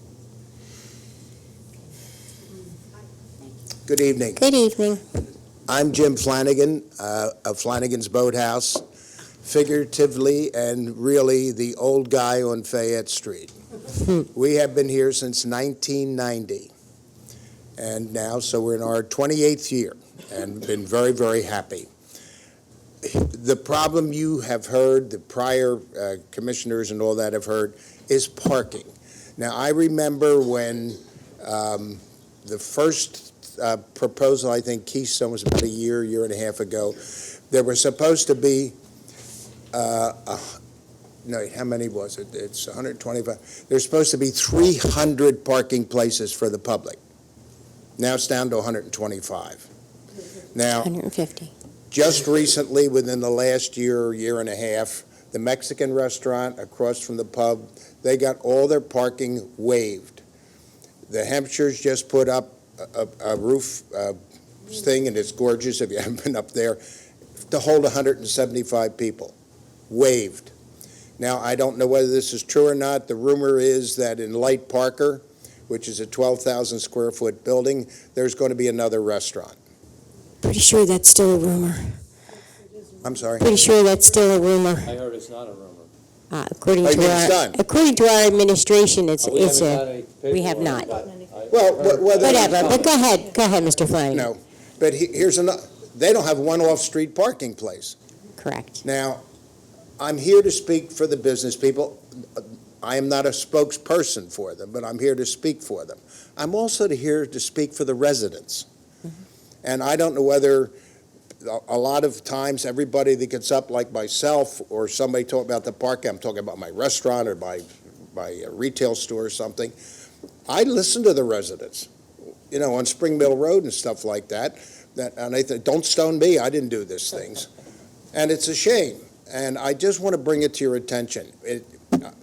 Good evening. Good evening. I'm Jim Flanagan of Flanagan's Boathouse, figuratively and really the old guy on Fayette Street. We have been here since 1990, and now, so we're in our 28th year, and been very, very happy. The problem you have heard, the prior commissioners and all that have heard, is parking. Now, I remember when the first proposal, I think Keystone was about a year and a half ago, there were supposed to be, no, how many was it? It's 125. There's supposed to be 300 parking places for the public. Now it's down to 125. Now, 150. just recently, within the last year and a half, the Mexican restaurant across from the pub, they got all their parking waived. The Hampshires just put up a roof thing, and it's gorgeous if you haven't been up there, to hold 175 people, waived. Now, I don't know whether this is true or not. The rumor is that in Light Parker, which is a 12,000 square foot building, there's going to be another restaurant. Pretty sure that's still a rumor. I'm sorry? Pretty sure that's still a rumor. I heard it's not a rumor. According Oh, you to mean it's done? according to our administration, it's We haven't a. got any we have paperwork, not. but I Well, heard- whether- Whatever, but go ahead, Mr. Flanagan. No, but here's another, they don't have one off-street parking place. Correct. Now, I'm here to speak for the business people. I am not a spokesperson for them, but I'm here to speak for them. I'm also here to speak for the residents. And I don't know whether, a lot of times, everybody that gets up, like myself, or somebody talk about the parking, I'm talking about my restaurant or my retail store or something, I listen to the residents, on Spring Mill Road and stuff like that, and they think, don't stone me, I didn't do these things. And it's a shame, and I just want to bring it to your attention.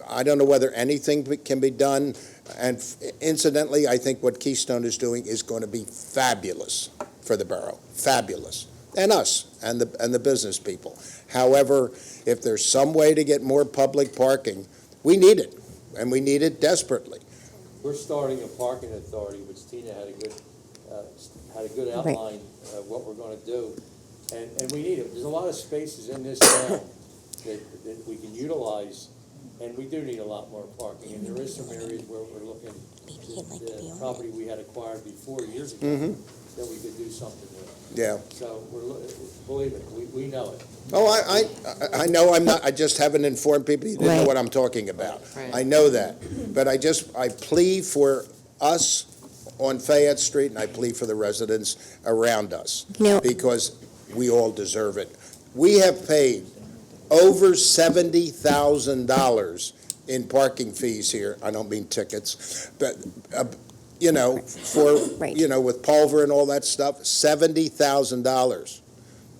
I don't know whether anything can be done, and incidentally, I think what Keystone is doing is going to be fabulous for the borough, fabulous, and us, and the business people. However, if there's some way to get more public parking, we need it, and we need it desperately. We're starting a parking authority, which Tina had a good outline of what we're gonna do, and we need it. There's a lot of spaces in this town that we can utilize, and we do need a lot more parking, and there is some areas where we're looking, the property we had acquired before years ago, that we could do something with. Yeah. So believe it, we know it. Oh, I know I'm not, I just haven't informed people, you didn't know Right. what I'm talking about. Right. I know that, but I plead for us on Fayette Street, and I plead for the residents around us, because we all deserve it. We have paid over $70,000 in parking fees here, I don't mean tickets, but, for, with Pulver and all that stuff, $70,000.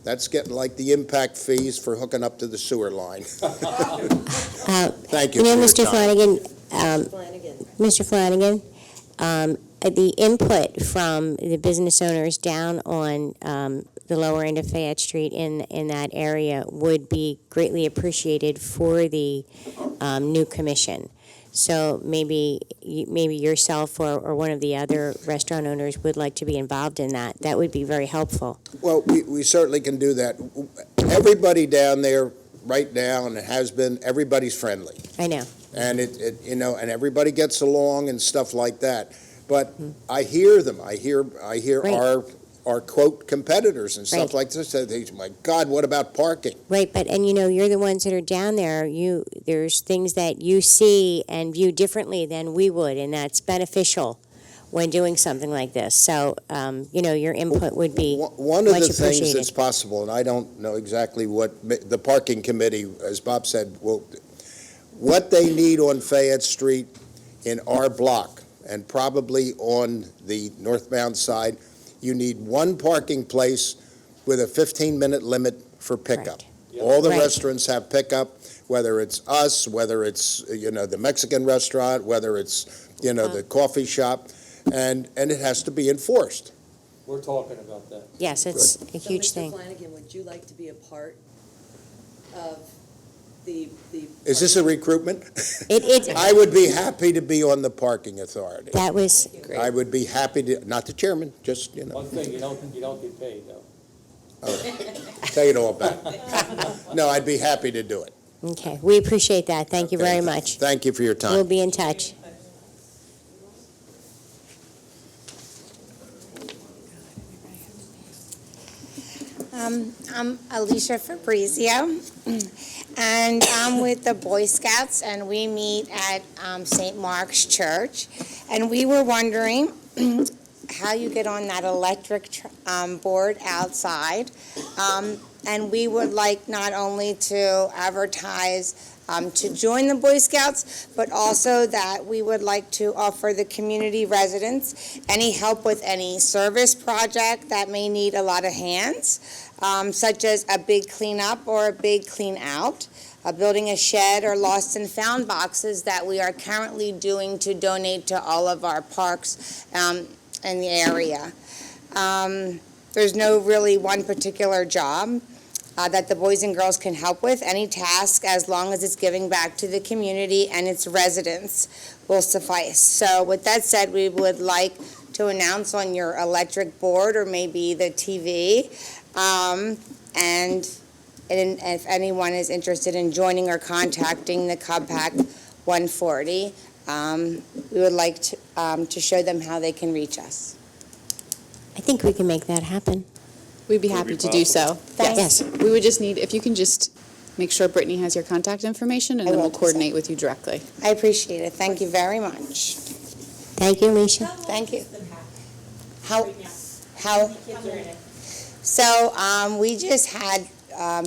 That's getting like the impact fees for hooking up to the sewer line. Thank you for your Mr. time. Flanagan, Mr. Flanagan, the input from the business owners down on the lower end of Fayette Street in that area would be greatly appreciated for the new commission. So maybe yourself or one of the other restaurant owners would like to be involved in that. That would be very helpful. Well, we certainly can do that. Everybody down there right now, and it has been, everybody's friendly. I know. And and everybody gets along and stuff like that. But I hear them. I hear Right. our quote competitors and stuff Right. like this. They say, my God, what about parking? Right, but you're the ones that are down there. There's things that you see and view differently than we would, and that's beneficial when doing something like this. So, your input would be One of much the things appreciated. that's possible, and I don't know exactly what the parking committee, as Bob said, what they need on Fayette Street in our block, and probably on the northbound side, you need one parking place with a 15-minute limit for pickup. All the Right. restaurants have pickup, whether it's us, whether it's, the Mexican restaurant, whether it's, the coffee shop, and it has to be enforced. We're talking about that. Yes, it's a huge So, thing. Mr. Flanagan, would you like to be a part of the? Is this a recruitment? It I would be happy to be on the parking authority. That was I would be happy to, not the chairman, just, One thing, you don't get paid, though. take it all back. No, I'd be happy to do it. okay. We appreciate that. Thank you Okay. very much. Thank you for your time. We'll be in touch. I'm Alicia Fabrizio, and I'm with the Boy Scouts, and we meet at St. Mark's Church. And we were wondering how you get on that electric board outside. And we would like not only to advertise to join the Boy Scouts, but also that we would like to offer the community residents any help with any service project that may need a lot of hands, such as a big cleanup or a big clean out, building a shed or lost and found boxes that we are currently doing to donate to all of our parks in the area. There's no really one particular job. that the boys and girls can help with. Any task, as long as it's giving back to the community and its residents, will suffice. So with that said, we would like to announce on your electric board or maybe the TV, and if anyone is interested in joining or contacting the Cub Pack 140, we would like to show them how they can reach us. I think we can make that happen. We'd be happy to do so. Yes. We would just need, if you can just make sure Brittany has your contact information, and I then will we'll do so. coordinate with you directly. I appreciate it. Thank you very much. Thank you, Alicia. Thank you. How? So, we just had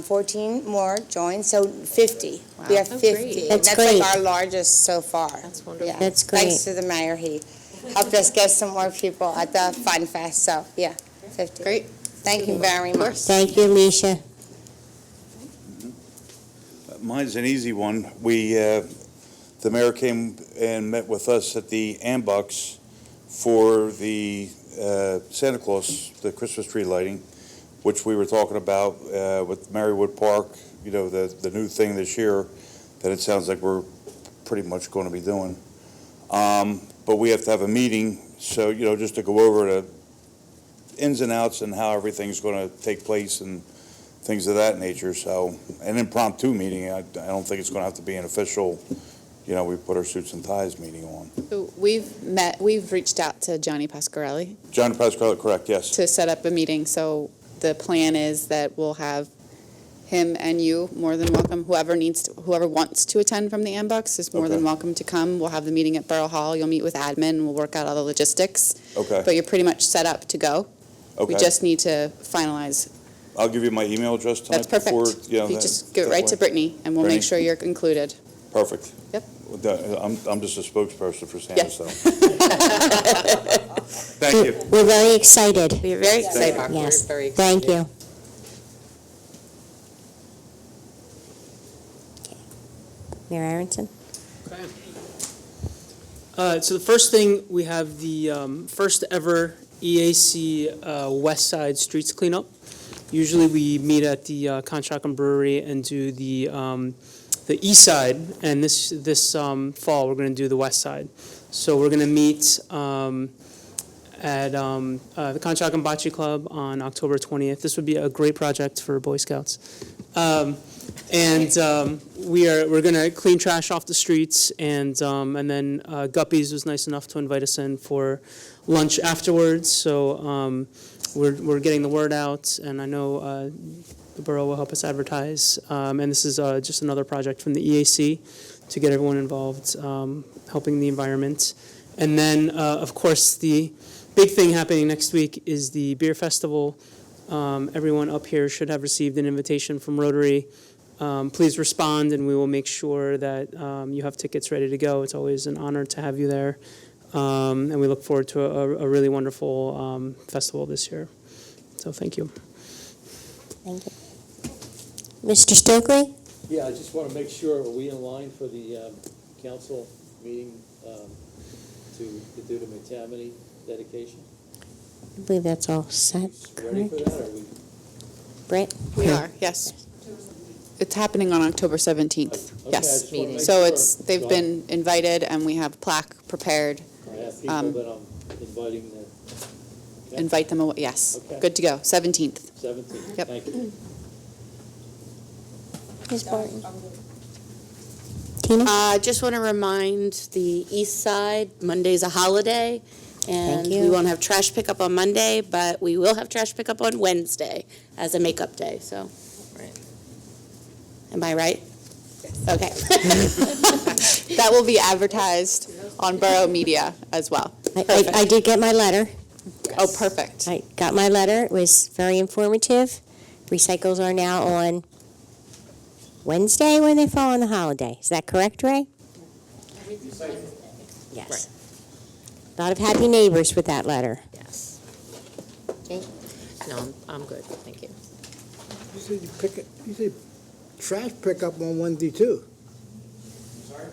14 more join, so 50. We have Oh, 50. great. That's like great. our largest so far. That's wonderful. Yeah. That's great. Thanks to the mayor, he helped us get some more people at the Fun Fest, so, yeah, 50. Great. Thank you very much. Thank you, Alicia. Mine's an easy one. The mayor came and met with us at the Ambucks for the Santa Claus, the Christmas tree lighting, which we were talking about with Marywood Park, the new thing this year that it sounds like we're pretty much going to be doing. But we have to have a meeting, so, just to go over the ins and outs and how everything's going to take place and things of that nature. So, an impromptu meeting, I don't think it's going to have to be an official, we put our suits and ties meeting on. So we've reached out to Johnny Pasquarelli John Pasquale, correct, yes. to set up a meeting, so the plan is that we'll have him and you more than welcome. Whoever wants to attend from the Ambucks is more than Okay. welcome to come. We'll have the meeting at Borough Hall. You'll meet with admin. We'll work out all the logistics. Okay. But you're pretty much set up to go. Okay. We just need to finalize. I'll give you my email address tonight. That's perfect. Before, You just give it right to Brittany, and we'll Brittany? make sure you're included. Perfect. Yep. I'm just a spokesperson for Santa, Yes. so. Thank you. We're very excited. We're very excited. Yes. We're very Thank excited. you. Mayor Aronson? So the first thing, we have the first ever EAC West Side Streets Cleanup. Usually we meet at the Conshohocken Brewery and do the east side, and this fall we're going to do the west side. So we're going to meet at the Conshohocken Bocce Club on October 20th. This would be a great project for Boy Scouts. We're going to clean trash off the streets, and then Guppies was nice enough to invite us in for lunch afterwards. So we're getting the word out, and I know the borough will help us advertise. And this is just another project from the EAC to get everyone involved, helping the environment. And then, of course, the big thing happening next week is the beer festival. Everyone up here should have received an invitation from Rotary. Please respond, and we will make sure that you have tickets ready to go. It's always an honor to have you there, and we look forward to a really wonderful festival this year. So thank you. Thank you. Mr. Stokely? Yeah, I just want to make sure, are we in line for the council meeting to do the Metaamity dedication? I believe that's all set, Ready for correct? that, or we? Brett? We are, yes. It's happening on October 17th, Okay, I yes. just wanna make So sure. they've So been invited, and we have a plaque prepared. I have people that I'm inviting that. Okay. Invite them, yes. Okay. Good to go, 17th. 17, Yep. thank you. Ms. Barton? Tina? Just want to remind the east side, Monday's a holiday, and Thank you. we won't have trash pickup on Monday, but we will have trash pickup on Wednesday as a makeup day, so. Am I right? Okay. That will be advertised on Borough Media as well. I did get my letter. Oh, perfect. I got my letter. It was very informative. Recycles are now on Wednesday when they fall on the holiday. Is that correct, Ray? Yes. A lot of happy neighbors with that letter. Yes. No, I'm good, thank you. You said you said trash pickup on Wednesday too. Sorry?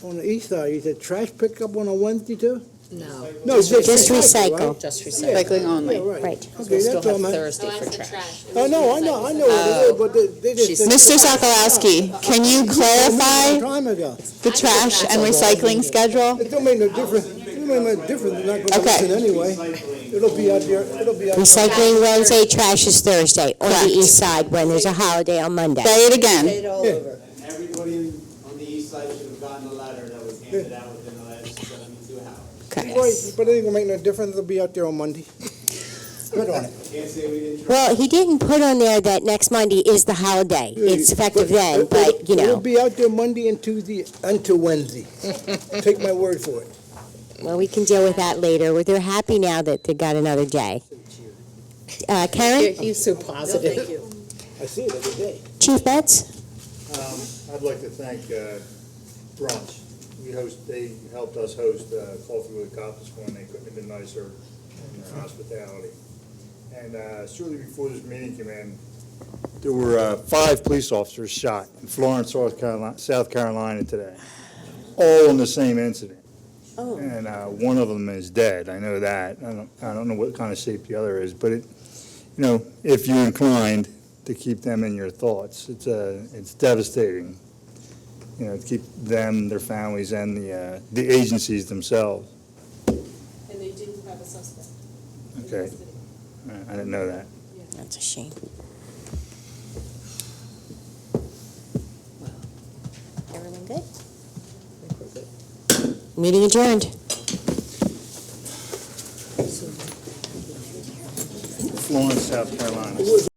On the east side, you said trash pickup on a Wednesday too? No. No, Just recycle. right? Just Recycling only. Yeah, right. Right. Okay, We'll still that's all, have man. Thursday for trash. I know what it is, but they just. Mr. Sokolowski, can you A clarify time ago. the trash and recycling schedule? It don't make no difference, it don't make no difference, they're not gonna Okay. listen anyway. It'll be out there, it'll be out there. Recycling Wednesday, trash is Thursday, on Correct. the east side when there's a holiday on Monday. Say it again. Say it all Yeah. over. Everybody on the east side should have gotten a letter that was handed out within the last 72 hours. Okay. Right, but it ain't gonna make no difference, it'll be out there on Monday. Good on it. Can't say we didn't try. Well, he didn't put on there that next Monday is the holiday. It's effective then, but, you It'll know, be out there Monday and Tuesday until Wednesday. Take my word for it. well, we can deal with that later. They're happy now that they got another day. Karen? He's so No, positive. thank you. I see it every day. Chief Betts? I'd like to thank Brunch. They helped us host Coffee with a Cop this morning. They couldn't have been nicer in their hospitality. And shortly before this meeting came in, there were 5 police officers shot in Florence, South Carolina today, all in the same incident. Oh. And one of them is dead. I know that. I don't know what kind of shape the other is, but if you're inclined to keep them in your thoughts, it's devastating. To keep them, their families, and the agencies themselves. And they do have a suspect. Okay, I didn't know that. That's a shame. Everyone good? Meeting adjourned. Florence, South Carolina.